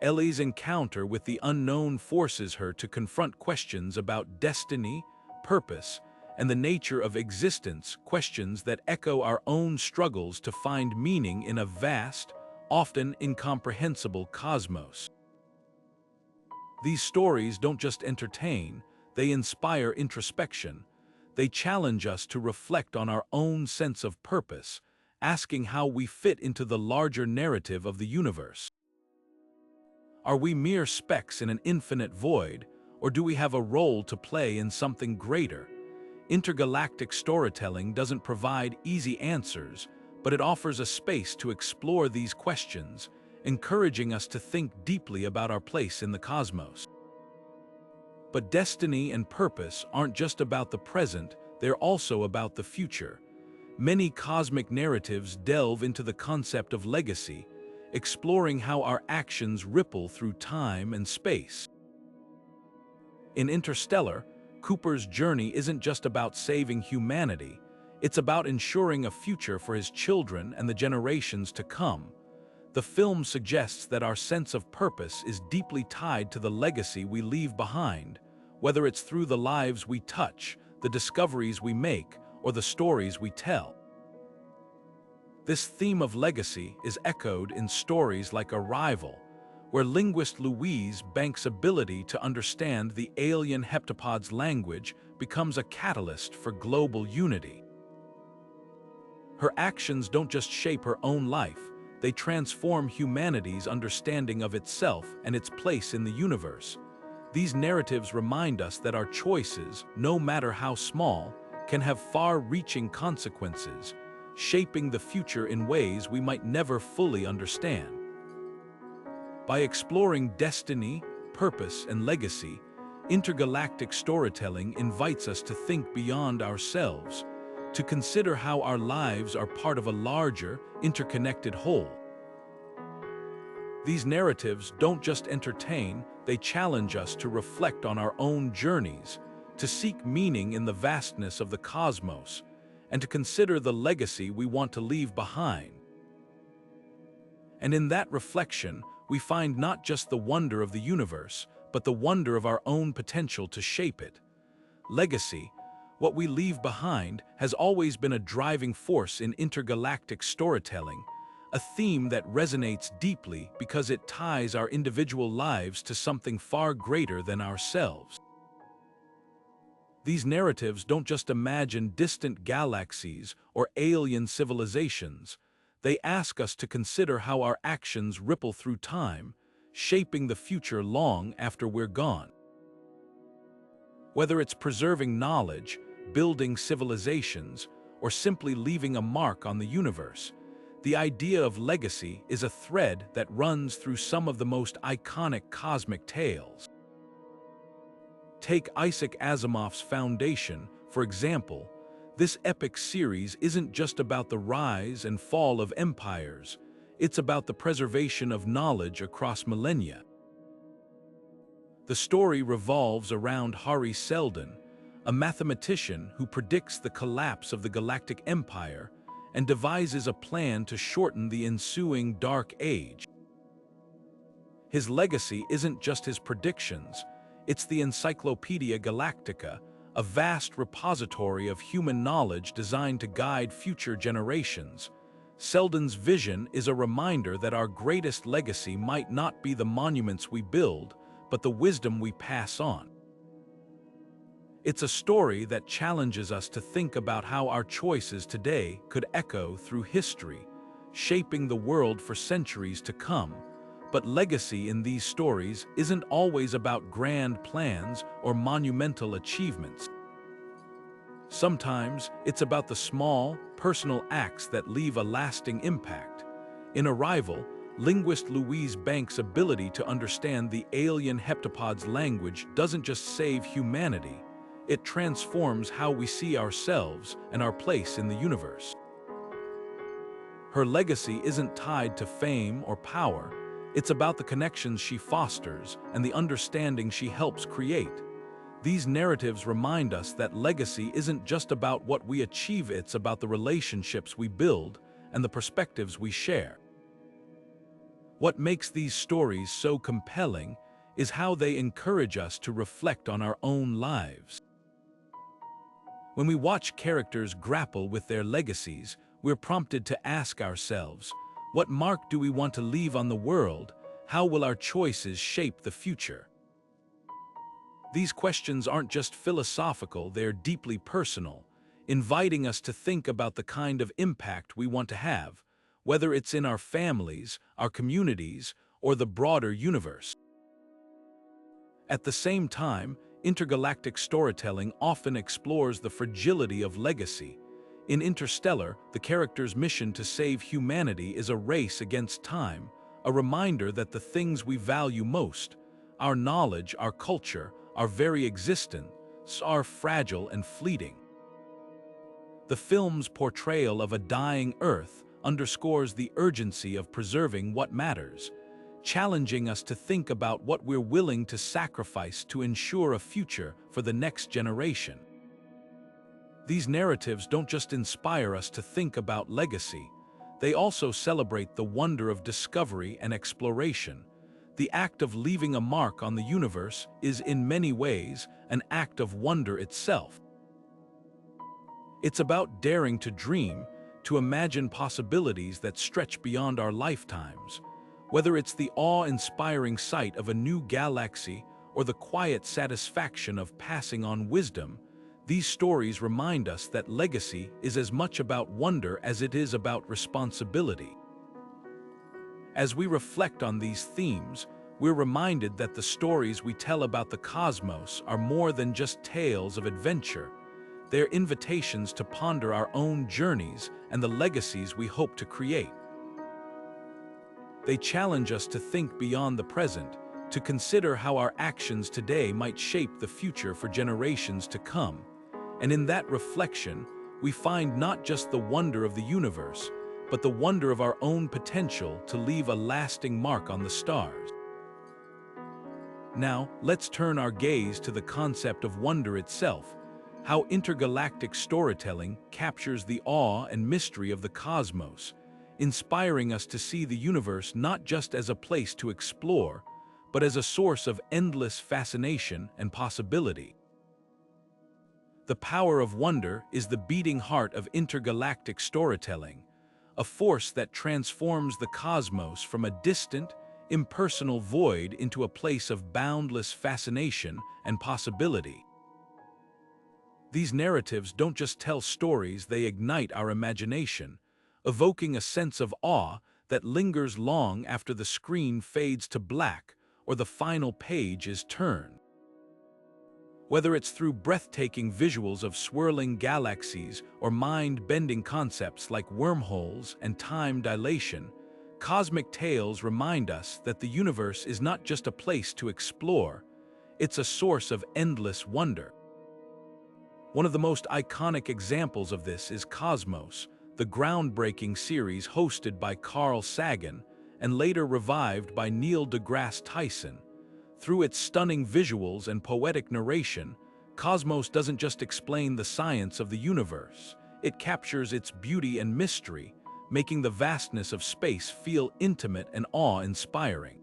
Ellie's encounter with the unknown forces her to confront questions about destiny, purpose, and the nature of existence, questions that echo our own struggles to find meaning in a vast, often incomprehensible cosmos. These stories don't just entertain, they inspire introspection. They challenge us to reflect on our own sense of purpose, asking how we fit into the larger narrative of the universe. Are we mere specks in an infinite void, or do we have a role to play in something greater? Intergalactic storytelling doesn't provide easy answers, but it offers a space to explore these questions, encouraging us to think deeply about our place in the cosmos. But destiny and purpose aren't just about the present, they're also about the future. Many cosmic narratives delve into the concept of legacy, exploring how our actions ripple through time and space. In Interstellar, Cooper's journey isn't just about saving humanity, it's about ensuring a future for his children and the generations to come. The film suggests that our sense of purpose is deeply tied to the legacy we leave behind, whether it's through the lives we touch, the discoveries we make, or the stories we tell. This theme of legacy is echoed in stories like Arrival, where linguist Louise Banks' ability to understand the alien heptapod's language becomes a catalyst for global unity. Her actions don't just shape her own life, they transform humanity's understanding of itself and its place in the universe. These narratives remind us that our choices, no matter how small, can have far-reaching consequences, shaping the future in ways we might never fully understand. By exploring destiny, purpose, and legacy, intergalactic storytelling invites us to think beyond ourselves, to consider how our lives are part of a larger, interconnected whole. These narratives don't just entertain, they challenge us to reflect on our own journeys, to seek meaning in the vastness of the cosmos, and to consider the legacy we want to leave behind. And in that reflection, we find not just the wonder of the universe, but the wonder of our own potential to shape it. Legacy, what we leave behind, has always been a driving force in intergalactic storytelling, a theme that resonates deeply because it ties our individual lives to something far greater than ourselves. These narratives don't just imagine distant galaxies or alien civilizations. They ask us to consider how our actions ripple through time, shaping the future long after we're gone. Whether it's preserving knowledge, building civilizations, or simply leaving a mark on the universe, the idea of legacy is a thread that runs through some of the most iconic cosmic tales. Take Isaac Asimov's Foundation, for example. This epic series isn't just about the rise and fall of empires, it's about the preservation of knowledge across millennia. The story revolves around Hari Seldon, a mathematician who predicts the collapse of the Galactic Empire and devises a plan to shorten the ensuing Dark Age. His legacy isn't just his predictions, it's the Encyclopedia Galactica, a vast repository of human knowledge designed to guide future generations. Seldon's vision is a reminder that our greatest legacy might not be the monuments we build, but the wisdom we pass on. It's a story that challenges us to think about how our choices today could echo through history, shaping the world for centuries to come. But legacy in these stories isn't always about grand plans or monumental achievements. Sometimes it's about the small, personal acts that leave a lasting impact. In Arrival, linguist Louise Banks' ability to understand the alien heptapod's language doesn't just save humanity, it transforms how we see ourselves and our place in the universe. Her legacy isn't tied to fame or power. It's about the connections she fosters and the understanding she helps create. These narratives remind us that legacy isn't just about what we achieve, it's about the relationships we build and the perspectives we share. What makes these stories so compelling is how they encourage us to reflect on our own lives. When we watch characters grapple with their legacies, we're prompted to ask ourselves, what mark do we want to leave on the world? How will our choices shape the future? These questions aren't just philosophical, they're deeply personal, inviting us to think about the kind of impact we want to have, whether it's in our families, our communities, or the broader universe. At the same time, intergalactic storytelling often explores the fragility of legacy. In Interstellar, the character's mission to save humanity is a race against time, a reminder that the things we value most, our knowledge, our culture, our very existence, are fragile and fleeting. The film's portrayal of a dying Earth underscores the urgency of preserving what matters, challenging us to think about what we're willing to sacrifice to ensure a future for the next generation. These narratives don't just inspire us to think about legacy, they also celebrate the wonder of discovery and exploration. The act of leaving a mark on the universe is in many ways an act of wonder itself. It's about daring to dream, to imagine possibilities that stretch beyond our lifetimes. Whether it's the awe-inspiring sight of a new galaxy or the quiet satisfaction of passing on wisdom, these stories remind us that legacy is as much about wonder as it is about responsibility. As we reflect on these themes, we're reminded that the stories we tell about the cosmos are more than just tales of adventure. They're invitations to ponder our own journeys and the legacies we hope to create. They challenge us to think beyond the present, to consider how our actions today might shape the future for generations to come. And in that reflection, we find not just the wonder of the universe, but the wonder of our own potential to leave a lasting mark on the stars. Now, let's turn our gaze to the concept of wonder itself, how intergalactic storytelling captures the awe and mystery of the cosmos, inspiring us to see the universe not just as a place to explore, but as a source of endless fascination and possibility. The power of wonder is the beating heart of intergalactic storytelling, a force that transforms the cosmos from a distant, impersonal void into a place of boundless fascination and possibility. These narratives don't just tell stories, they ignite our imagination, evoking a sense of awe that lingers long after the screen fades to black or the final page is turned. Whether it's through breathtaking visuals of swirling galaxies or mind-bending concepts like wormholes and time dilation, cosmic tales remind us that the universe is not just a place to explore, it's a source of endless wonder. One of the most iconic examples of this is Cosmos, the groundbreaking series hosted by Carl Sagan and later revived by Neil deGrasse Tyson. Through its stunning visuals and poetic narration, Cosmos doesn't just explain the science of the universe, it captures its beauty and mystery, making the vastness of space feel intimate and awe-inspiring.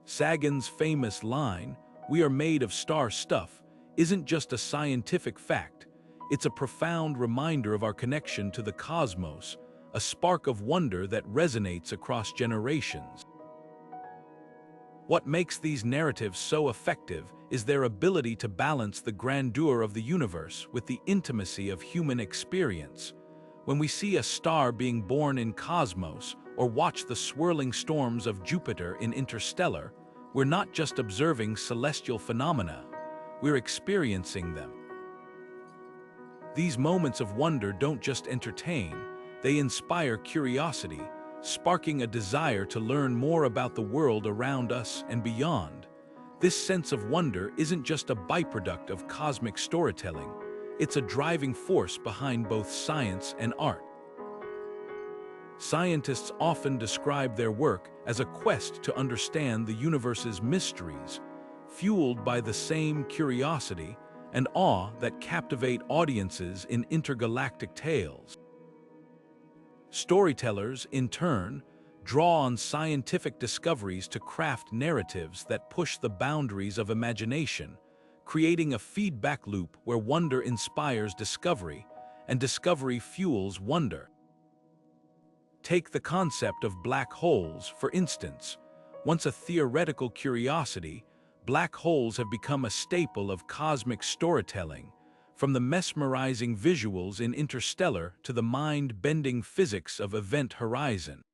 Sagan's famous line, "We are made of star stuff," isn't just a scientific fact, it's a profound reminder of our connection to the cosmos, a spark of wonder that resonates across generations. What makes these narratives so effective is their ability to balance the grandeur of the universe with the intimacy of human experience. When we see a star being born in Cosmos or watch the swirling storms of Jupiter in Interstellar, we're not just observing celestial phenomena, we're experiencing them. These moments of wonder don't just entertain, they inspire curiosity, sparking a desire to learn more about the world around us and beyond. This sense of wonder isn't just a byproduct of cosmic storytelling, it's a driving force behind both science and art. Scientists often describe their work as a quest to understand the universe's mysteries, fueled by the same curiosity and awe that captivate audiences in intergalactic tales. Storytellers, in turn, draw on scientific discoveries to craft narratives that push the boundaries of imagination, creating a feedback loop where wonder inspires discovery and discovery fuels wonder. Take the concept of black holes, for instance. Once a theoretical curiosity, black holes have become a staple of cosmic storytelling, from the mesmerizing visuals in Interstellar to the mind-bending physics of Event Horizon.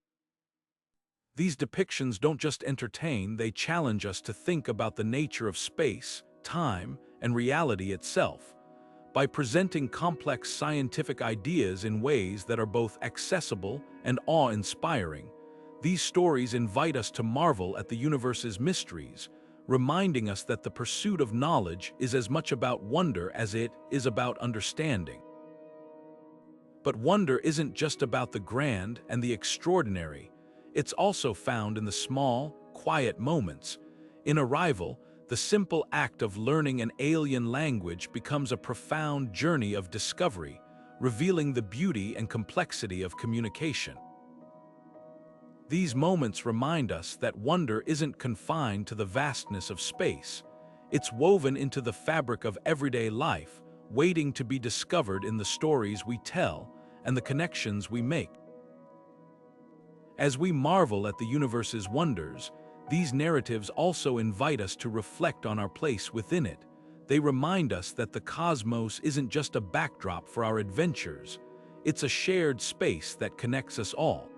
These depictions don't just entertain, they challenge us to think about the nature of space, time, and reality itself. By presenting complex scientific ideas in ways that are both accessible and awe-inspiring, these stories invite us to marvel at the universe's mysteries, reminding us that the pursuit of knowledge is as much about wonder as it is about understanding. But wonder isn't just about the grand and the extraordinary, it's also found in the small, quiet moments. In Arrival, the simple act of learning an alien language becomes a profound journey of discovery, revealing the beauty and complexity of communication. These moments remind us that wonder isn't confined to the vastness of space. It's woven into the fabric of everyday life, waiting to be discovered in the stories we tell and the connections we make. As we marvel at the universe's wonders, these narratives also invite us to reflect on our place within it. They remind us that the cosmos isn't just a backdrop for our adventures, it's a shared space that connects us all.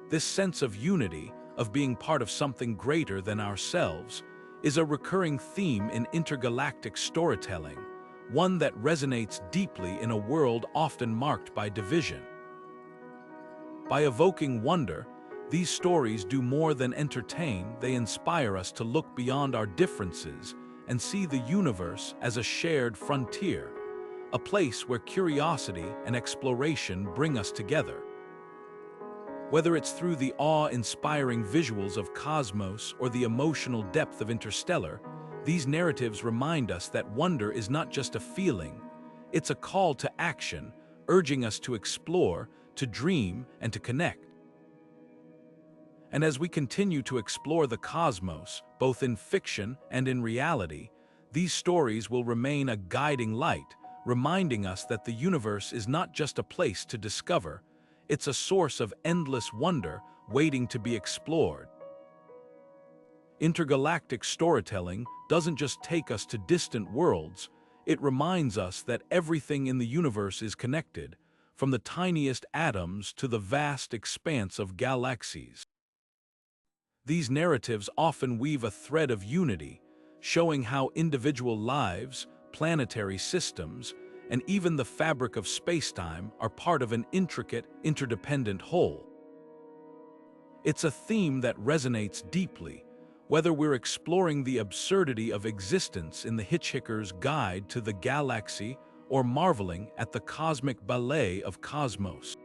This sense of unity, of being part of something greater than ourselves, is a recurring theme in intergalactic storytelling, one that resonates deeply in a world often marked by division. By evoking wonder, these stories do more than entertain, they inspire us to look beyond our differences and see the universe as a shared frontier, a place where curiosity and exploration bring us together. Whether it's through the awe-inspiring visuals of Cosmos or the emotional depth of Interstellar, these narratives remind us that wonder is not just a feeling, it's a call to action, urging us to explore, to dream, and to connect. And as we continue to explore the cosmos, both in fiction and in reality, these stories will remain a guiding light, reminding us that the universe is not just a place to discover, it's a source of endless wonder waiting to be explored. Intergalactic storytelling doesn't just take us to distant worlds, it reminds us that everything in the universe is connected, from the tiniest atoms to the vast expanse of galaxies. These narratives often weave a thread of unity, showing how individual lives, planetary systems, and even the fabric of spacetime are part of an intricate, interdependent whole. It's a theme that resonates deeply, whether we're exploring the absurdity of existence in The Hitchhiker's Guide to the Galaxy or marveling at the cosmic ballet of Cosmos.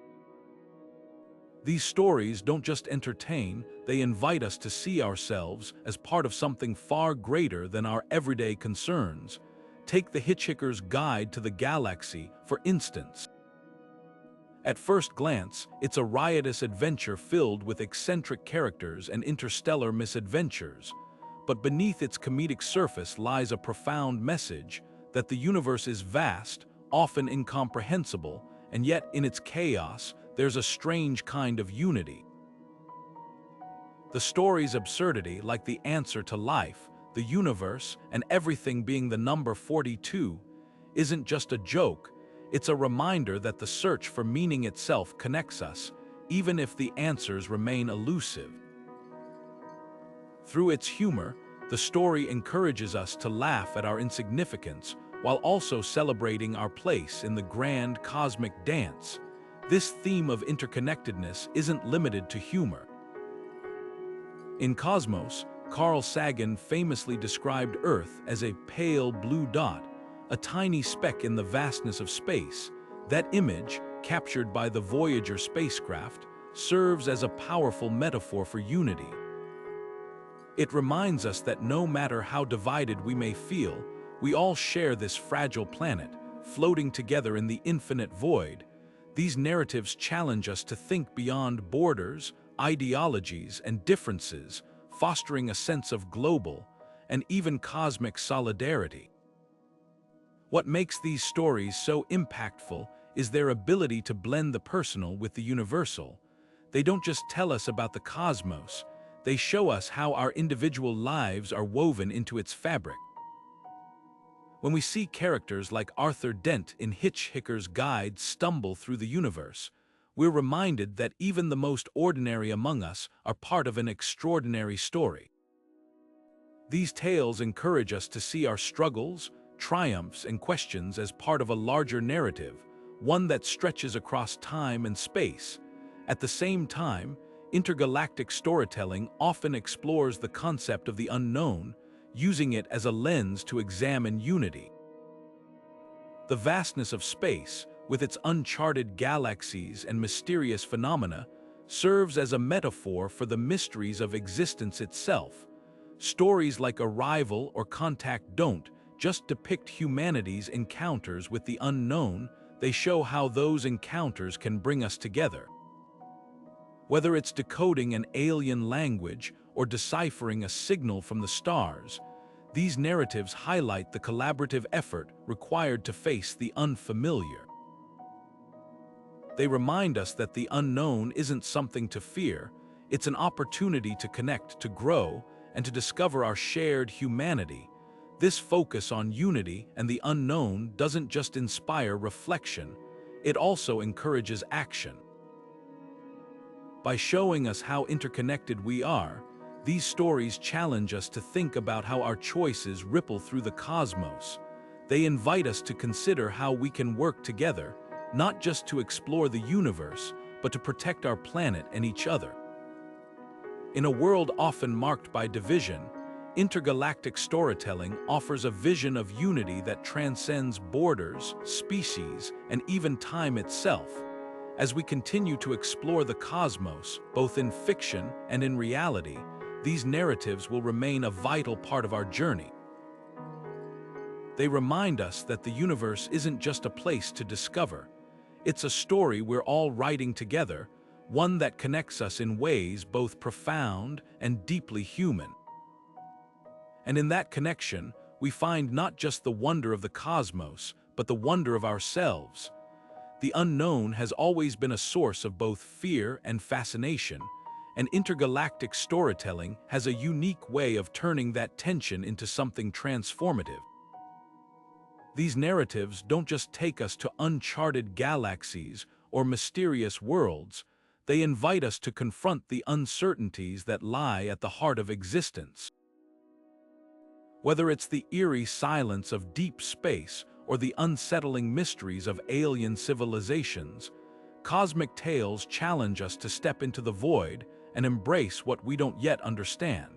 These stories don't just entertain, they invite us to see ourselves as part of something far greater than our everyday concerns. Take The Hitchhiker's Guide to the Galaxy, for instance. At first glance, it's a riotous adventure filled with eccentric characters and interstellar misadventures. But beneath its comedic surface lies a profound message that the universe is vast, often incomprehensible, and yet in its chaos, there's a strange kind of unity. The story's absurdity, like the answer to life, the universe, and everything being the number 42, isn't just a joke, it's a reminder that the search for meaning itself connects us, even if the answers remain elusive. Through its humor, the story encourages us to laugh at our insignificance while also celebrating our place in the grand cosmic dance. This theme of interconnectedness isn't limited to humor. In Cosmos, Carl Sagan famously described Earth as a pale blue dot, a tiny speck in the vastness of space. That image, captured by the Voyager spacecraft, serves as a powerful metaphor for unity. It reminds us that no matter how divided we may feel, we all share this fragile planet, floating together in the infinite void. These narratives challenge us to think beyond borders, ideologies, and differences, fostering a sense of global and even cosmic solidarity. What makes these stories so impactful is their ability to blend the personal with the universal. They don't just tell us about the cosmos, they show us how our individual lives are woven into its fabric. When we see characters like Arthur Dent in Hitchhiker's Guide stumble through the universe, we're reminded that even the most ordinary among us are part of an extraordinary story. These tales encourage us to see our struggles, triumphs, and questions as part of a larger narrative, one that stretches across time and space. At the same time, intergalactic storytelling often explores the concept of the unknown, using it as a lens to examine unity. The vastness of space, with its uncharted galaxies and mysterious phenomena, serves as a metaphor for the mysteries of existence itself. Stories like Arrival or Contact don't just depict humanity's encounters with the unknown, they show how those encounters can bring us together. Whether it's decoding an alien language or deciphering a signal from the stars, these narratives highlight the collaborative effort required to face the unfamiliar. They remind us that the unknown isn't something to fear, it's an opportunity to connect, to grow, and to discover our shared humanity. This focus on unity and the unknown doesn't just inspire reflection, it also encourages action. By showing us how interconnected we are, these stories challenge us to think about how our choices ripple through the cosmos. They invite us to consider how we can work together, not just to explore the universe, but to protect our planet and each other. In a world often marked by division, Intergalactic storytelling offers a vision of unity that transcends borders, species, and even time itself. As we continue to explore the cosmos, both in fiction and in reality, these narratives will remain a vital part of our journey. They remind us that the universe isn't just a place to discover. It's a story we're all writing together, one that connects us in ways both profound and deeply human. And in that connection, we find not just the wonder of the cosmos, but the wonder of ourselves. The unknown has always been a source of both fear and fascination, and intergalactic storytelling has a unique way of turning that tension into something transformative. These narratives don't just take us to uncharted galaxies or mysterious worlds, they invite us to confront the uncertainties that lie at the heart of existence. Whether it's the eerie silence of deep space or the unsettling mysteries of alien civilizations, cosmic tales challenge us to step into the void and embrace what we don't yet understand.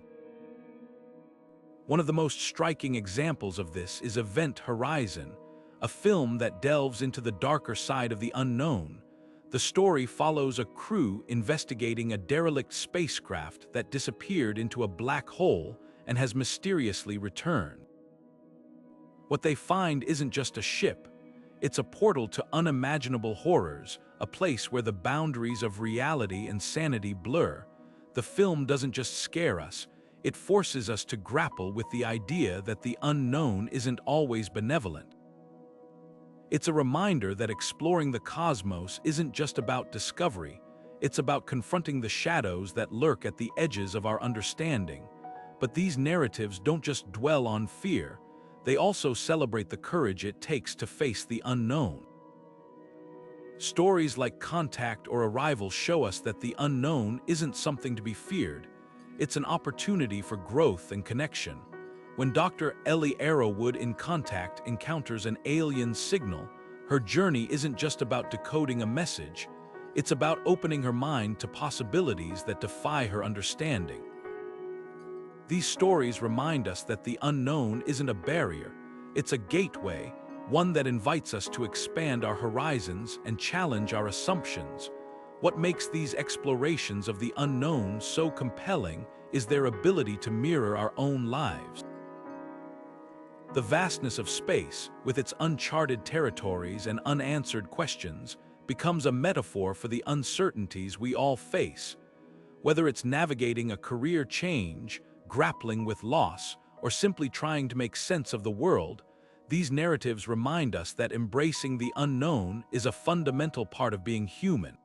One of the most striking examples of this is Event Horizon, a film that delves into the darker side of the unknown. The story follows a crew investigating a derelict spacecraft that disappeared into a black hole and has mysteriously returned. What they find isn't just a ship, it's a portal to unimaginable horrors, a place where the boundaries of reality and sanity blur. The film doesn't just scare us, it forces us to grapple with the idea that the unknown isn't always benevolent. It's a reminder that exploring the cosmos isn't just about discovery, it's about confronting the shadows that lurk at the edges of our understanding. But these narratives don't just dwell on fear, they also celebrate the courage it takes to face the unknown. Stories like Contact or Arrival show us that the unknown isn't something to be feared, it's an opportunity for growth and connection. When Dr. Ellie Arrowwood in Contact encounters an alien signal, her journey isn't just about decoding a message, it's about opening her mind to possibilities that defy her understanding. These stories remind us that the unknown isn't a barrier, it's a gateway, one that invites us to expand our horizons and challenge our assumptions. What makes these explorations of the unknown so compelling is their ability to mirror our own lives. The vastness of space, with its uncharted territories and unanswered questions, becomes a metaphor for the uncertainties we all face. Whether it's navigating a career change, grappling with loss, or simply trying to make sense of the world, these narratives remind us that embracing the unknown is a fundamental part of being human.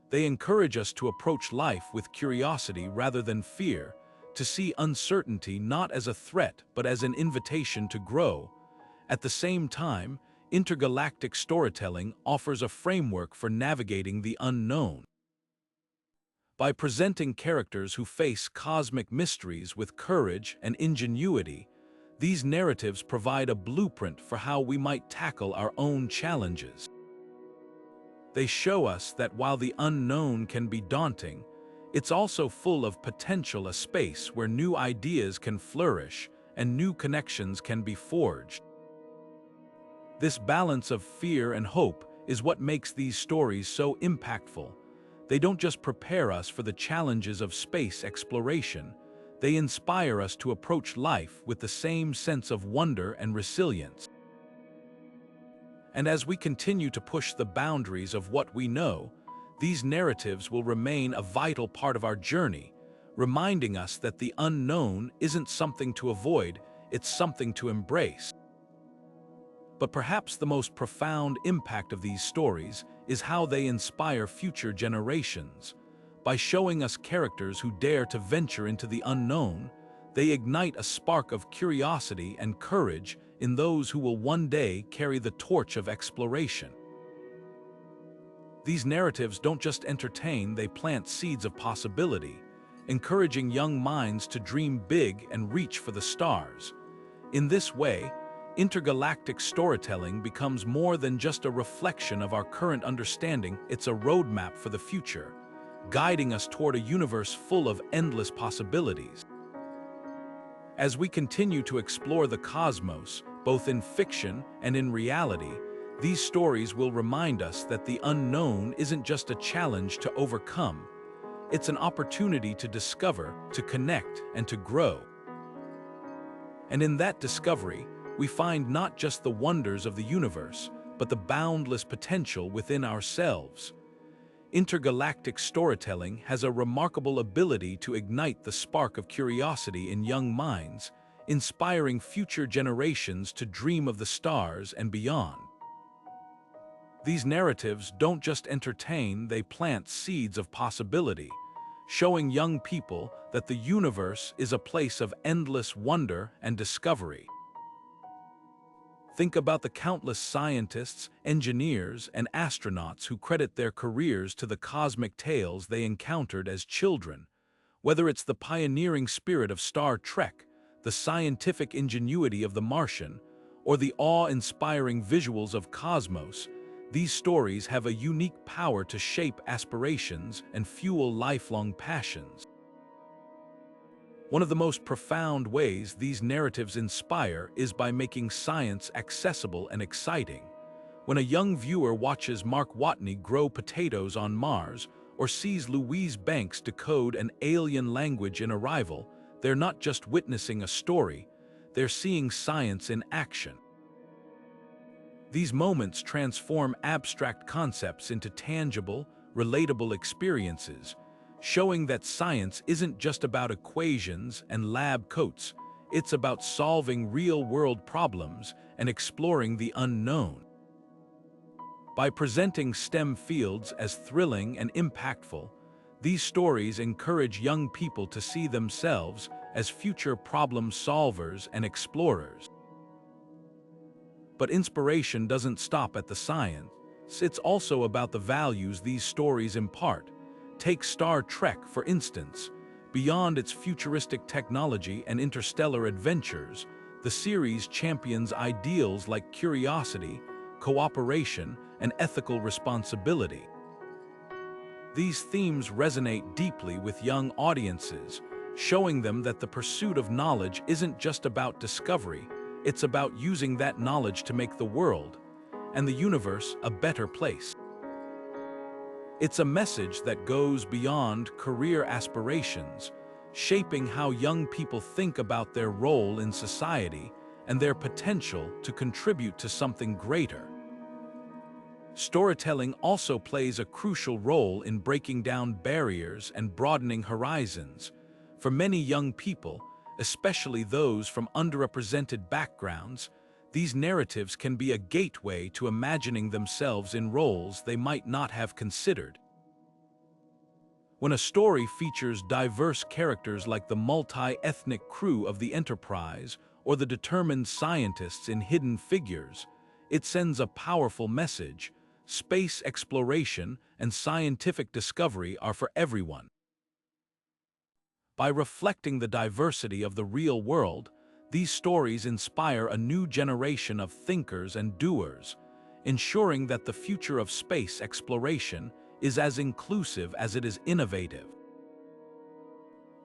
They encourage us to approach life with curiosity rather than fear, to see uncertainty not as a threat but as an invitation to grow. At the same time, intergalactic storytelling offers a framework for navigating the unknown. By presenting characters who face cosmic mysteries with courage and ingenuity, these narratives provide a blueprint for how we might tackle our own challenges. They show us that while the unknown can be daunting, it's also full of potential, a space where new ideas can flourish and new connections can be forged. This balance of fear and hope is what makes these stories so impactful. They don't just prepare us for the challenges of space exploration, they inspire us to approach life with the same sense of wonder and resilience. And as we continue to push the boundaries of what we know, these narratives will remain a vital part of our journey, reminding us that the unknown isn't something to avoid, it's something to embrace. But perhaps the most profound impact of these stories is how they inspire future generations. By showing us characters who dare to venture into the unknown, they ignite a spark of curiosity and courage in those who will one day carry the torch of exploration. These narratives don't just entertain, they plant seeds of possibility, encouraging young minds to dream big and reach for the stars. In this way, intergalactic storytelling becomes more than just a reflection of our current understanding, it's a roadmap for the future, guiding us toward a universe full of endless possibilities. As we continue to explore the cosmos, both in fiction and in reality, these stories will remind us that the unknown isn't just a challenge to overcome, it's an opportunity to discover, to connect, and to grow. And in that discovery, we find not just the wonders of the universe, but the boundless potential within ourselves. Intergalactic storytelling has a remarkable ability to ignite the spark of curiosity in young minds, inspiring future generations to dream of the stars and beyond. These narratives don't just entertain, they plant seeds of possibility, showing young people that the universe is a place of endless wonder and discovery. Think about the countless scientists, engineers, and astronauts who credit their careers to the cosmic tales they encountered as children. Whether it's the pioneering spirit of Star Trek, the scientific ingenuity of The Martian, or the awe-inspiring visuals of Cosmos, these stories have a unique power to shape aspirations and fuel lifelong passions. One of the most profound ways these narratives inspire is by making science accessible and exciting. When a young viewer watches Mark Watney grow potatoes on Mars or sees Louise Banks decode an alien language in Arrival, they're not just witnessing a story, they're seeing science in action. These moments transform abstract concepts into tangible, relatable experiences, showing that science isn't just about equations and lab coats, it's about solving real-world problems and exploring the unknown. By presenting STEM fields as thrilling and impactful, these stories encourage young people to see themselves as future problem solvers and explorers. But inspiration doesn't stop at the science. It's also about the values these stories impart. Take Star Trek, for instance. Beyond its futuristic technology and interstellar adventures, the series champions ideals like curiosity, cooperation, and ethical responsibility. These themes resonate deeply with young audiences, showing them that the pursuit of knowledge isn't just about discovery, it's about using that knowledge to make the world and the universe a better place. It's a message that goes beyond career aspirations, shaping how young people think about their role in society and their potential to contribute to something greater. Storytelling also plays a crucial role in breaking down barriers and broadening horizons. For many young people, especially those from underrepresented backgrounds, these narratives can be a gateway to imagining themselves in roles they might not have considered. When a story features diverse characters like the multi-ethnic crew of the Enterprise or the determined scientists in Hidden Figures, it sends a powerful message: space exploration and scientific discovery are for everyone. By reflecting the diversity of the real world, these stories inspire a new generation of thinkers and doers, ensuring that the future of space exploration is as inclusive as it is innovative.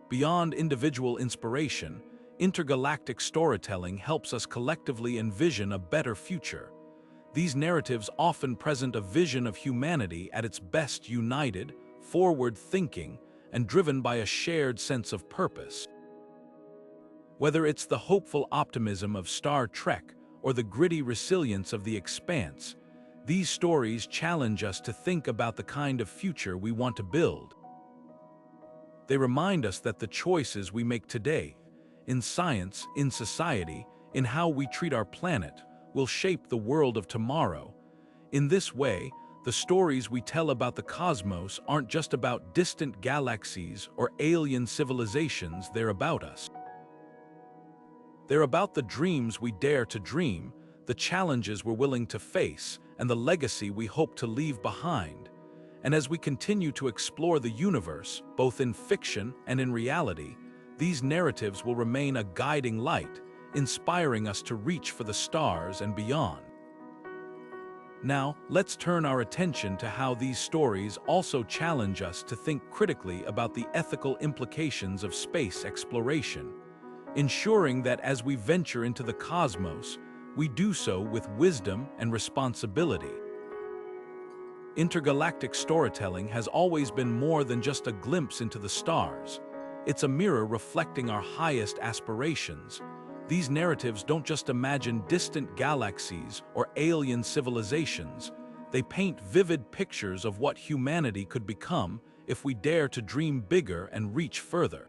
Beyond individual inspiration, intergalactic storytelling helps us collectively envision a better future. These narratives often present a vision of humanity at its best, united, forward-thinking, and driven by a shared sense of purpose. Whether it's the hopeful optimism of Star Trek or the gritty resilience of The Expanse, these stories challenge us to think about the kind of future we want to build. They remind us that the choices we make today, in science, in society, in how we treat our planet, will shape the world of tomorrow. In this way, the stories we tell about the cosmos aren't just about distant galaxies or alien civilizations, they're about us. They're about the dreams we dare to dream, the challenges we're willing to face, and the legacy we hope to leave behind. And as we continue to explore the universe, both in fiction and in reality, these narratives will remain a guiding light, inspiring us to reach for the stars and beyond. Now, let's turn our attention to how these stories also challenge us to think critically about the ethical implications of space exploration. ensuring that as we venture into the cosmos, we do so with wisdom and responsibility. Intergalactic storytelling has always been more than just a glimpse into the stars. It's a mirror reflecting our highest aspirations. These narratives don't just imagine distant galaxies or alien civilizations. They paint vivid pictures of what humanity could become if we dare to dream bigger and reach further.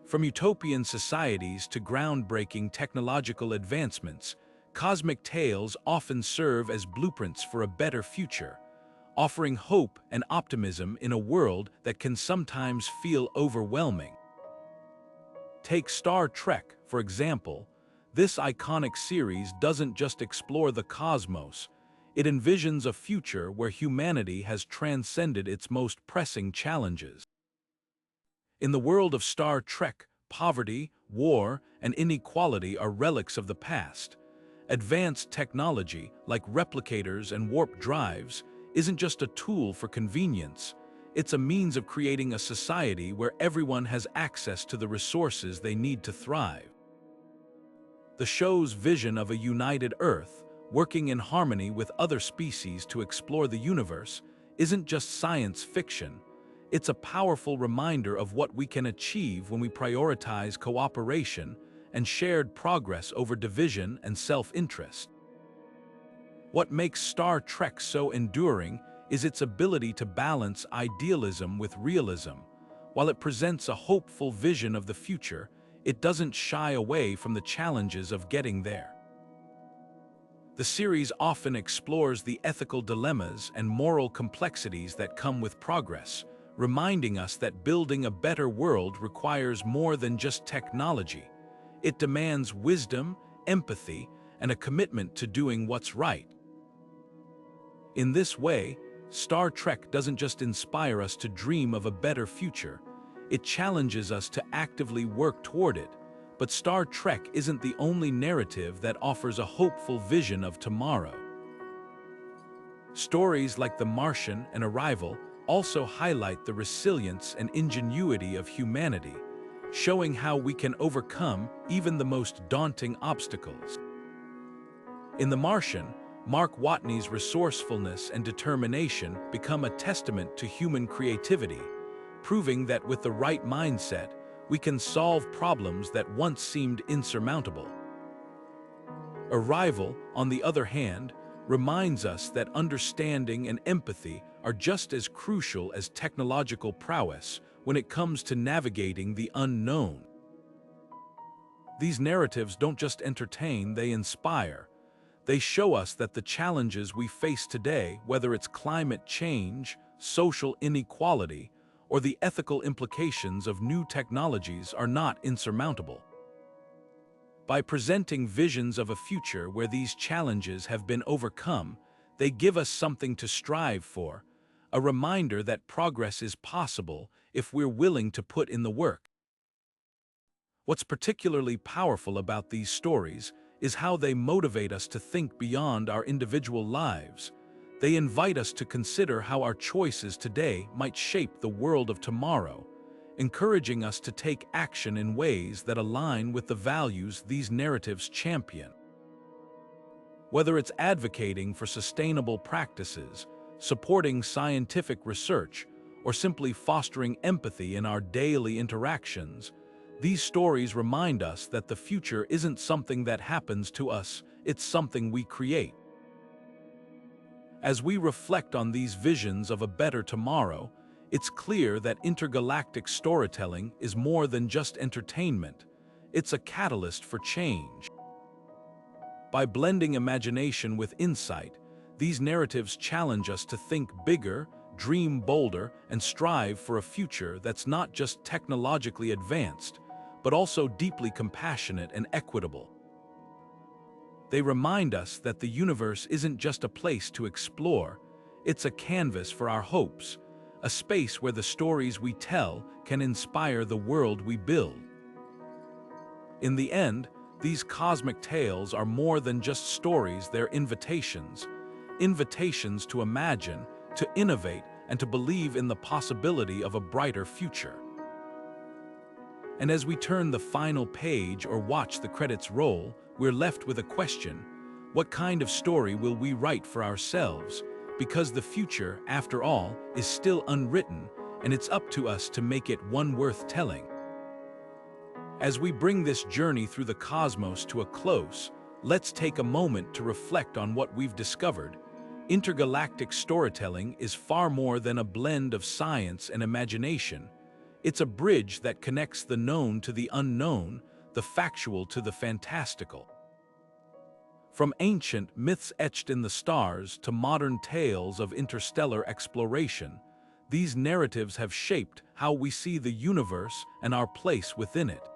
From utopian societies to groundbreaking technological advancements, cosmic tales often serve as blueprints for a better future, offering hope and optimism in a world that can sometimes feel overwhelming. Take Star Trek, for example. This iconic series doesn't just explore the cosmos, it envisions a future where humanity has transcended its most pressing challenges. In the world of Star Trek, poverty, war, and inequality are relics of the past. Advanced technology, like replicators and warp drives, isn't just a tool for convenience. It's a means of creating a society where everyone has access to the resources they need to thrive. The show's vision of a united Earth, working in harmony with other species to explore the universe, isn't just science fiction. It's a powerful reminder of what we can achieve when we prioritize cooperation and shared progress over division and self-interest. What makes Star Trek so enduring is its ability to balance idealism with realism. While it presents a hopeful vision of the future, it doesn't shy away from the challenges of getting there. The series often explores the ethical dilemmas and moral complexities that come with progress, reminding us that building a better world requires more than just technology. It demands wisdom, empathy, and a commitment to doing what's right. In this way, Star Trek doesn't just inspire us to dream of a better future, it challenges us to actively work toward it. But Star Trek isn't the only narrative that offers a hopeful vision of tomorrow. Stories like The Martian and Arrival also highlight the resilience and ingenuity of humanity, showing how we can overcome even the most daunting obstacles. In The Martian, Mark Watney's resourcefulness and determination become a testament to human creativity, proving that with the right mindset, we can solve problems that once seemed insurmountable. Arrival, on the other hand, reminds us that understanding and empathy are just as crucial as technological prowess when it comes to navigating the unknown. These narratives don't just entertain, they inspire. They show us that the challenges we face today, whether it's climate change, social inequality, or the ethical implications of new technologies, are not insurmountable. By presenting visions of a future where these challenges have been overcome, they give us something to strive for, a reminder that progress is possible if we're willing to put in the work. What's particularly powerful about these stories is how they motivate us to think beyond our individual lives. They invite us to consider how our choices today might shape the world of tomorrow, encouraging us to take action in ways that align with the values these narratives champion. Whether it's advocating for sustainable practices, supporting scientific research, or simply fostering empathy in our daily interactions, these stories remind us that the future isn't something that happens to us, it's something we create. As we reflect on these visions of a better tomorrow, it's clear that intergalactic storytelling is more than just entertainment. It's a catalyst for change. By blending imagination with insight, these narratives challenge us to think bigger, dream bolder, and strive for a future that's not just technologically advanced, but also deeply compassionate and equitable. They remind us that the universe isn't just a place to explore, it's a canvas for our hopes, a space where the stories we tell can inspire the world we build. In the end, these cosmic tales are more than just stories, they're invitations to imagine, to innovate, and to believe in the possibility of a brighter future. And as we turn the final page or watch the credits roll, we're left with a question: what kind of story will we write for ourselves? Because the future, after all, is still unwritten, and it's up to us to make it one worth telling. As we bring this journey through the cosmos to a close, let's take a moment to reflect on what we've discovered. Intergalactic storytelling is far more than a blend of science and imagination. It's a bridge that connects the known to the unknown, the factual to the fantastical. From ancient myths etched in the stars to modern tales of interstellar exploration, these narratives have shaped how we see the universe and our place within it.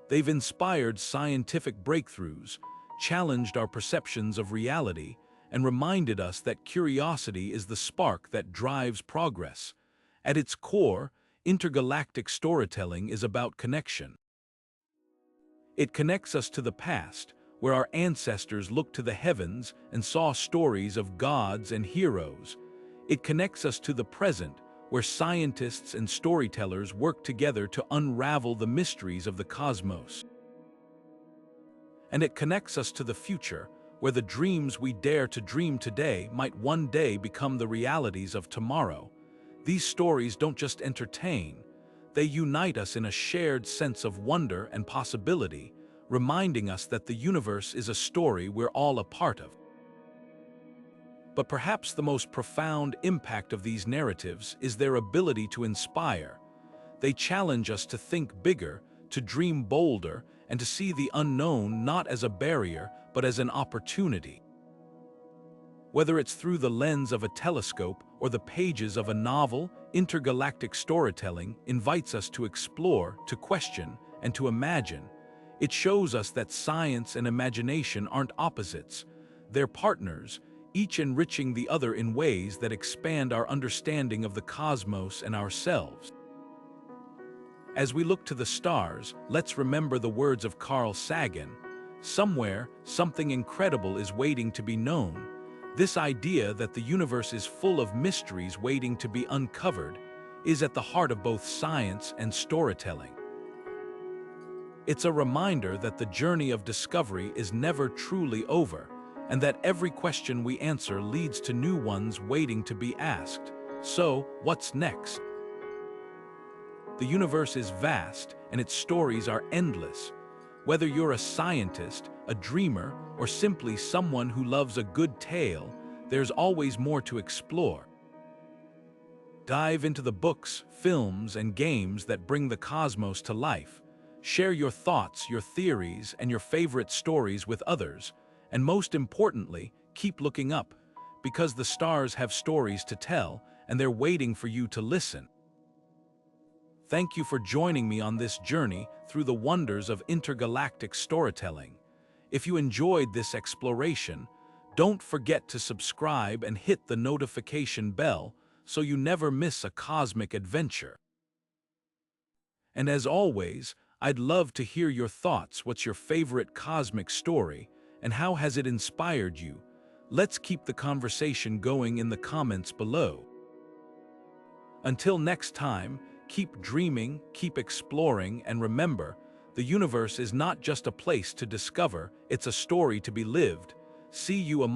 They've inspired scientific breakthroughs, challenged our perceptions of reality, and reminded us that curiosity is the spark that drives progress. At its core, intergalactic storytelling is about connection. It connects us to the past, where our ancestors looked to the heavens and saw stories of gods and heroes. It connects us to the present, where scientists and storytellers work together to unravel the mysteries of the cosmos. And it connects us to the future, where the dreams we dare to dream today might one day become the realities of tomorrow. These stories don't just entertain, they unite us in a shared sense of wonder and possibility, reminding us that the universe is a story we're all a part of. But perhaps the most profound impact of these narratives is their ability to inspire. They challenge us to think bigger, to dream bolder, and to see the unknown not as a barrier, but as an opportunity. Whether it's through the lens of a telescope or the pages of a novel, intergalactic storytelling invites us to explore, to question, and to imagine. It shows us that science and imagination aren't opposites. They're partners, each enriching the other in ways that expand our understanding of the cosmos and ourselves. As we look to the stars, let's remember the words of Carl Sagan: "Somewhere, something incredible is waiting to be known." This idea that the universe is full of mysteries waiting to be uncovered is at the heart of both science and storytelling. It's a reminder that the journey of discovery is never truly over, and that every question we answer leads to new ones waiting to be asked. So, what's next? The universe is vast, and its stories are endless. Whether you're a scientist, a dreamer, or simply someone who loves a good tale, there's always more to explore. Dive into the books, films, and games that bring the cosmos to life. Share your thoughts, your theories, and your favorite stories with others. And most importantly, keep looking up, because the stars have stories to tell, and they're waiting for you to listen. Thank you for joining me on this journey through the wonders of intergalactic storytelling. If you enjoyed this exploration, don't forget to subscribe and hit the notification bell so you never miss a cosmic adventure. And as always, I'd love to hear your thoughts. What's your favorite cosmic story, and how has it inspired you? Let's keep the conversation going in the comments below. Until next time, keep dreaming, keep exploring, and remember, the universe is not just a place to discover, it's a story to be lived. See you among